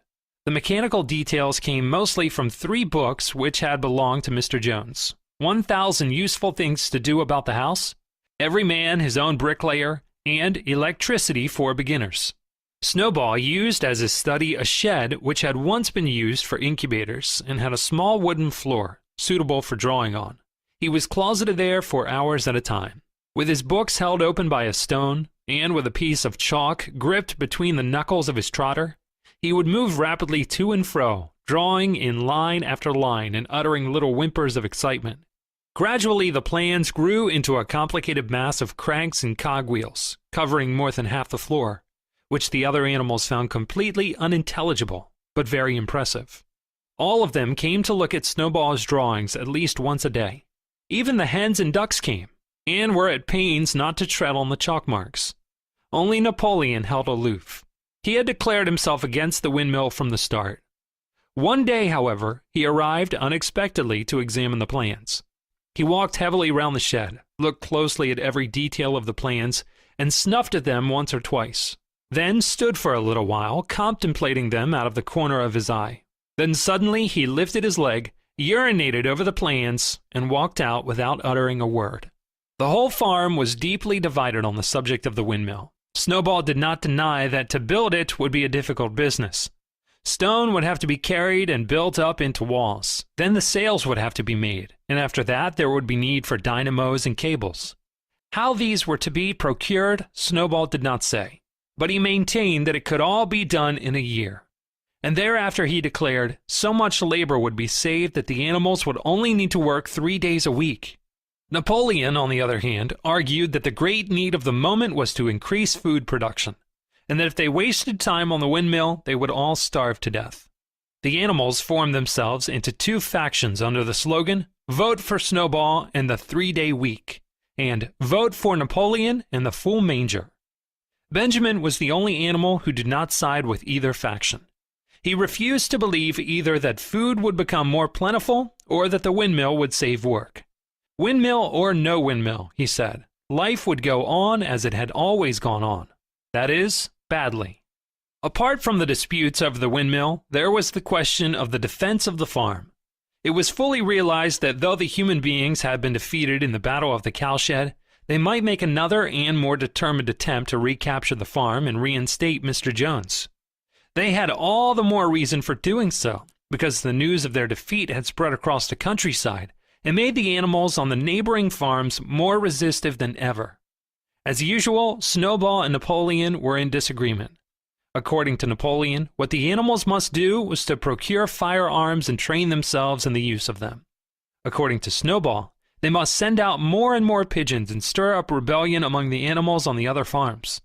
The mechanical details came mostly from 3 books which had belonged to Mr. Jones. 1,000 Useful Things to Do About the House, Every Man His Own Bricklayer, and Electricity for Beginners. Snowball used as his study a shed which had once been used for incubators and had a small wooden floor, suitable for drawing on. He was closeted there for hours at a time, with his books held open by a stone, and with a piece of chalk gripped between the knuckles of his trotter. He would move rapidly to and fro, drawing in line after line and uttering little whimpers of excitement. Gradually, the plans grew into a complicated mass of cranks and cogwheels, covering more than half the floor, which the other animals found completely unintelligible, but very impressive. All of them came to look at Snowball's drawings at least once a day. Even the hens and ducks came, and were at pains not to tread on the chalk marks. Only Napoleon held aloof. He had declared himself against the windmill from the start. One day, however, he arrived unexpectedly to examine the plans. He walked heavily round the shed, looked closely at every detail of the plans, and snuffed at them once or twice, then stood for a little while, contemplating them out of the corner of his eye. Then suddenly he lifted his leg, urinated over the plans, and walked out without uttering a word. The whole farm was deeply divided on the subject of the windmill. Snowball did not deny that to build it would be a difficult business. Stone would have to be carried and built up into walls. Then the sails would have to be made, and after that there would be need for dynamos and cables. How these were to be procured, Snowball did not say, but he maintained that it could all be done in a year. And thereafter he declared so much labor would be saved that the animals would only need to work 3 days a week. Napoleon, on the other hand, argued that the great need of the moment was to increase food production, and that if they wasted time on the windmill, they would all starve to death. The animals formed themselves into 2 factions under the slogan, "Vote for Snowball and the 3-day week," and "Vote for Napoleon and the full manger." Benjamin was the only animal who did not side with either faction. He refused to believe either that food would become more plentiful or that the windmill would save work. Windmill or no windmill, he said, life would go on as it had always gone on. That is, badly. Apart from the disputes over the windmill, there was the question of the defense of the farm. It was fully realized that though the human beings had been defeated in the Battle of the Cowshed, they might make another and more determined attempt to recapture the farm and reinstate Mr. Jones. They had all the more reason for doing so, because the news of their defeat had spread across the countryside and made the animals on the neighboring farms more restive than ever. As usual, Snowball and Napoleon were in disagreement. According to Napoleon, what the animals must do was to procure firearms and train themselves in the use of them. According to Snowball, they must send out more and more pigeons and stir up rebellion among the animals on the other farms.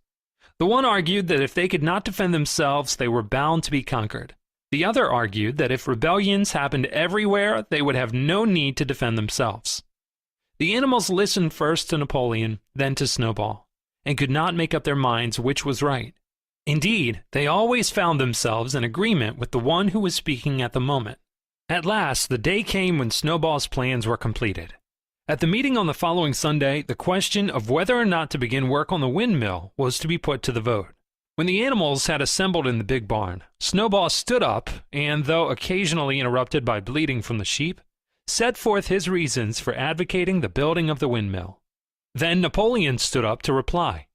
The one argued that if they could not defend themselves, they were bound to be conquered. The other argued that if rebellions happened everywhere, they would have no need to defend themselves. The animals listened first to Napoleon, then to Snowball, and could not make up their minds which was right. Indeed, they always found themselves in agreement with the one who was speaking at the moment. At last, the day came when Snowball's plans were completed. At the meeting on the following Sunday, the question of whether or not to begin work on the windmill was to be put to the vote. When the animals had assembled in the big barn, Snowball stood up and, though occasionally interrupted by bleating from the sheep, set forth his reasons for advocating the building of the windmill. Then Napoleon stood up to reply.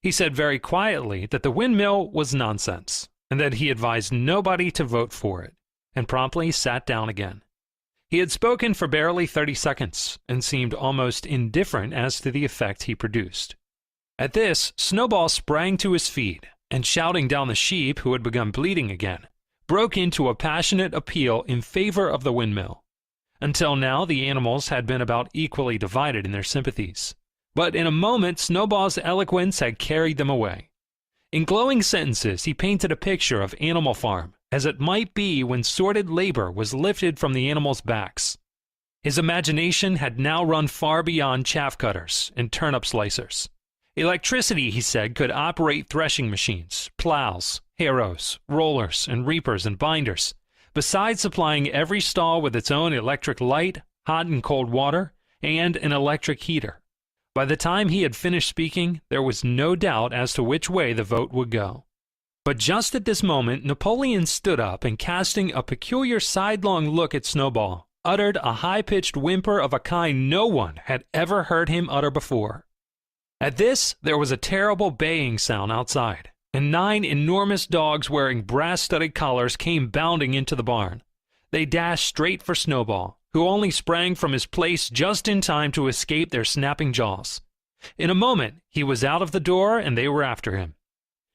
He said very quietly that the windmill was nonsense, and that he advised nobody to vote for it, and promptly sat down again. He had spoken for barely 30 seconds, and seemed almost indifferent as to the effect he produced. At this, Snowball sprang to his feet, and shouting down the sheep, who had begun bleating again, broke into a passionate appeal in favor of the windmill. Until now, the animals had been about equally divided in their sympathies. But in a moment, Snowball's eloquence had carried them away. In glowing sentences, he painted a picture of Animal Farm, as it might be when sordid labor was lifted from the animals' backs. His imagination had now run far beyond chaff cutters and turnip slicers. Electricity, he said, could operate threshing machines, plows, harrows, rollers, and reapers and binders, besides supplying every stall with its own electric light, hot and cold water, and an electric heater. By the time he had finished speaking, there was no doubt as to which way the vote would go. But just at this moment, Napoleon stood up and, casting a peculiar sidelong look at Snowball, uttered a high-pitched whimper of a kind no one had ever heard him utter before. At this, there was a terrible baying sound outside, and 9 enormous dogs wearing brass-studded collars came bounding into the barn. They dashed straight for Snowball, who only sprang from his place just in time to escape their snapping jaws. In a moment, he was out of the door, and they were after him.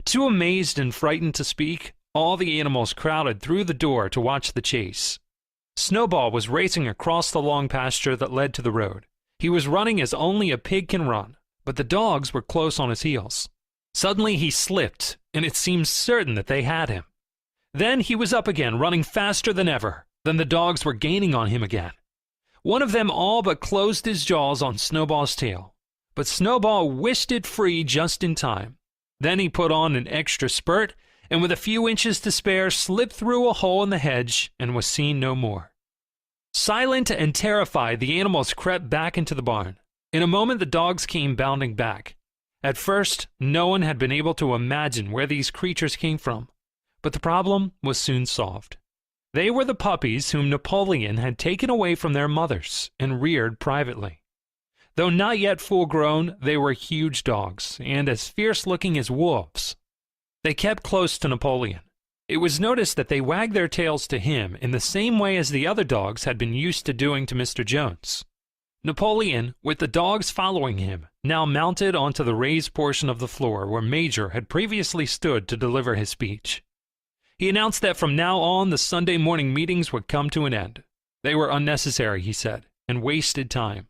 Too amazed and frightened to speak, all the animals crowded through the door to watch the chase. Snowball was racing across the long pasture that led to the road. He was running as only a pig can run, but the dogs were close on his heels. Suddenly he slipped, and it seemed certain that they had him. Then he was up again, running faster than ever. Then the dogs were gaining on him again. One of them all but closed his jaws on Snowball's tail, but Snowball wished it free just in time. Then he put on an extra spurt, and with a few inches to spare, slipped through a hole in the hedge and was seen no more. Silent and terrified, the animals crept back into the barn. In a moment the dogs came bounding back. At first, no one had been able to imagine where these creatures came from, but the problem was soon solved. They were the puppies whom Napoleon had taken away from their mothers and reared privately. Though not yet full-grown, they were huge dogs, and as fierce-looking as wolves. They kept close to Napoleon. It was noticed that they wagged their tails to him in the same way as the other dogs had been used to doing to Mr. Jones. Napoleon, with the dogs following him, now mounted onto the raised portion of the floor where Major had previously stood to deliver his speech. He announced that from now on the Sunday morning meetings would come to an end. They were unnecessary, he said, and wasted time.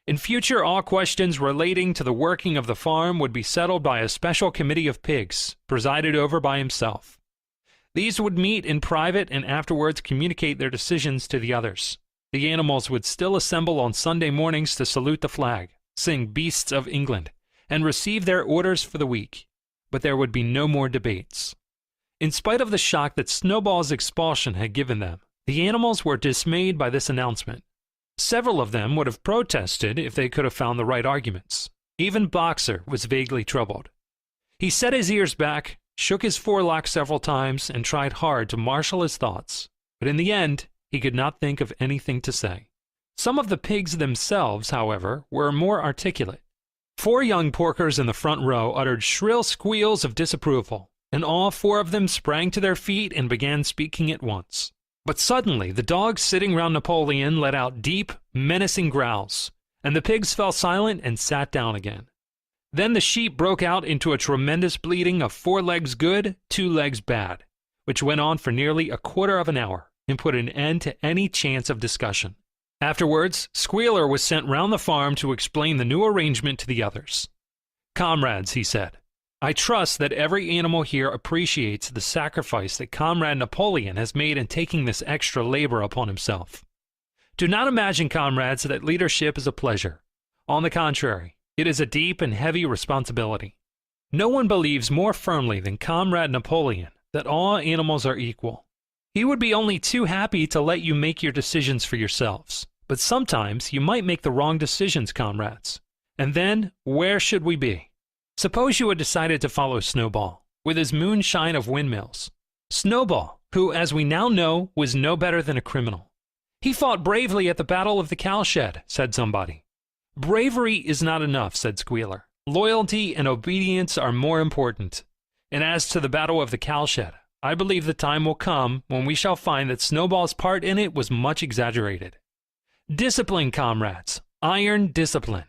In future, all questions relating to the working of the farm would be settled by a special committee of pigs, presided over by himself. These would meet in private and afterwards communicate their decisions to the others. The animals would still assemble on Sunday mornings to salute the flag, sing Beasts of England, and receive their orders for the week. But there would be no more debates. In spite of the shock that Snowball's expulsion had given them, the animals were dismayed by this announcement. Several of them would have protested if they could have found the right arguments. Even Boxer was vaguely troubled. He set his ears back, shook his forelock several times, and tried hard to marshal his thoughts. But in the end, he could not think of anything to say. Some of the pigs themselves, however, were more articulate. 4 young porkers in the front row uttered shrill squeals of disapproval, and all 4 of them sprang to their feet and began speaking at once. But suddenly the dogs sitting round Napoleon let out deep, menacing growls, and the pigs fell silent and sat down again. Then the sheep broke out into a tremendous bleating of 4 legs good, 2 legs bad, which went on for nearly a quarter of an hour and put an end to any chance of discussion. Afterwards, Squealer was sent round the farm to explain the new arrangement to the others. "Comrades," he said, "I trust that every animal here appreciates the sacrifice that Comrade Napoleon has made in taking this extra labor upon himself. Do not imagine, comrades, that leadership is a pleasure. On the contrary, it is a deep and heavy responsibility. No one believes more firmly than Comrade Napoleon that all animals are equal. He would be only too happy to let you make your decisions for yourselves. But sometimes you might make the wrong decisions, comrades. And then, where should we be? Suppose you had decided to follow Snowball, with his moonshine of windmills. Snowball, who, as we now know, was no better than a criminal. He fought bravely at the Battle of the Cowshed, said somebody. Bravery is not enough, said Squealer. Loyalty and obedience are more important. And as to the Battle of the Cowshed, I believe the time will come when we shall find that Snowball's part in it was much exaggerated. Discipline, comrades. Iron discipline.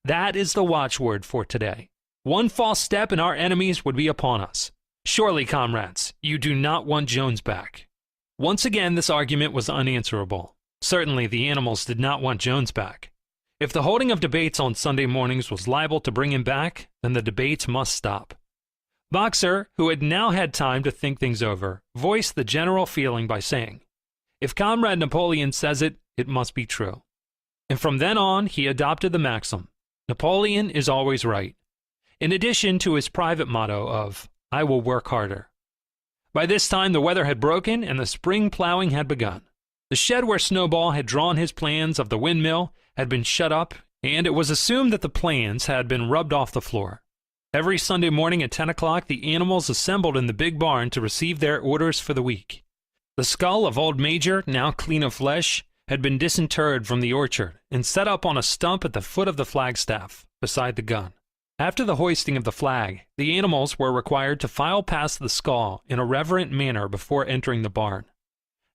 That is the watchword for today. One false step and our enemies would be upon us. Surely, comrades, you do not want Jones back." Once again, this argument was unanswerable. Certainly, the animals did not want Jones back. If the holding of debates on Sunday mornings was liable to bring him back, then the debates must stop. Boxer, who had now had time to think things over, voiced the general feeling by saying, "If Comrade Napoleon says it, it must be true." And from then on, he adopted the maxim, "Napoleon is always right," in addition to his private motto of, "I will work harder." By this time, the weather had broken and the spring plowing had begun. The shed where Snowball had drawn his plans of the windmill had been shut up, and it was assumed that the plans had been rubbed off the floor. Every Sunday morning at 10 o'clock, the animals assembled in the big barn to receive their orders for the week. The skull of old Major, now clean of flesh, had been disinterred from the orchard and set up on a stump at the foot of the flagstaff, beside the gun. After the hoisting of the flag, the animals were required to file past the skull in a reverent manner before entering the barn.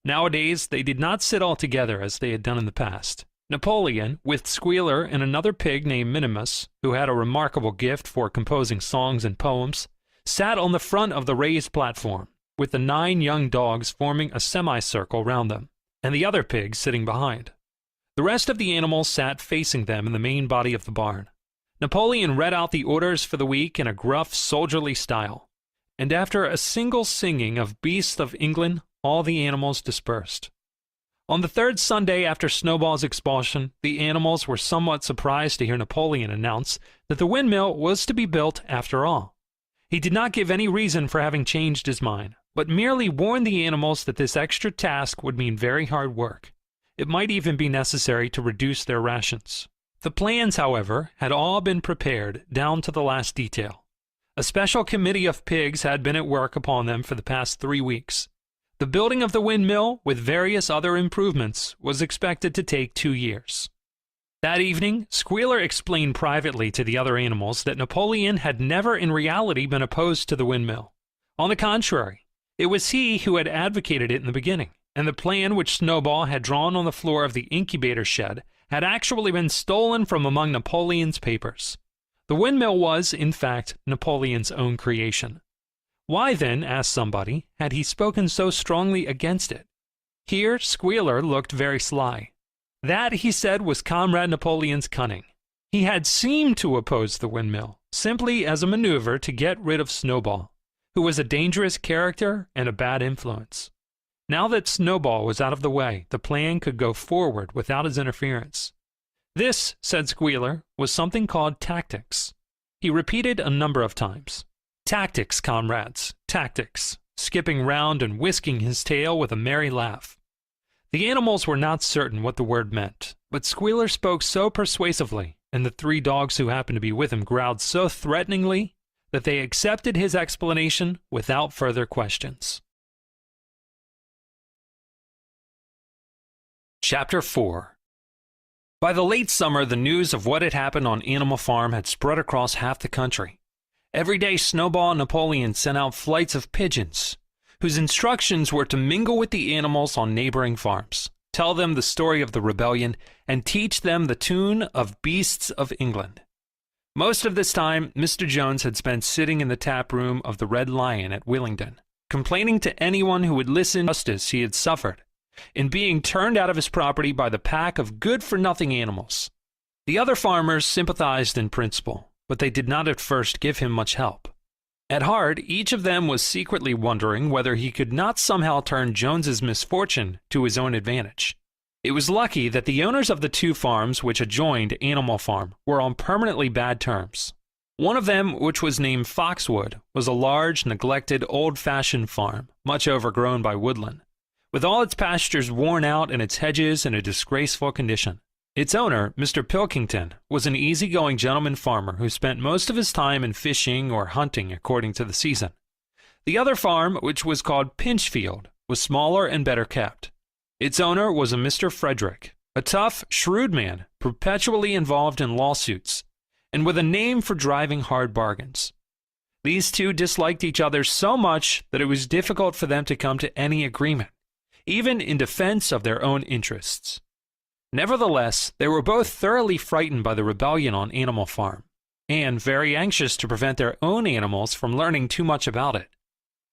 Nowadays, they did not sit all together as they had done in the past. Napoleon, with Squealer and another pig named Minimus, who had a remarkable gift for composing songs and poems, sat on the front of the raised platform, with the 9 young dogs forming a semicircle round them, and the other pigs sitting behind. The rest of the animals sat facing them in the main body of the barn. Napoleon read out the orders for the week in a gruff, soldierly style, and after a single singing of Beasts of England, all the animals dispersed. On the 3rd Sunday after Snowball's expulsion, the animals were somewhat surprised to hear Napoleon announce that the windmill was to be built after all. He did not give any reason for having changed his mind, but merely warned the animals that this extra task would mean very hard work. It might even be necessary to reduce their rations. The plans, however, had all been prepared down to the last detail. A special committee of pigs had been at work upon them for the past 3 weeks. The building of the windmill, with various other improvements, was expected to take 2 years. That evening, Squealer explained privately to the other animals that Napoleon had never in reality been opposed to the windmill. On the contrary, it was he who had advocated it in the beginning, and the plan which Snowball had drawn on the floor of the incubator shed had actually been stolen from among Napoleon's papers. The windmill was, in fact, Napoleon's own creation. Why then, asked somebody, had he spoken so strongly against it? Here Squealer looked very sly. That, he said, was Comrade Napoleon's cunning. He had seemed to oppose the windmill, simply as a maneuver to get rid of Snowball, who was a dangerous character and a bad influence. Now that Snowball was out of the way, the plan could go forward without his interference. This, said Squealer, was something called tactics. He repeated a number of times. "Tactics, comrades, tactics," skipping round and whisking his tail with a merry laugh. The animals were not certain what the word meant, but Squealer spoke so persuasively, and the 3 dogs who happened to be with him growled so threateningly, that they accepted his explanation without further questions. Chapter 4. By the late summer, the news of what had happened on Animal Farm had spread across half the country. Every day, Snowball and Napoleon sent out flights of pigeons, whose instructions were to mingle with the animals on neighboring farms, tell them the story of the rebellion, and teach them the tune of Beasts of England. Most of this time, Mr. Jones had spent sitting in the tap room of the Red Lion at Willingdon, complaining to anyone who would listen to the injustice he had suffered in being turned out of his property by the pack of good-for-nothing animals. The other farmers sympathized in principle, but they did not at first give him much help. At heart, each of them was secretly wondering whether he could not somehow turn Jones's misfortune to his own advantage. It was lucky that the owners of the 2 farms which adjoined Animal Farm were on permanently bad terms. One of them, which was named Foxwood, was a large, neglected, old-fashioned farm, much overgrown by woodland, with all its pastures worn out and its hedges in a disgraceful condition. Its owner, Mr. Pilkington, was an easy-going gentleman farmer who spent most of his time in fishing or hunting according to the season. The other farm, which was called Pinchfield, was smaller and better kept. Its owner was a Mr. Frederick, a tough, shrewd man, perpetually involved in lawsuits, and with a name for driving hard bargains. These 2 disliked each other so much that it was difficult for them to come to any agreement, even in defense of their own interests. Nevertheless, they were both thoroughly frightened by the rebellion on Animal Farm, and very anxious to prevent their own animals from learning too much about it.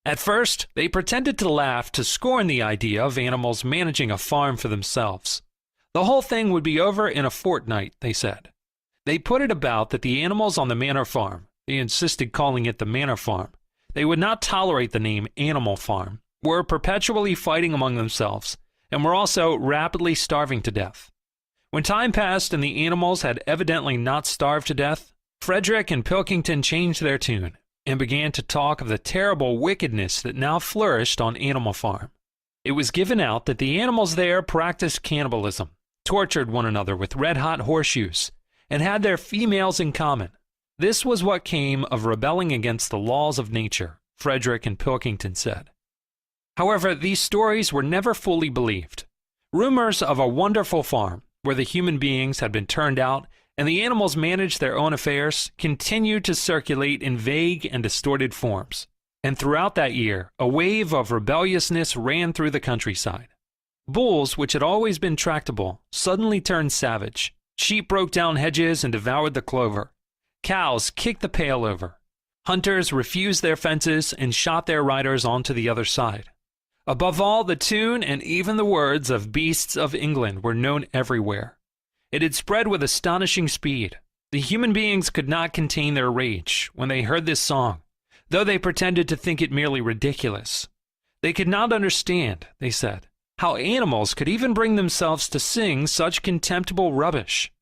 At first, they pretended to laugh to scorn the idea of animals managing a farm for themselves. The whole thing would be over in a fortnight, they said. They put it about that the animals on the Manor Farm, they insisted calling it the Manor Farm, they would not tolerate the name Animal Farm, were perpetually fighting among themselves, and were also rapidly starving to death. When time passed and the animals had evidently not starved to death, Frederick and Pilkington changed their tune, and began to talk of the terrible wickedness that now flourished on Animal Farm. It was given out that the animals there practiced cannibalism, tortured one another with red-hot horseshoes, and had their females in common. This was what came of rebelling against the laws of nature, Frederick and Pilkington said. However, these stories were never fully believed. Rumors of a wonderful farm, where the human beings had been turned out and the animals managed their own affairs, continued to circulate in vague and distorted forms. And throughout that year, a wave of rebelliousness ran through the countryside. Bulls, which had always been tractable, suddenly turned savage. Sheep broke down hedges and devoured the clover. Cows kicked the pail over. Hunters refused their fences and shot their riders onto the other side. Above all, the tune and even the words of Beasts of England were known everywhere. It had spread with astonishing speed. The human beings could not contain their rage when they heard this song, though they pretended to think it merely ridiculous. They could not understand, they said, how animals could even bring themselves to sing such contemptible rubbish.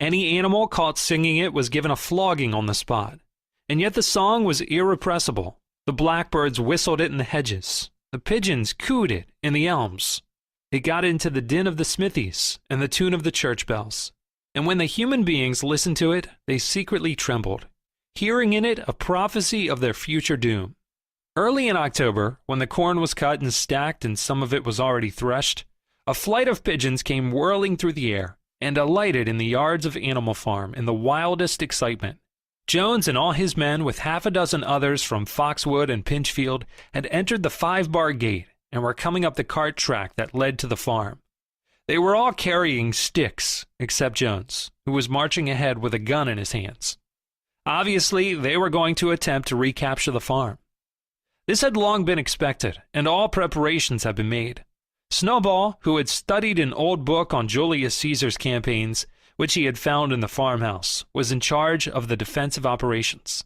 Any animal caught singing it was given a flogging on the spot, and yet the song was irrepressible. The blackbirds whistled it in the hedges. The pigeons cooed it in the elms. It got into the din of the smithies and the tune of the church bells. And when the human beings listened to it, they secretly trembled, hearing in it a prophecy of their future doom. Early in October, when the corn was cut and stacked and some of it was already threshed, a flight of pigeons came whirling through the air and alighted in the yards of Animal Farm in the wildest excitement. Jones and all his men, with half a dozen others from Foxwood and Pinchfield, had entered the 5-bar gate and were coming up the cart track that led to the farm. They were all carrying sticks, except Jones, who was marching ahead with a gun in his hands. Obviously, they were going to attempt to recapture the farm. This had long been expected, and all preparations had been made. Snowball, who had studied an old book on Julius Caesar's campaigns, which he had found in the farmhouse, was in charge of the defensive operations.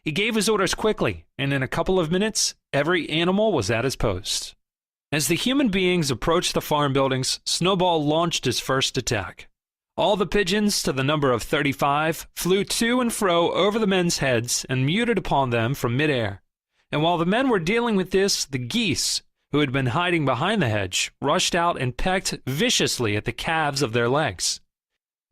He gave his orders quickly, and in a couple of minutes, every animal was at his post. As the human beings approached the farm buildings, Snowball launched his first attack. All the pigeons, to the number of 35, flew to and fro over the men's heads and muted upon them from midair. And while the men were dealing with this, the geese, who had been hiding behind the hedge, rushed out and pecked viciously at the calves of their legs.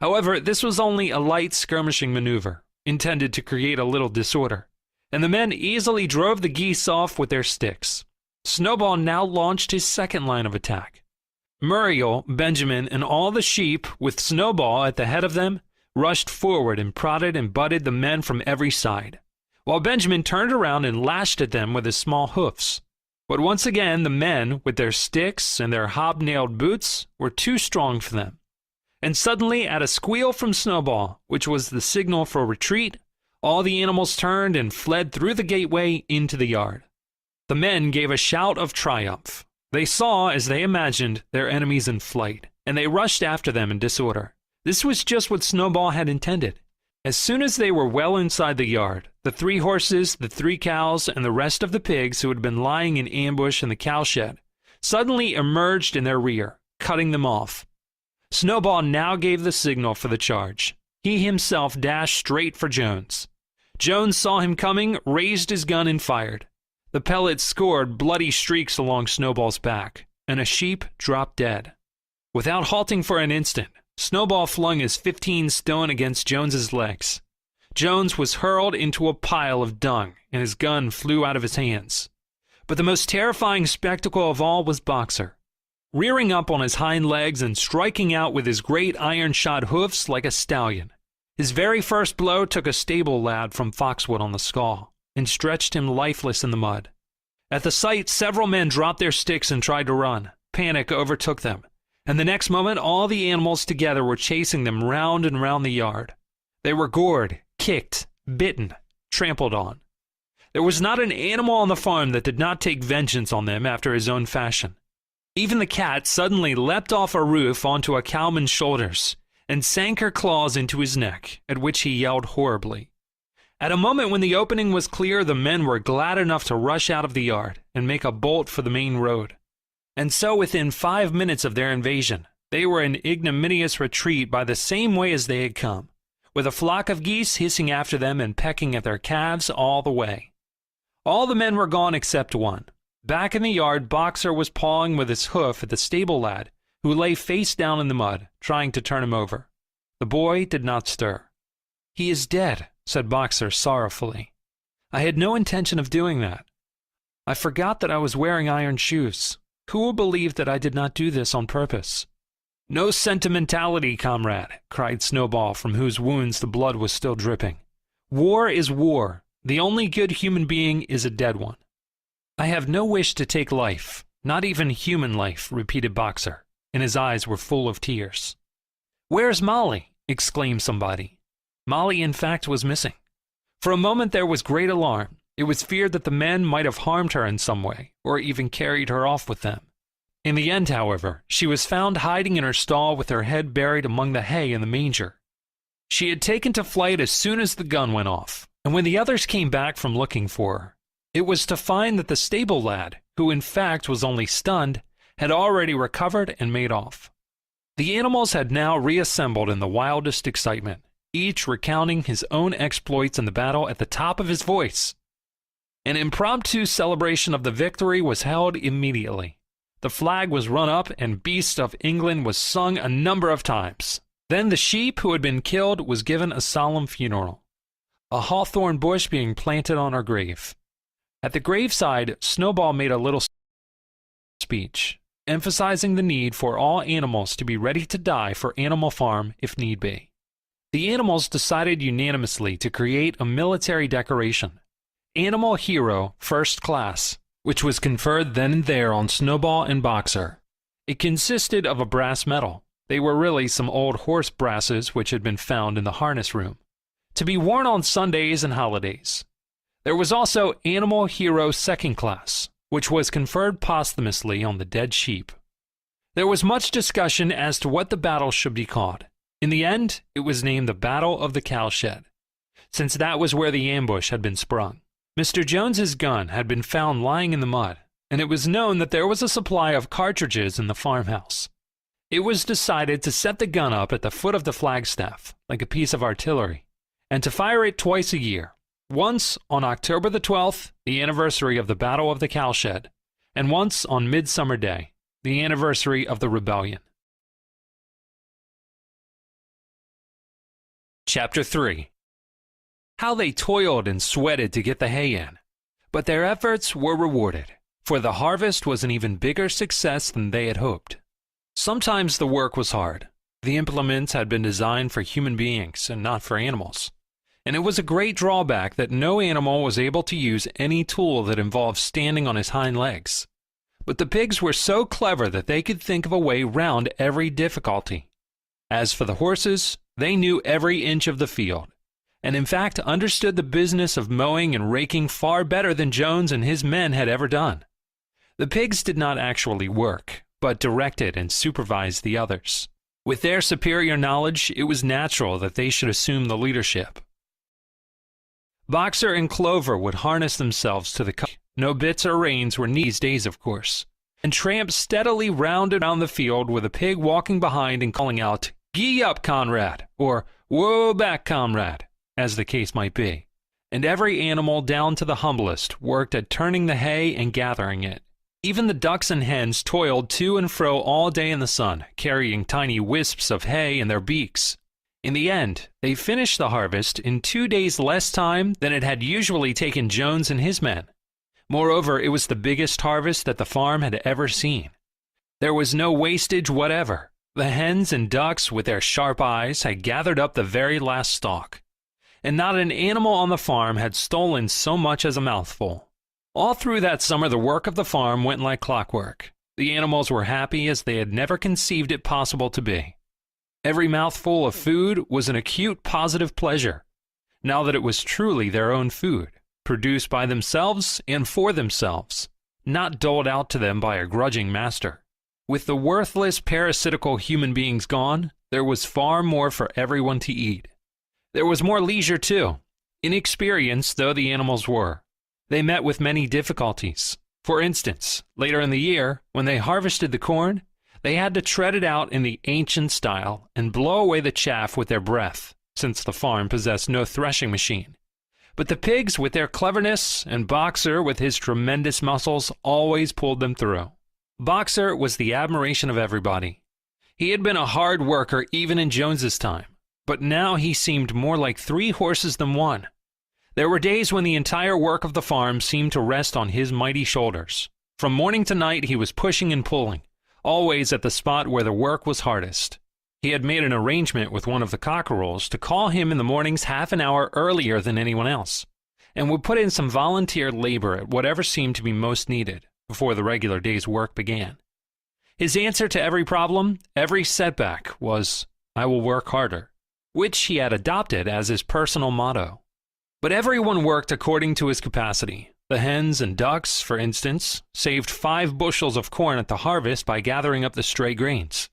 However, this was only a light skirmishing maneuver, intended to create a little disorder, and the men easily drove the geese off with their sticks. Snowball now launched his second line of attack. Muriel, Benjamin, and all the sheep, with Snowball at the head of them, rushed forward and prodded and butted the men from every side, while Benjamin turned around and lashed at them with his small hoofs. But once again, the men, with their sticks and their hobnailed boots, were too strong for them. And suddenly, at a squeal from Snowball, which was the signal for retreat, all the animals turned and fled through the gateway into the yard. The men gave a shout of triumph. They saw, as they imagined, their enemies in flight, and they rushed after them in disorder. This was just what Snowball had intended. As soon as they were well inside the yard, the 3 horses, the 3 cows, and the rest of the pigs who had been lying in ambush in the cowshed suddenly emerged in their rear, cutting them off. Snowball now gave the signal for the charge. He himself dashed straight for Jones. Jones saw him coming, raised his gun, and fired. The pellets scored bloody streaks along Snowball's back, and a sheep dropped dead. Without halting for an instant, Snowball flung his 15 stone against Jones's legs. Jones was hurled into a pile of dung, and his gun flew out of his hands. But the most terrifying spectacle of all was Boxer. Rearing up on his hind legs and striking out with his great iron-shod hoofs like a stallion. His very first blow took a stable lad from Foxwood on the skull, and stretched him lifeless in the mud. At the sight, several men dropped their sticks and tried to run. Panic overtook them, and the next moment all the animals together were chasing them round and round the yard. They were gored, kicked, bitten, trampled on. There was not an animal on the farm that did not take vengeance on them after his own fashion. Even the cat suddenly leapt off a roof onto a cowman's shoulders and sank her claws into his neck, at which he yelled horribly. At a moment when the opening was clear, the men were glad enough to rush out of the yard and make a bolt for the main road. And so within 5 minutes of their invasion, they were in ignominious retreat by the same way as they had come, with a flock of geese hissing after them and pecking at their calves all the way. All the men were gone except one. Back in the yard, Boxer was pawing with his hoof at the stable lad, who lay face down in the mud, trying to turn him over. The boy did not stir. "He is dead," said Boxer sorrowfully. "I had no intention of doing that. I forgot that I was wearing iron shoes. Who will believe that I did not do this on purpose?" "No sentimentality, comrade," cried Snowball, from whose wounds the blood was still dripping. "War is war. The only good human being is a dead one." "I have no wish to take life, not even human life," repeated Boxer, and his eyes were full of tears. "Where's Molly?" exclaimed somebody. Molly, in fact, was missing. For a moment there was great alarm. It was feared that the men might have harmed her in some way, or even carried her off with them. In the end, however, she was found hiding in her stall with her head buried among the hay in the manger. She had taken to flight as soon as the gun went off, and when the others came back from looking for her, it was to find that the stable lad, who in fact was only stunned, had already recovered and made off. The animals had now reassembled in the wildest excitement, each recounting his own exploits in the battle at the top of his voice. An impromptu celebration of the victory was held immediately. The flag was run up and Beast of England was sung a number of times. Then the sheep who had been killed was given a solemn funeral, a hawthorn bush being planted on her grave. At the graveside, Snowball made a little speech, emphasizing the need for all animals to be ready to die for Animal Farm if need be. The animals decided unanimously to create a military decoration, Animal Hero First Class, which was conferred then and there on Snowball and Boxer. It consisted of a brass medal. They were really some old horse brasses which had been found in the harness room, to be worn on Sundays and holidays. There was also Animal Hero Second Class, which was conferred posthumously on the dead sheep. There was much discussion as to what the battle should be called. In the end, it was named the Battle of the Cowshed, since that was where the ambush had been sprung. Mr. Jones's gun had been found lying in the mud, and it was known that there was a supply of cartridges in the farmhouse. It was decided to set the gun up at the foot of the flagstaff, like a piece of artillery, and to fire it twice a year, once on October the 12th, the anniversary of the Battle of the Cowshed, and once on Midsummer Day, the anniversary of the rebellion. Chapter 3. How they toiled and sweated to get the hay in, but their efforts were rewarded, for the harvest was an even bigger success than they had hoped. Sometimes the work was hard. The implements had been designed for human beings and not for animals, and it was a great drawback that no animal was able to use any tool that involved standing on his hind legs. But the pigs were so clever that they could think of a way round every difficulty. As for the horses, they knew every inch of the field, and in fact understood the business of mowing and raking far better than Jones and his men had ever done. The pigs did not actually work, but directed and supervised the others. With their superior knowledge, it was natural that they should assume the leadership. Boxer and Clover would harness themselves to the cart. No bits or reins were needed these days, of course, and tramp steadily round and round the field with a pig walking behind and calling out, "Gee up, comrade," or "Whoa back, comrade," as the case might be. And every animal, down to the humblest, worked at turning the hay and gathering it. Even the ducks and hens toiled to and fro all day in the sun, carrying tiny wisps of hay in their beaks. In the end, they finished the harvest in 2 days less time than it had usually taken Jones and his men. Moreover, it was the biggest harvest that the farm had ever seen. There was no wastage whatever. The hens and ducks, with their sharp eyes, had gathered up the very last stalk, and not an animal on the farm had stolen so much as a mouthful. All through that summer the work of the farm went like clockwork. The animals were happy as they had never conceived it possible to be. Every mouthful of food was an acute positive pleasure, now that it was truly their own food, produced by themselves and for themselves, not doled out to them by a grudging master. With the worthless parasitical human beings gone, there was far more for everyone to eat. There was more leisure too. Inexperienced though the animals were, they met with many difficulties. For instance, later in the year, when they harvested the corn, they had to tread it out in the ancient style and blow away the chaff with their breath, since the farm possessed no threshing machine. But the pigs, with their cleverness, and Boxer, with his tremendous muscles, always pulled them through. Boxer was the admiration of everybody. He had been a hard worker even in Jones's time, but now he seemed more like 3 horses than 1. There were days when the entire work of the farm seemed to rest on his mighty shoulders. From morning to night he was pushing and pulling, always at the spot where the work was hardest. He had made an arrangement with one of the cockerels to call him in the mornings half an hour earlier than anyone else, and would put in some volunteer labor at whatever seemed to be most needed before the regular day's work began. His answer to every problem, every setback, was, "I will work harder," which he had adopted as his personal motto. But everyone worked according to his capacity. The hens and ducks, for instance, saved 5 bushels of corn at the harvest by gathering up the stray grains.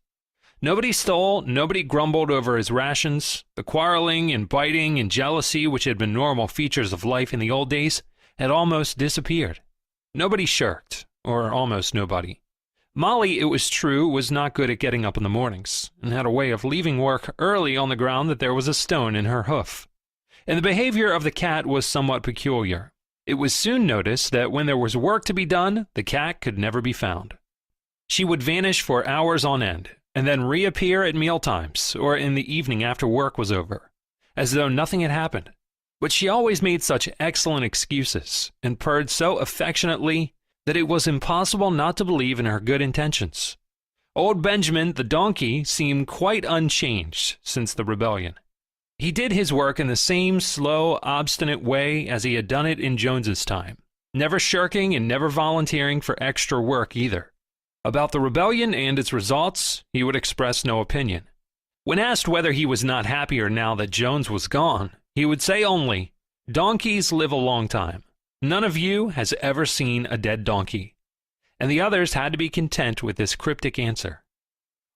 Nobody stole, nobody grumbled over his rations. The quarreling and biting and jealousy, which had been normal features of life in the old days, had almost disappeared. Nobody shirked, or almost nobody. Molly, it was true, was not good at getting up in the mornings, and had a way of leaving work early on the ground that there was a stone in her hoof. And the behavior of the cat was somewhat peculiar. It was soon noticed that when there was work to be done, the cat could never be found. She would vanish for hours on end, and then reappear at mealtimes or in the evening after work was over, as though nothing had happened. But she always made such excellent excuses, and purred so affectionately, that it was impossible not to believe in her good intentions. Old Benjamin, the donkey, seemed quite unchanged since the rebellion. He did his work in the same slow, obstinate way as he had done it in Jones's time, never shirking and never volunteering for extra work either. About the rebellion and its results, he would express no opinion. When asked whether he was not happier now that Jones was gone, he would say only, "Donkeys live a long time. None of you has ever seen a dead donkey." And the others had to be content with this cryptic answer.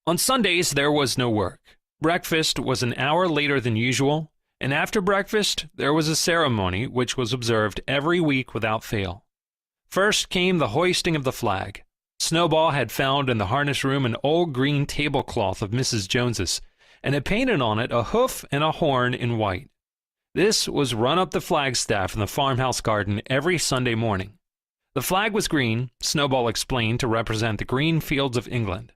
On Sundays there was no work. Breakfast was an hour later than usual, and after breakfast there was a ceremony which was observed every week without fail. First came the hoisting of the flag. Snowball had found in the harness room an old green tablecloth of Mrs. Jones's, and had painted on it a hoof and a horn in white. This was run up the flagstaff in the farmhouse garden every Sunday morning. The flag was green, Snowball explained, to represent the green fields of England,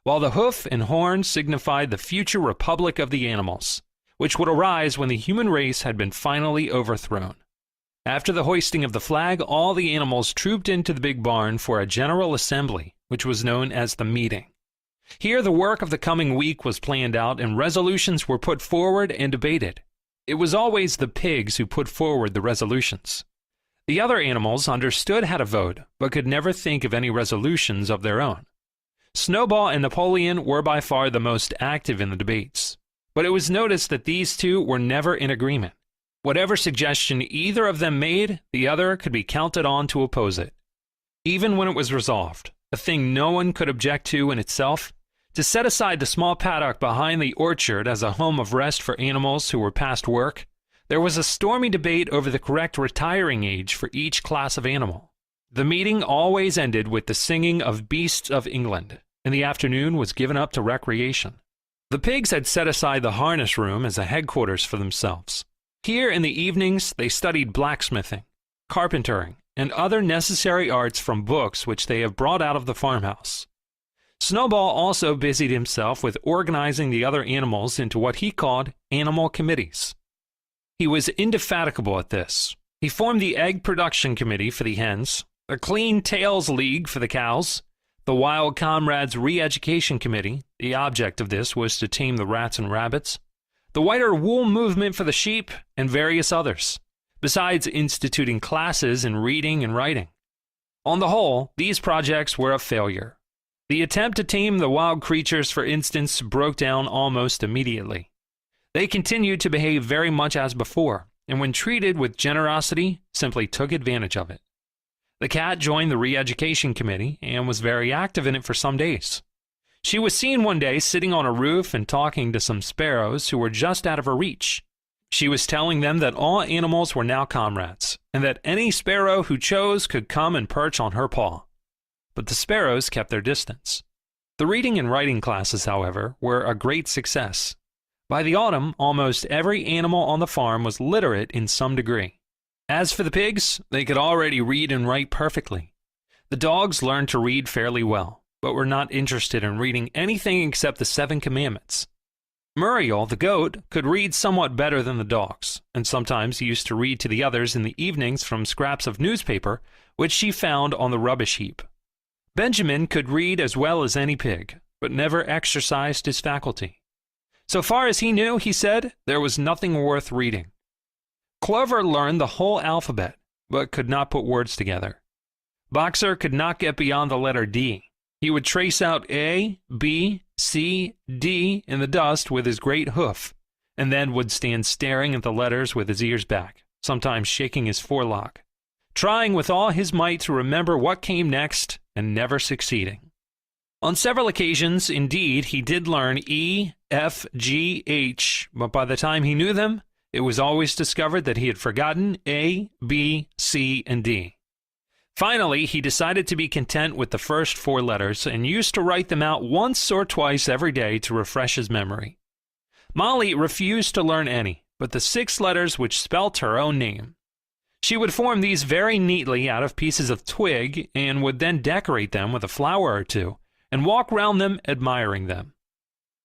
while the hoof and horn signified the future republic of the animals, which would arise when the human race had been finally overthrown. After the hoisting of the flag, all the animals trooped into the big barn for a general assembly, which was known as the meeting. Here the work of the coming week was planned out and resolutions were put forward and debated. It was always the pigs who put forward the resolutions. The other animals understood how to vote, but could never think of any resolutions of their own. Snowball and Napoleon were by far the most active in the debates, but it was noticed that these two were never in agreement. Whatever suggestion either of them made, the other could be counted on to oppose it. Even when it was resolved, a thing no one could object to in itself, to set aside the small paddock behind the orchard as a home of rest for animals who were past work, there was a stormy debate over the correct retiring age for each class of animal. The meeting always ended with the singing of Beasts of England, and the afternoon was given up to recreation. The pigs had set aside the harness room as a headquarters for themselves. Here in the evenings they studied blacksmithing, carpentering, and other necessary arts from books which they have brought out of the farmhouse. Snowball also busied himself with organizing the other animals into what he called animal committees. He was indefatigable at this. He formed the Egg Production Committee for the hens, the Clean Tails League for the cows, the Wild Comrades Re-Education Committee, the object of this was to tame the rats and rabbits, the Whiter Wool Movement for the sheep, and various others, besides instituting classes in reading and writing. On the whole, these projects were a failure. The attempt to tame the wild creatures, for instance, broke down almost immediately. They continued to behave very much as before, and when treated with generosity, simply took advantage of it. The cat joined the Re-Education Committee and was very active in it for some days. She was seen one day sitting on a roof and talking to some sparrows who were just out of her reach. She was telling them that all animals were now comrades, and that any sparrow who chose could come and perch on her paw. But the sparrows kept their distance. The reading and writing classes, however, were a great success. By the autumn, almost every animal on the farm was literate in some degree. As for the pigs, they could already read and write perfectly. The dogs learned to read fairly well, but were not interested in reading anything except the 7 Commandments. Muriel, the goat, could read somewhat better than the dogs, and sometimes used to read to the others in the evenings from scraps of newspaper which she found on the rubbish heap. Benjamin could read as well as any pig, but never exercised his faculty. So far as he knew, he said, there was nothing worth reading. Clover learned the whole alphabet, but could not put words together. Boxer could not get beyond the letter D. He would trace out A, B, C, D in the dust with his great hoof, and then would stand staring at the letters with his ears back, sometimes shaking his forelock, trying with all his might to remember what came next, and never succeeding. On several occasions, indeed, he did learn E, F, G, H, but by the time he knew them, it was always discovered that he had forgotten A, B, C, and D. Finally, he decided to be content with the first 4 letters and used to write them out once or twice every day to refresh his memory. Molly refused to learn any, but the 6 letters which spelt her own name. She would form these very neatly out of pieces of twig and would then decorate them with a flower or two and walk round them admiring them.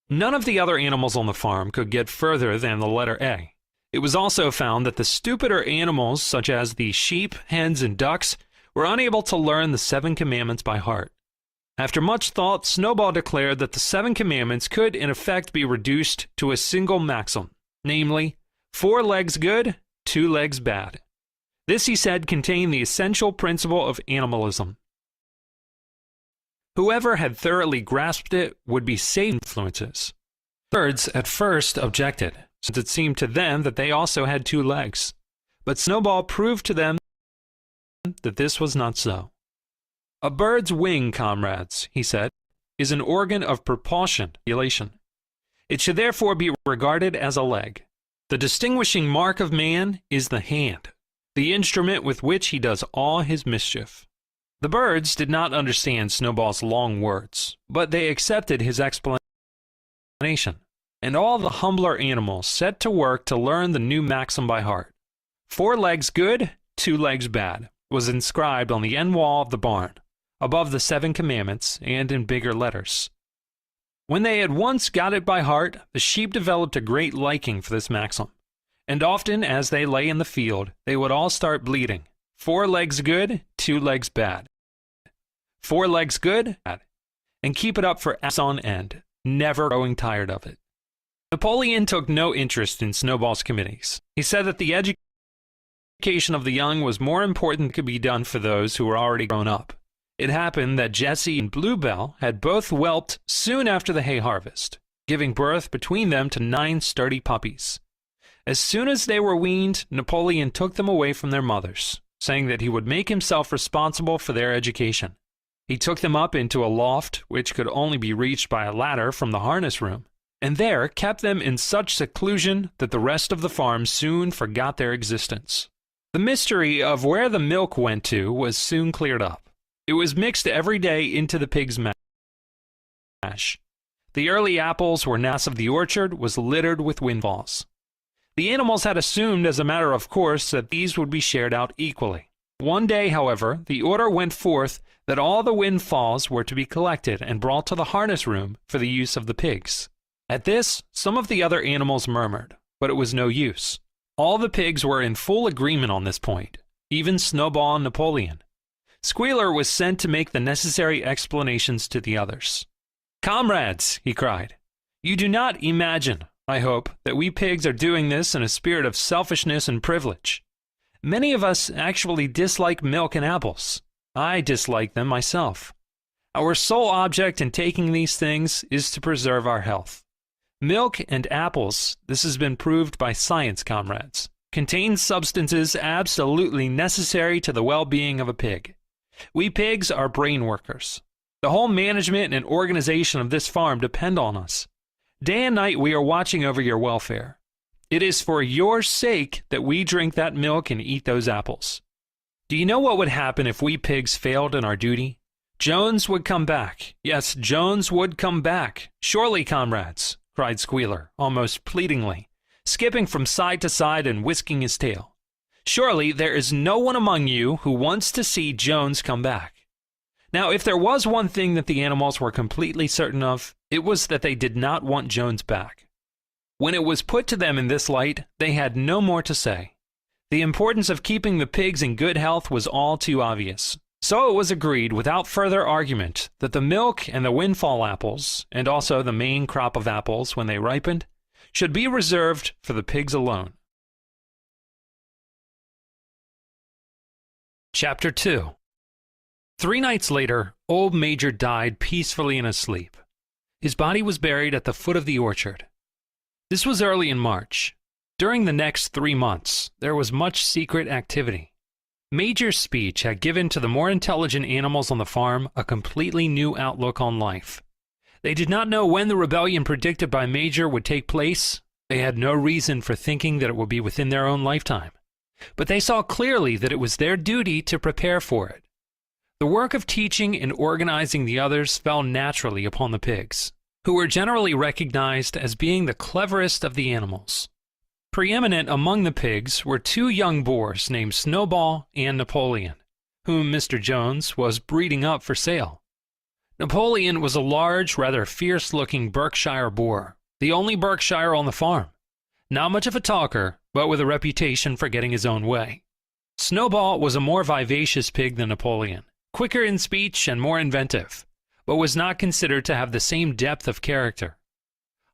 None of the other animals on the farm could get further than the letter A. It was also found that the stupider animals, such as the sheep, hens, and ducks, were unable to learn the 7 Commandments by heart. After much thought, Snowball declared that the 7 Commandments could in effect be reduced to a single maxim, namely, 4 legs good, 2 legs bad. This, he said, contained the essential principle of animalism. Whoever had thoroughly grasped it would be safe influences. Birds at first objected, since it seemed to them that they also had 2 legs. But Snowball proved to them that this was not so. A bird's wing, comrades, he said, is an organ of propulsion. It should therefore be regarded as a leg. The distinguishing mark of man is the hand, the instrument with which he does all his mischief. The birds did not understand Snowball's long words, but they accepted his explanation. and all the humbler animals set to work to learn the new maxim by heart. 4 legs good, 2 legs bad was inscribed on the end wall of the barn, above the 7 commandments and in bigger letters. When they had once got it by heart, the sheep developed a great liking for this maxim, and often as they lay in the field, they would all start bleating, 4 legs good, 2 legs bad. 4 legs good, bad, and keep it up for hours on end, never growing tired of it. Napoleon took no interest in Snowball's committees. He said that the education of the young was more important than could be done for those who were already grown up. It happened that Jessie and Bluebell had both whelped soon after the hay harvest, giving birth between them to 9 sturdy puppies. As soon as they were weaned, Napoleon took them away from their mothers, saying that he would make himself responsible for their education. He took them up into a loft which could only be reached by a ladder from the harness room, and there kept them in such seclusion that the rest of the farm soon forgot their existence. The mystery of where the milk went to was soon cleared up. It was mixed every day into the pig's mash. The early apples were mass of the orchard was littered with windfalls. The animals had assumed as a matter of course that these would be shared out equally. One day, however, the order went forth that all the windfalls were to be collected and brought to the harness room for the use of the pigs. At this, some of the other animals murmured, but it was no use. All the pigs were in full agreement on this point, even Snowball and Napoleon. Squealer was sent to make the necessary explanations to the others. "Comrades," he cried, "you do not imagine, I hope, that we pigs are doing this in a spirit of selfishness and privilege. Many of us actually dislike milk and apples. I dislike them myself. Our sole object in taking these things is to preserve our health. Milk and apples, this has been proved by science, comrades, contain substances absolutely necessary to the well-being of a pig. We pigs are brain workers. The whole management and organization of this farm depend on us. Day and night we are watching over your welfare. It is for your sake that we drink that milk and eat those apples. Do you know what would happen if we pigs failed in our duty? Jones would come back. Yes, Jones would come back. Surely, comrades," cried Squealer, almost pleadingly, skipping from side to side and whisking his tail. "Surely there is no one among you who wants to see Jones come back." Now, if there was one thing that the animals were completely certain of, it was that they did not want Jones back. When it was put to them in this light, they had no more to say. The importance of keeping the pigs in good health was all too obvious. So it was agreed without further argument that the milk and the windfall apples, and also the main crop of apples when they ripened, should be reserved for the pigs alone. Chapter 2. 3 nights later, old Major died peacefully in his sleep. His body was buried at the foot of the orchard. This was early in March. During the next 3 months, there was much secret activity. Major's speech had given to the more intelligent animals on the farm a completely new outlook on life. They did not know when the rebellion predicted by Major would take place. They had no reason for thinking that it would be within their own lifetime. But they saw clearly that it was their duty to prepare for it. The work of teaching and organizing the others fell naturally upon the pigs, who were generally recognized as being the cleverest of the animals. Preeminent among the pigs were 2 young boars named Snowball and Napoleon, whom Mr. Jones was breeding up for sale. Napoleon was a large, rather fierce-looking Berkshire boar, the only Berkshire on the farm. Not much of a talker, but with a reputation for getting his own way. Snowball was a more vivacious pig than Napoleon, quicker in speech and more inventive, but was not considered to have the same depth of character.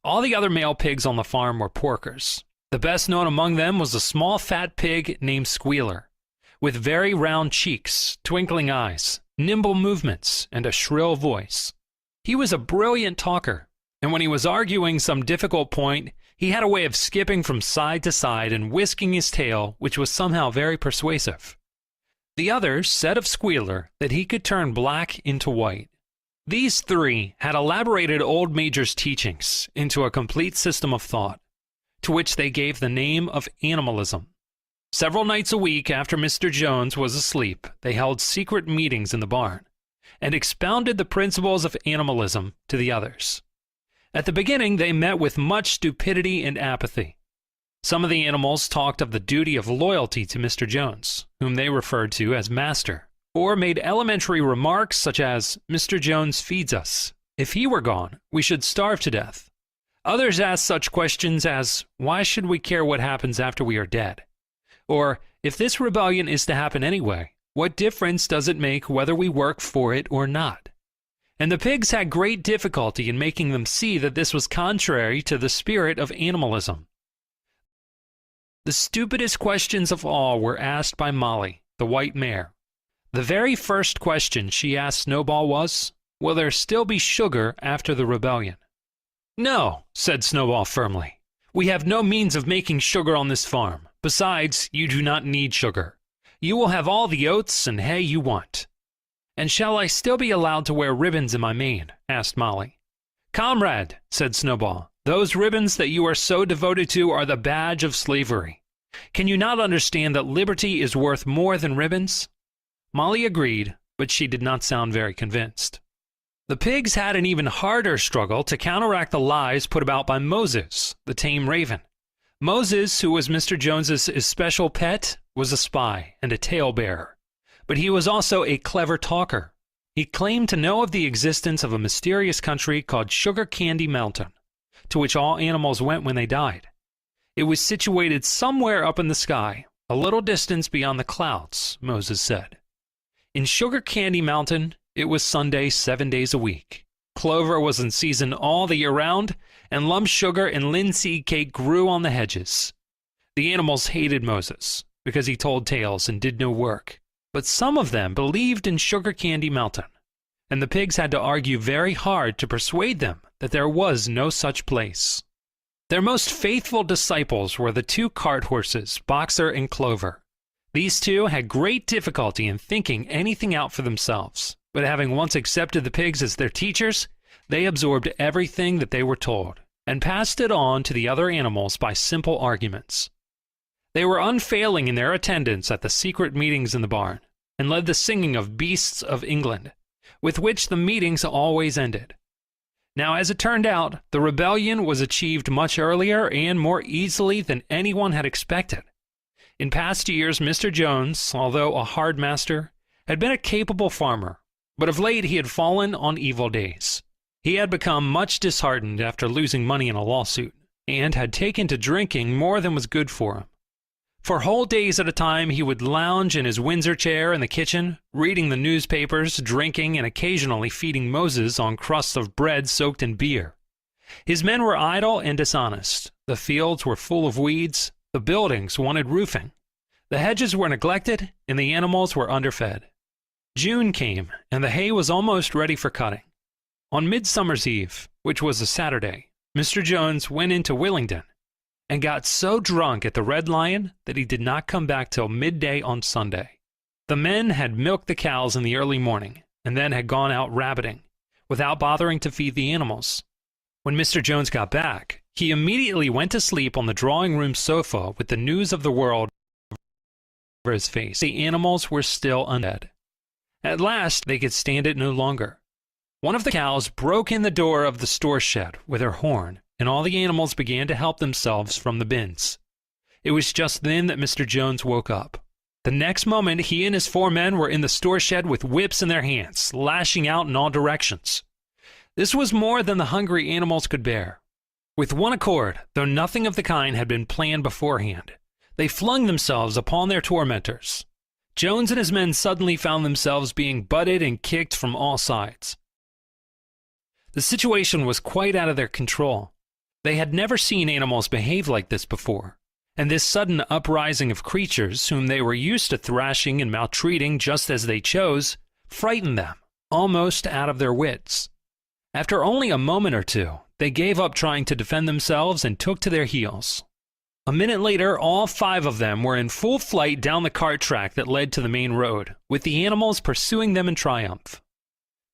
All the other male pigs on the farm were porkers. The best known among them was a small fat pig named Squealer, with very round cheeks, twinkling eyes, nimble movements, and a shrill voice. He was a brilliant talker, and when he was arguing some difficult point, he had a way of skipping from side to side and whisking his tail, which was somehow very persuasive. The others said of Squealer that he could turn black into white. These 3 had elaborated old Major's teachings into a complete system of thought, to which they gave the name of animalism. Several nights a week after Mr. Jones was asleep, they held secret meetings in the barn, and expounded the principles of animalism to the others. At the beginning, they met with much stupidity and apathy. Some of the animals talked of the duty of loyalty to Mr. Jones, whom they referred to as Master, or made elementary remarks such as, "Mr. Jones feeds us. If he were gone, we should starve to death." Others asked such questions as, "Why should we care what happens after we are dead?" Or, "If this rebellion is to happen anyway, what difference does it make whether we work for it or not?" And the pigs had great difficulty in making them see that this was contrary to the spirit of animalism. The stupidest questions of all were asked by Molly, the white mare. The very first question she asked Snowball was, "Will there still be sugar after the rebellion?" "No," said Snowball firmly. "We have no means of making sugar on this farm. Besides, you do not need sugar. You will have all the oats and hay you want." "And shall I still be allowed to wear ribbons in my mane?" asked Molly. "Comrade," said Snowball, "those ribbons that you are so devoted to are the badge of slavery. Can you not understand that liberty is worth more than ribbons?" Molly agreed, but she did not sound very convinced. The pigs had an even harder struggle to counteract the lies put about by Moses, the tame raven. Moses, who was Mr. Jones's especial pet, was a spy and a tale-bearer, but he was also a clever talker. He claimed to know of the existence of a mysterious country called Sugar Candy Mountain, to which all animals went when they died. It was situated somewhere up in the sky, a little distance beyond the clouds, Moses said. In Sugar Candy Mountain, it was Sunday 7 days a week. Clover was in season all the year round, and lump sugar and linseed cake grew on the hedges. The animals hated Moses because he told tales and did no work, but some of them believed in Sugar Candy Mountain, and the pigs had to argue very hard to persuade them that there was no such place. Their most faithful disciples were the two cart horses, Boxer and Clover. These two had great difficulty in thinking anything out for themselves, but having once accepted the pigs as their teachers, they absorbed everything that they were told, and passed it on to the other animals by simple arguments. They were unfailing in their attendance at the secret meetings in the barn, and led the singing of Beasts of England, with which the meetings always ended. Now, as it turned out, the rebellion was achieved much earlier and more easily than anyone had expected. In past years, Mr. Jones, although a hard master, had been a capable farmer, but of late he had fallen on evil days. He had become much disheartened after losing money in a lawsuit, and had taken to drinking more than was good for him. For whole days at a time he would lounge in his Windsor chair in the kitchen, reading the newspapers, drinking, and occasionally feeding Moses on crusts of bread soaked in beer. His men were idle and dishonest. The fields were full of weeds. The buildings wanted roofing. The hedges were neglected, and the animals were underfed. June came, and the hay was almost ready for cutting. On Midsummer's Eve, which was a Saturday, Mr. Jones went into Willingdon, and got so drunk at the Red Lion that he did not come back till midday on Sunday. The men had milked the cows in the early morning, and then had gone out rabbiting, without bothering to feed the animals. When Mr. Jones got back, he immediately went to sleep on the drawing-room sofa with the news of the world over his face. The animals were still undead. At last they could stand it no longer. One of the cows broke in the door of the store shed with her horn, and all the animals began to help themselves from the bins. It was just then that Mr. Jones woke up. The next moment he and his 4 men were in the store shed with whips in their hands, lashing out in all directions. This was more than the hungry animals could bear. With one accord, though nothing of the kind had been planned beforehand, they flung themselves upon their tormentors. Jones and his men suddenly found themselves being butted and kicked from all sides. The situation was quite out of their control. They had never seen animals behave like this before, and this sudden uprising of creatures whom they were used to thrashing and maltreating just as they chose frightened them, almost out of their wits. After only a moment or two, they gave up trying to defend themselves and took to their heels. A minute later, all 5 of them were in full flight down the cart track that led to the main road, with the animals pursuing them in triumph.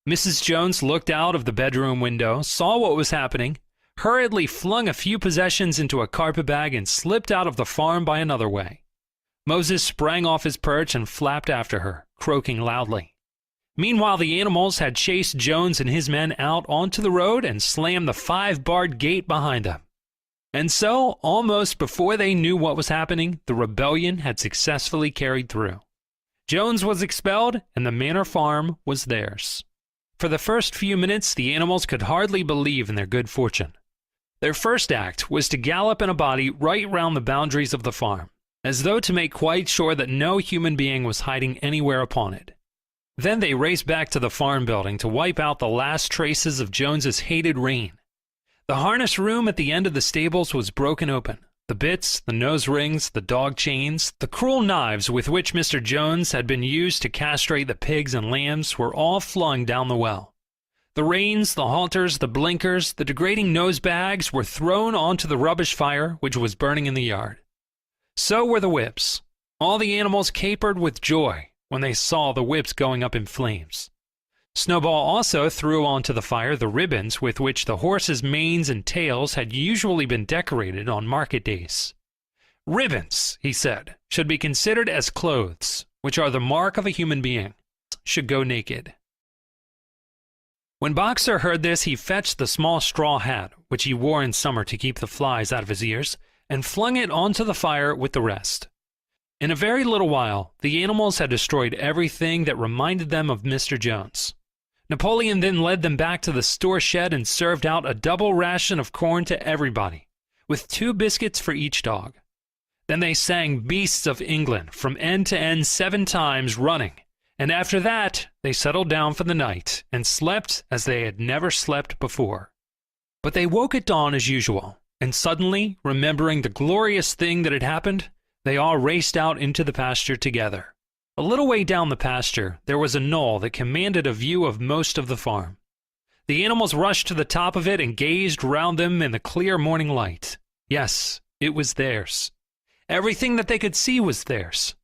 Mrs. Jones looked out of the bedroom window, saw what was happening, hurriedly flung a few possessions into a carpet-bag, and slipped out of the farm by another way. Moses sprang off his perch and flapped after her, croaking loudly. Meanwhile, the animals had chased Jones and his men out onto the road and slammed the 5-barred gate behind them. And so, almost before they knew what was happening, the rebellion had successfully carried through. Jones was expelled, and the manor farm was theirs. For the first few minutes, the animals could hardly believe in their good fortune. Their first act was to gallop in a body right round the boundaries of the farm, as though to make quite sure that no human being was hiding anywhere upon it. Then they raced back to the farm building to wipe out the last traces of Jones's hated reign. The harness room at the end of the stables was broken open. The bits, the nose rings, the dog chains, the cruel knives with which Mr. Jones had been used to castrate the pigs and lambs were all flung down the well. The reins, the halters, the blinkers, the degrading nose bags were thrown onto the rubbish fire which was burning in the yard. So were the whips. All the animals capered with joy when they saw the whips going up in flames. Snowball also threw onto the fire the ribbons with which the horses' manes and tails had usually been decorated on market days. Ribbons, he said, should be considered as clothes, which are the mark of a human being, should go naked. When Boxer heard this, he fetched the small straw hat, which he wore in summer to keep the flies out of his ears, and flung it onto the fire with the rest. In a very little while, the animals had destroyed everything that reminded them of Mr. Jones. Napoleon then led them back to the store shed and served out a double ration of corn to everybody, with 2 biscuits for each dog. Then they sang Beasts of England from end to end 7 times running, and after that they settled down for the night and slept as they had never slept before. But they woke at dawn as usual, and suddenly, remembering the glorious thing that had happened, they all raced out into the pasture together. A little way down the pasture, there was a knoll that commanded a view of most of the farm. The animals rushed to the top of it and gazed round them in the clear morning light. Yes, it was theirs. Everything that they could see was theirs.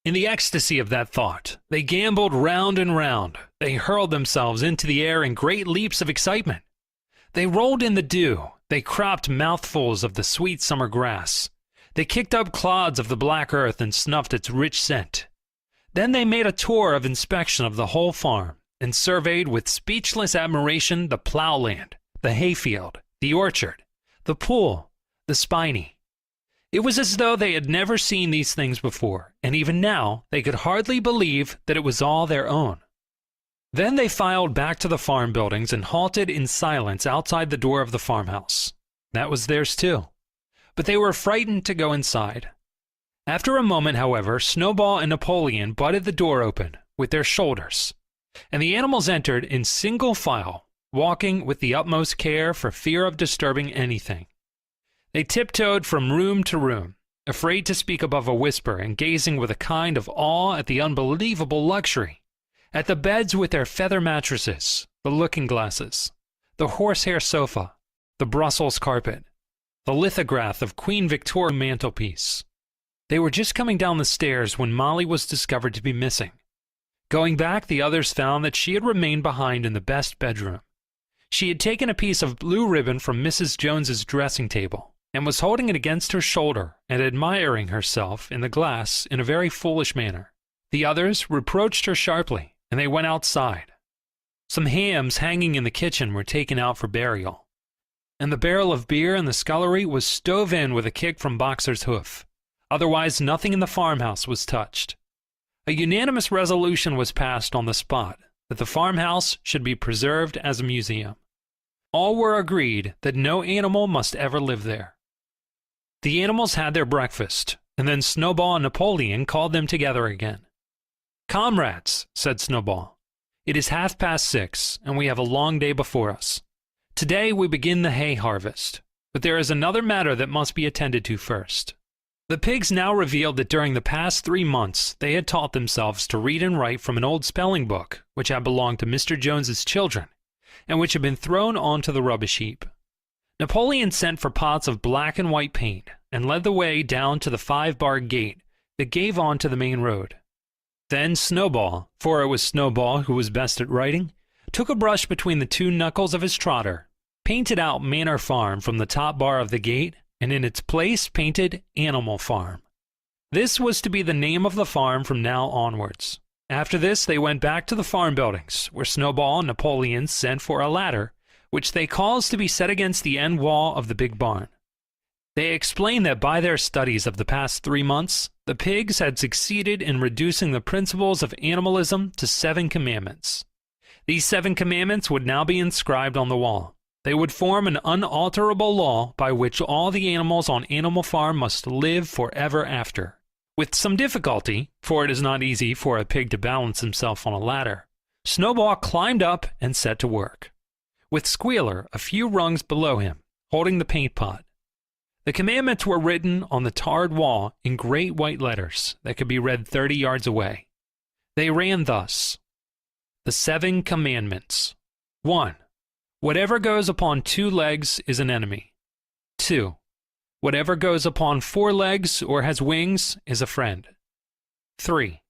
In the ecstasy of that thought, they gamboled round and round. They hurled themselves into the air in great leaps of excitement. They rolled in the dew. They cropped mouthfuls of the sweet summer grass. They kicked up clods of the black earth and snuffed its rich scent. Then they made a tour of inspection of the whole farm, and surveyed with speechless admiration the plowland, the hayfield, the orchard, the pool, the spinney. It was as though they had never seen these things before, and even now they could hardly believe that it was all their own. Then they filed back to the farm buildings and halted in silence outside the door of the farmhouse. That was theirs too. But they were frightened to go inside. After a moment, however, Snowball and Napoleon butted the door open with their shoulders, and the animals entered in single file, walking with the utmost care for fear of disturbing anything. They tiptoed from room to room, afraid to speak above a whisper and gazing with a kind of awe at the unbelievable luxury, at the beds with their feather mattresses, the looking-glasses, the horsehair sofa, the Brussels carpet, the lithograph of Queen Victoria mantelpiece. They were just coming down the stairs when Molly was discovered to be missing. Going back, the others found that she had remained behind in the best bedroom. She had taken a piece of blue ribbon from Mrs. Jones's dressing table, and was holding it against her shoulder and admiring herself in the glass in a very foolish manner. The others reproached her sharply, and they went outside. Some hams hanging in the kitchen were taken out for burial, and the barrel of beer in the scullery was stove in with a kick from Boxer's hoof. Otherwise, nothing in the farmhouse was touched. A unanimous resolution was passed on the spot that the farmhouse should be preserved as a museum. All were agreed that no animal must ever live there. The animals had their breakfast, and then Snowball and Napoleon called them together again. "Comrades," said Snowball, "it is 6:30, and we have a long day before us. Today we begin the hay harvest, but there is another matter that must be attended to first." The pigs now revealed that during the past 3 months they had taught themselves to read and write from an old spelling book which had belonged to Mr. Jones's children, and which had been thrown onto the rubbish heap. Napoleon sent for pots of black and white paint, and led the way down to the 5-barred gate that gave on to the main road. Then Snowball, for it was Snowball who was best at writing, took a brush between the 2 knuckles of his trotter, painted out Manor Farm from the top bar of the gate, and in its place painted Animal Farm. This was to be the name of the farm from now onwards. After this, they went back to the farm buildings, where Snowball and Napoleon sent for a ladder, which they caused to be set against the end wall of the big barn. They explained that by their studies of the past 3 months, the pigs had succeeded in reducing the principles of animalism to 7 commandments. These 7 commandments would now be inscribed on the wall. They would form an unalterable law by which all the animals on Animal Farm must live forever after. With some difficulty, for it is not easy for a pig to balance himself on a ladder, Snowball climbed up and set to work, with Squealer a few rungs below him, holding the paint pot. The commandments were written on the tarred wall in great white letters that could be read 30 yards away. They ran thus: The 7 commandments. 1. Whatever goes upon 2 legs is an enemy. 2. Whatever goes upon 4 legs or has wings is a friend. 3.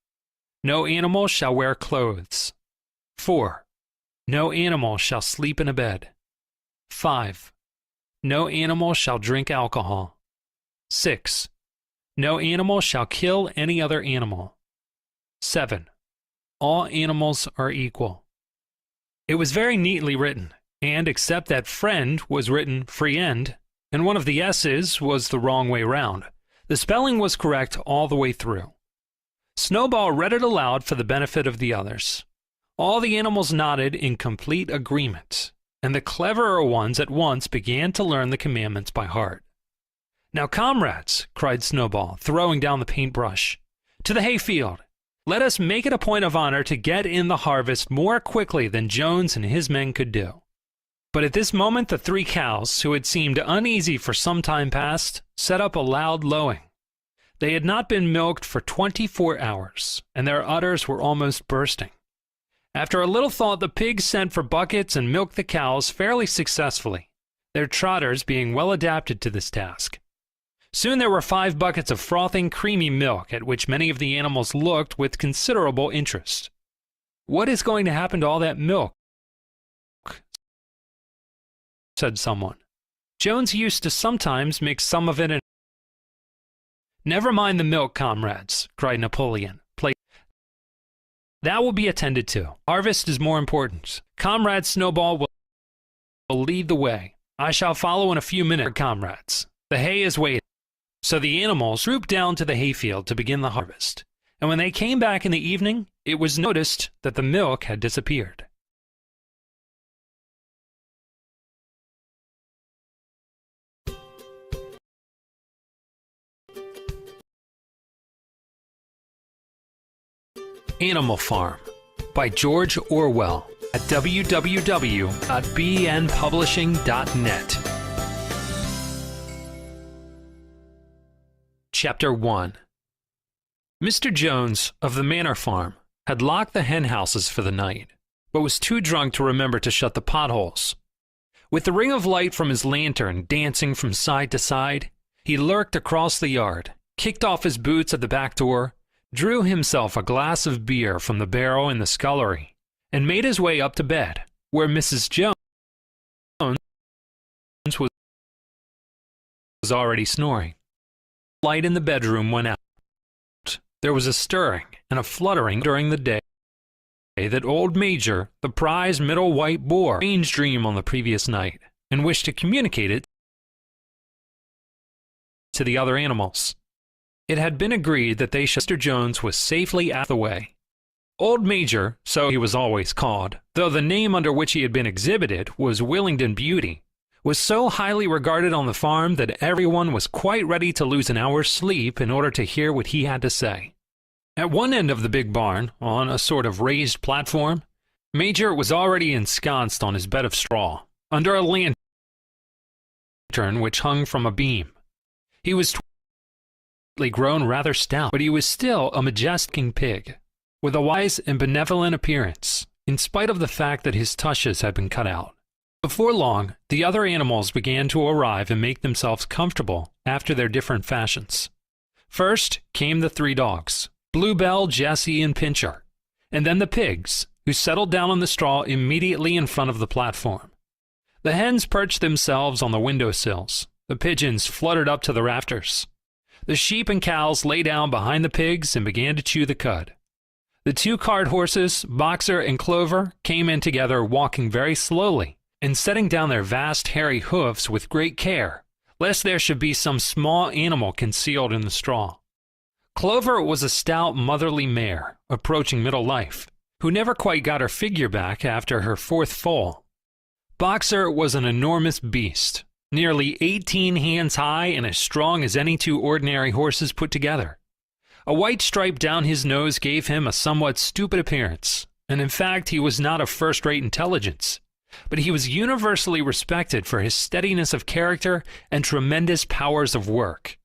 No animal shall wear clothes. 4. No animal shall sleep in a bed. 5. No animal shall drink alcohol. 6. No animal shall kill any other animal. 7. All animals are equal. It was very neatly written, and except that friend was written friend, and one of the S's was the wrong way round, the spelling was correct all the way through. Snowball read it aloud for the benefit of the others. All the animals nodded in complete agreement, and the cleverer ones at once began to learn the commandments by heart. "Now, comrades," cried Snowball, throwing down the paintbrush, "to the hayfield! Let us make it a point of honor to get in the harvest more quickly than Jones and his men could do." But at this moment the 3 cows, who had seemed uneasy for some time past, set up a loud lowing. They had not been milked for 24 hours, and their udders were almost bursting. After a little thought, the pigs sent for buckets and milked the cows fairly successfully, their trotters being well adapted to this task. Soon there were 5 buckets of frothing, creamy milk, at which many of the animals looked with considerable interest. "What is going to happen to all that milk?" said someone. "Jones used to sometimes mix some of it in." "Never mind the milk, comrades," cried Napoleon. "That will be attended to. Harvest is more important. Comrade Snowball will lead the way. I shall follow in a few minutes, comrades. The hay is waiting." So the animals trooped down to the hayfield to begin the harvest, and when they came back in the evening, it was noticed that the milk had disappeared. Animal Farm by George Orwell at www.bnpublishing.net. Chapter 1. Mr. Jones of the Manor Farm had locked the hen houses for the night, but was too drunk to remember to shut the potholes. With the ring of light from his lantern dancing from side to side, he lurked across the yard, kicked off his boots at the back door, drew himself a glass of beer from the barrel in the scullery, and made his way up to bed, where Mrs. Jones was already snoring. The light in the bedroom went out. There was a stirring and a fluttering during the day that old Major, the prize middle white boar, had a strange dream on the previous night, and wished to communicate it to the other animals. It had been agreed that they should. Mr. Jones was safely out of the way. Old Major, so he was always called, though the name under which he had been exhibited was Willingdon Beauty, was so highly regarded on the farm that everyone was quite ready to lose an hour's sleep in order to hear what he had to say. At one end of the big barn, on a sort of raised platform, Major was already ensconced on his bed of straw, under a lantern which hung from a beam. He was grown rather stout, but he was still a majestic pig, with a wise and benevolent appearance, in spite of the fact that his tushes had been cut out. Before long, the other animals began to arrive and make themselves comfortable after their different fashions. First came the 3 dogs, Bluebell, Jessie, and Pincher, and then the pigs, who settled down on the straw immediately in front of the platform. The hens perched themselves on the window sills, the pigeons fluttered up to the rafters. The sheep and cows lay down behind the pigs and began to chew the cud. The two cart horses, Boxer and Clover, came in together walking very slowly and setting down their vast hairy hoofs with great care, lest there should be some small animal concealed in the straw. Clover was a stout motherly mare, approaching middle life, who never quite got her figure back after her fourth foal. Boxer was an enormous beast, nearly 18 hands high and as strong as any two ordinary horses put together. A white stripe down his nose gave him a somewhat stupid appearance, and in fact he was not of first-rate intelligence, but he was universally respected for his steadiness of character and tremendous powers of work.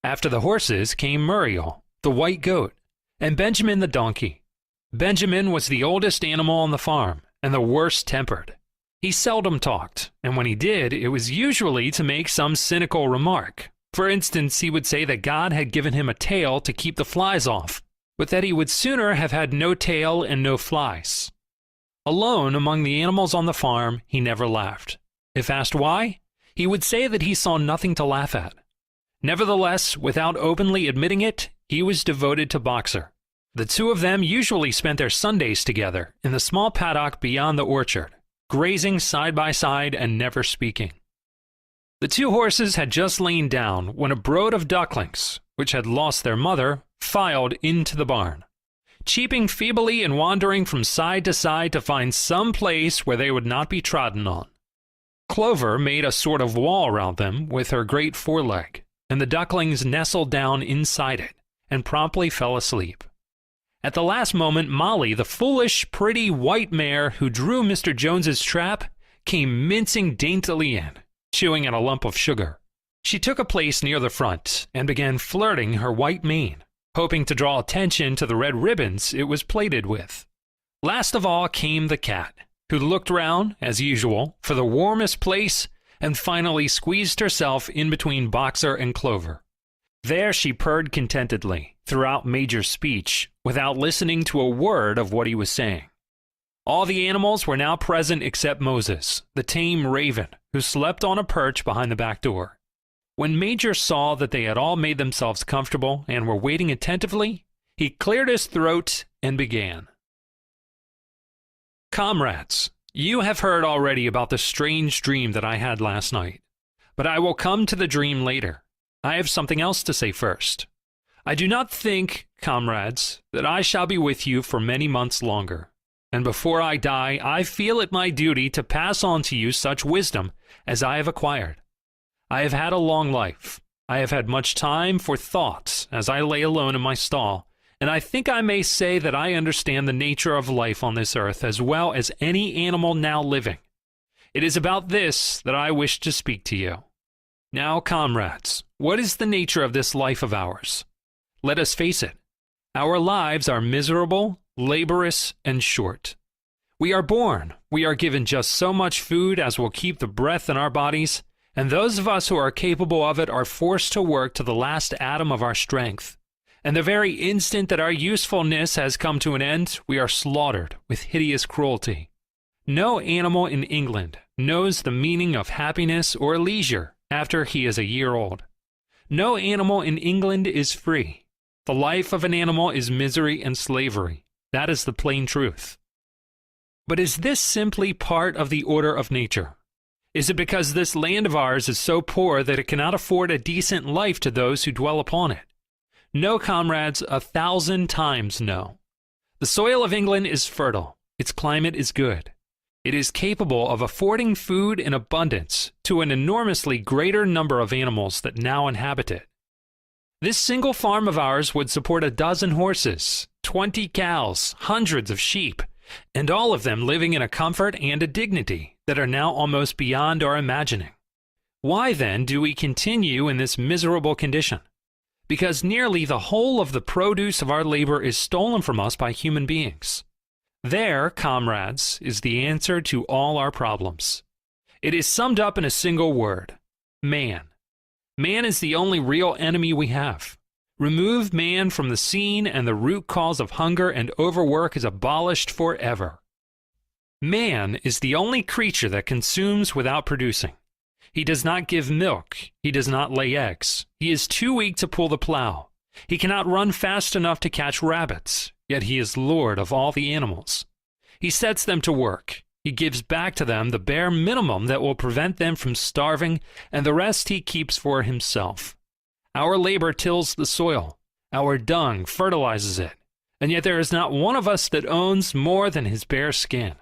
After the horses came Muriel, the white goat, and Benjamin the donkey. Benjamin was the oldest animal on the farm and the worst-tempered. He seldom talked, and when he did, it was usually to make some cynical remark. For instance, he would say that God had given him a tail to keep the flies off, but that he would sooner have had no tail and no flies. Alone among the animals on the farm, he never laughed. If asked why, he would say that he saw nothing to laugh at. Nevertheless, without openly admitting it, he was devoted to Boxer. The two of them usually spent their Sundays together in the small paddock beyond the orchard, grazing side by side and never speaking. The two horses had just lain down when a brood of ducklings, which had lost their mother, filed into the barn, cheeping feebly and wandering from side to side to find some place where they would not be trodden on. Clover made a sort of wall round them with her great foreleg, and the ducklings nestled down inside it and promptly fell asleep. At the last moment, Molly, the foolish, pretty white mare who drew Mr. Jones's trap, came mincing daintily in, chewing at a lump of sugar. She took a place near the front and began flirting her white mane, hoping to draw attention to the red ribbons it was plaited with. Last of all came the cat, who looked round, as usual, for the warmest place and finally squeezed herself in between Boxer and Clover. There she purred contentedly throughout Major's speech, without listening to a word of what he was saying. All the animals were now present except Moses, the tame raven, who slept on a perch behind the back door. When Major saw that they had all made themselves comfortable and were waiting attentively, he cleared his throat and began. Comrades, you have heard already about the strange dream that I had last night, but I will come to the dream later. I have something else to say first. I do not think, comrades, that I shall be with you for many months longer, and before I die, I feel it my duty to pass on to you such wisdom as I have acquired. I have had a long life. I have had much time for thoughts as I lay alone in my stall, and I think I may say that I understand the nature of life on this earth as well as any animal now living. It is about this that I wish to speak to you. Now, comrades, what is the nature of this life of ours? Let us face it. Our lives are miserable, laborious, and short. We are born, we are given just so much food as will keep the breath in our bodies, and those of us who are capable of it are forced to work to the last atom of our strength. And the very instant that our usefulness has come to an end, we are slaughtered with hideous cruelty. No animal in England knows the meaning of happiness or leisure after he is a year old. No animal in England is free. The life of an animal is misery and slavery. That is the plain truth. But is this simply part of the order of nature? Is it because this land of ours is so poor that it cannot afford a decent life to those who dwell upon it? No, comrades, 1,000 times no. The soil of England is fertile. Its climate is good. It is capable of affording food in abundance to an enormously greater number of animals that now inhabit it. This single farm of ours would support 12 horses, 20 cows, hundreds of sheep, and all of them living in a comfort and a dignity that are now almost beyond our imagining. Why then do we continue in this miserable condition? Because nearly the whole of the produce of our labor is stolen from us by human beings. There, comrades, is the answer to all our problems. It is summed up in a single word: man. Man is the only real enemy we have. Remove man from the scene and the root cause of hunger and overwork is abolished forever. Man is the only creature that consumes without producing. He does not give milk. He does not lay eggs. He is too weak to pull the plow. He cannot run fast enough to catch rabbits. yet he is Lord of all the animals. He sets them to work. He gives back to them the bare minimum that will prevent them from starving, and the rest he keeps for himself. Our labor tills the soil. Our dung fertilizes it. And yet there is not one of us that owns more than his bare skin.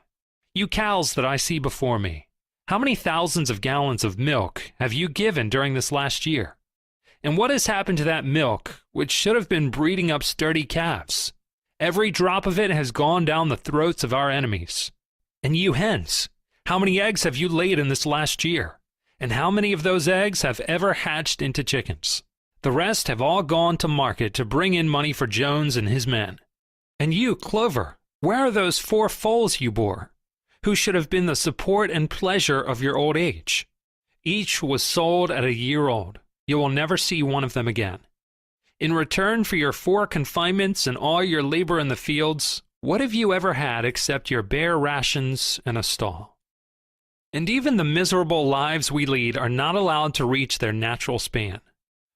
You cows that I see before me, how many thousands of gallons of milk have you given during this last year? And what has happened to that milk, which should have been breeding up sturdy calves? Every drop of it has gone down the throats of our enemies. And you hens, how many eggs have you laid in this last year? And how many of those eggs have ever hatched into chickens? The rest have all gone to market to bring in money for Jones and his men. And you, Clover, where are those 4 foals you bore, who should have been the support and pleasure of your old age? Each was sold at a year old. You will never see one of them again. In return for your 4 confinements and all your labor in the fields, what have you ever had except your bare rations and a stall? And even the miserable lives we lead are not allowed to reach their natural span.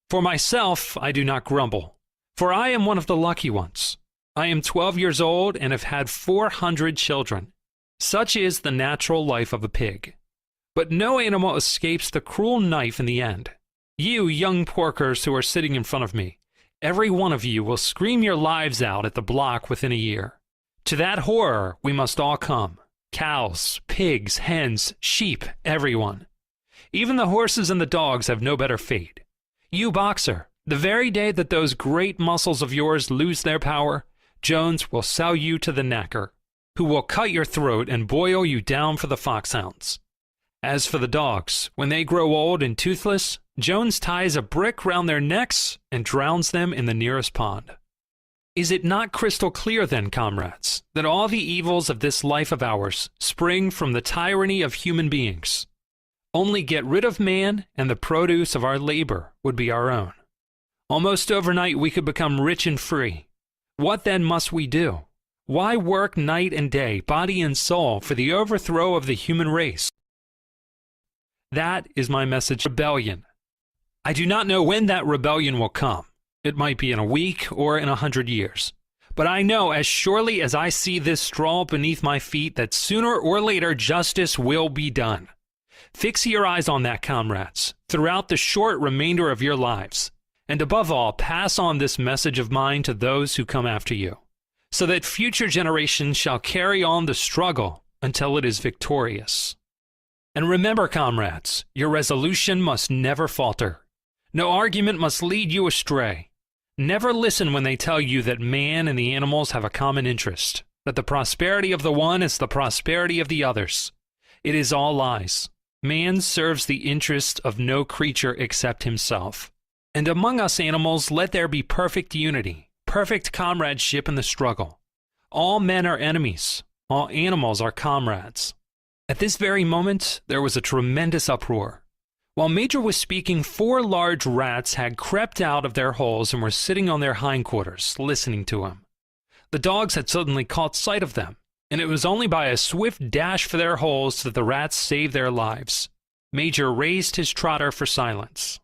For myself, I do not grumble, for I am one of the lucky ones. I am 12 years old and have had 400 children. Such is the natural life of a pig. But no animal escapes the cruel knife in the end. You young porkers who are sitting in front of me, every one of you will scream your lives out at the block within a year. To that horror we must all come. Cows, pigs, hens, sheep, everyone. Even the horses and the dogs have no better fate. You boxer, the very day that those great muscles of yours lose their power, Jones will sell you to the knacker, who will cut your throat and boil you down for the foxhounds. As for the dogs, when they grow old and toothless, Jones ties a brick round their necks and drowns them in the nearest pond. Is it not crystal clear then, comrades, that all the evils of this life of ours spring from the tyranny of human beings? Only get rid of man, and the produce of our labor would be our own. Almost overnight we could become rich and free. What then must we do? Why work night and day, body and soul, for the overthrow of the human race? That is my message. Rebellion. I do not know when that rebellion will come. It might be in a week or in 100 years. But I know as surely as I see this straw beneath my feet that sooner or later justice will be done. Fix your eyes on that, comrades, throughout the short remainder of your lives. And above all, pass on this message of mine to those who come after you, so that future generations shall carry on the struggle until it is victorious. And remember, comrades, your resolution must never falter. No argument must lead you astray. Never listen when they tell you that man and the animals have a common interest, that the prosperity of the one is the prosperity of the others. It is all lies. Man serves the interest of no creature except himself. And among us animals let there be perfect unity, perfect comradeship in the struggle. All men are enemies. All animals are comrades. At this very moment, there was a tremendous uproar. While Major was speaking, 4 large rats had crept out of their holes and were sitting on their hindquarters, listening to him. The dogs had suddenly caught sight of them, and it was only by a swift dash for their holes that the rats saved their lives. Major raised his trotter for silence.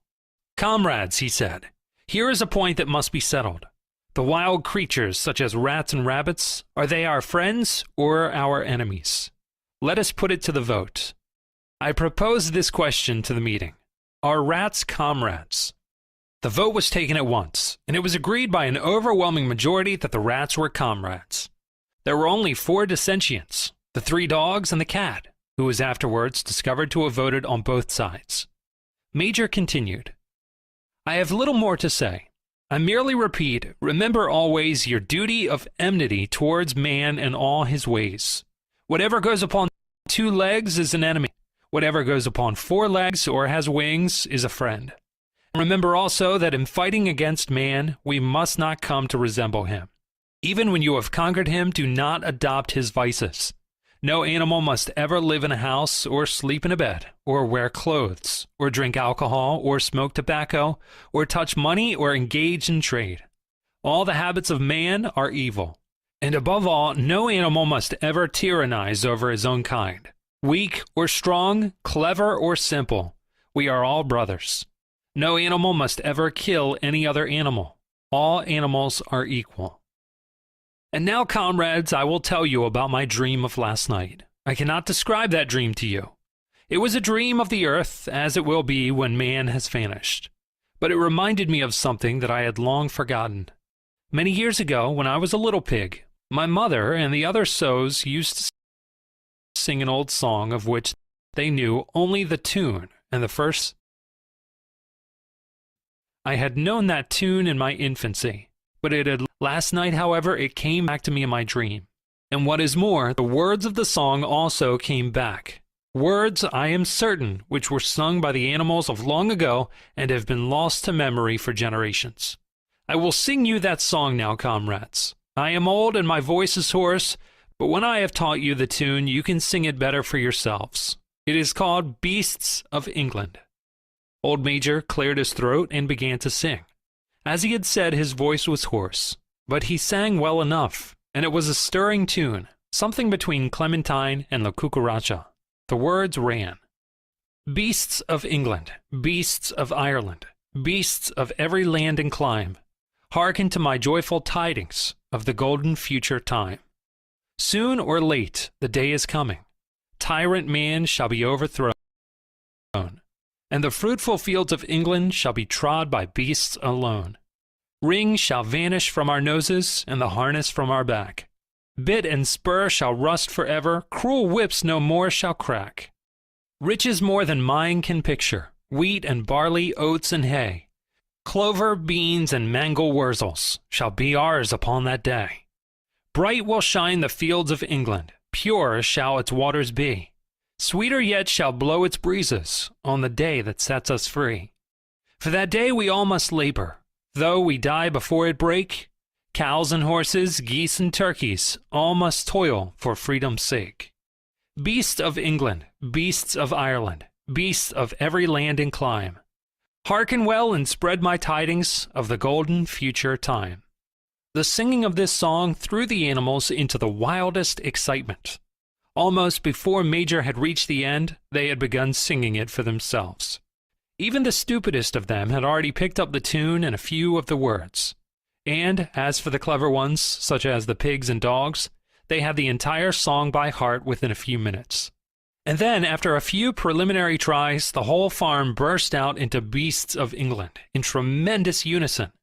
"Comrades," he said, "here is a point that must be settled. The wild creatures, such as rats and rabbits, are they our friends or our enemies? Let us put it to the vote. I propose this question to the meeting. Are rats comrades?" The vote was taken at once, and it was agreed by an overwhelming majority that the rats were comrades. There were only 4 dissentients, the 3 dogs and the cat, who was afterwards discovered to have voted on both sides. Major continued, "I have little more to say. I merely repeat, remember always your duty of enmity towards man and all his ways. Whatever goes upon 2 legs is an enemy. Whatever goes upon 4 legs or has wings is a friend. And remember also that in fighting against man, we must not come to resemble him. Even when you have conquered him, do not adopt his vices. No animal must ever live in a house, or sleep in a bed, or wear clothes, or drink alcohol, or smoke tobacco, or touch money, or engage in trade. All the habits of man are evil. And above all, no animal must ever tyrannize over his own kind. Weak or strong, clever or simple, we are all brothers. No animal must ever kill any other animal. All animals are equal." And now, comrades, I will tell you about my dream of last night. I cannot describe that dream to you. It was a dream of the earth, as it will be when man has vanished. But it reminded me of something that I had long forgotten. Many years ago, when I was a little pig, my mother and the other sows used to sing an old song of which they knew only the tune and the first. I had known that tune in my infancy, but last night, however, it came back to me in my dream. And what is more, the words of the song also came back. Words, I am certain, which were sung by the animals of long ago and have been lost to memory for generations. I will sing you that song now, comrades. I am old and my voice is hoarse, but when I have taught you the tune, you can sing it better for yourselves. It is called Beasts of England. Old Major cleared his throat and began to sing. As he had said, his voice was hoarse, but he sang well enough, and it was a stirring tune, something between Clementine and La Cucaracha. The words ran: Beasts of England, beasts of Ireland, beasts of every land and clime, hearken to my joyful tidings of the golden future time. Soon or late the day is coming, tyrant man shall be overthrown, and the fruitful fields of England shall be trod by beasts alone. Rings shall vanish from our noses, and the harness from our back. Bit and spur shall rust forever, cruel whips no more shall crack. Riches more than mine can picture, wheat and barley, oats and hay, clover, beans, and mangel wurzels shall be ours upon that day. Bright will shine the fields of England, pure shall its waters be. Sweeter yet shall blow its breezes on the day that sets us free. For that day we all must labor, though we die before it break. Cows and horses, geese and turkeys, all must toil for freedom's sake. Beasts of England, beasts of Ireland, beasts of every land and clime, hearken well and spread my tidings of the golden future time. The singing of this song threw the animals into the wildest excitement. Almost before Major had reached the end, they had begun singing it for themselves. Even the stupidest of them had already picked up the tune and a few of the words. And as for the clever ones, such as the pigs and dogs, they had the entire song by heart within a few minutes. And then, after a few preliminary tries, the whole farm burst out into Beasts of England in tremendous unison.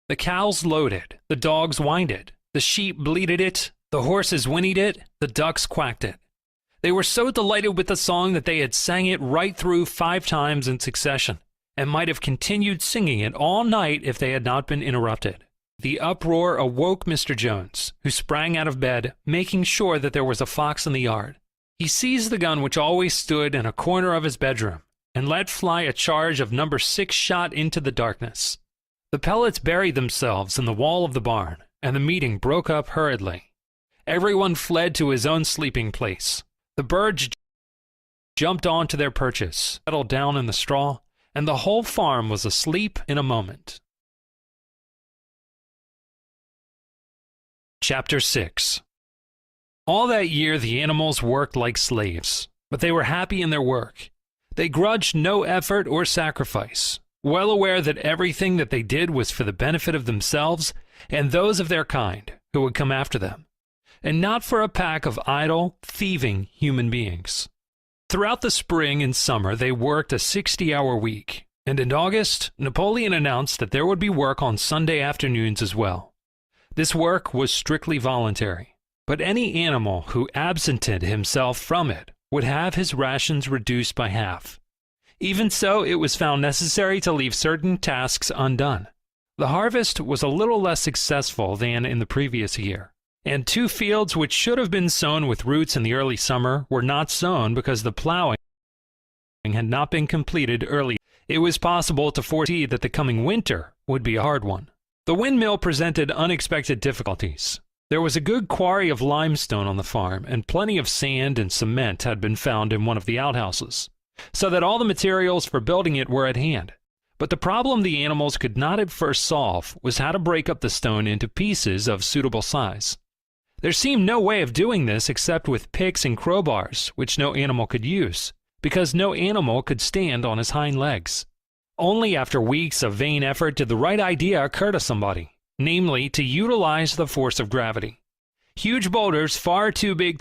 The cows lowed it, the dogs whined it, the sheep bleated it, the horses whinnied it, the ducks quacked it. They were so delighted with the song that they had sang it right through 5 times in succession, and might have continued singing it all night if they had not been interrupted. The uproar awoke Mr. Jones, who sprang out of bed, making sure that there was a fox in the yard. He seized the gun which always stood in a corner of his bedroom, and let fly a charge of No. 6 shot into the darkness. The pellets buried themselves in the wall of the barn, and the meeting broke up hurriedly. Everyone fled to his own sleeping place. The birds jumped on to their perches, settled down in the straw, and the whole farm was asleep in a moment. Chapter 6. All that year the animals worked like slaves, but they were happy in their work. They grudged no effort or sacrifice, well aware that everything that they did was for the benefit of themselves and those of their kind who would come after them, and not for a pack of idle, thieving human beings. Throughout the spring and summer they worked a 60-hour week, and in August, Napoleon announced that there would be work on Sunday afternoons as well. This work was strictly voluntary, but any animal who absented himself from it would have his rations reduced by half. Even so, it was found necessary to leave certain tasks undone. The harvest was a little less successful than in the previous year, and 2 fields which should have been sown with roots in the early summer were not sown because the plowing had not been completed early. It was possible to foresee that the coming winter would be a hard one. The windmill presented unexpected difficulties. There was a good quarry of limestone on the farm, and plenty of sand and cement had been found in one of the outhouses, so that all the materials for building it were at hand. But the problem the animals could not at first solve was how to break up the stone into pieces of suitable size. There seemed no way of doing this except with picks and crowbars, which no animal could use, because no animal could stand on his hind legs. Only after weeks of vain effort did the right idea occur to somebody, namely to utilize the force of gravity. Huge boulders far too big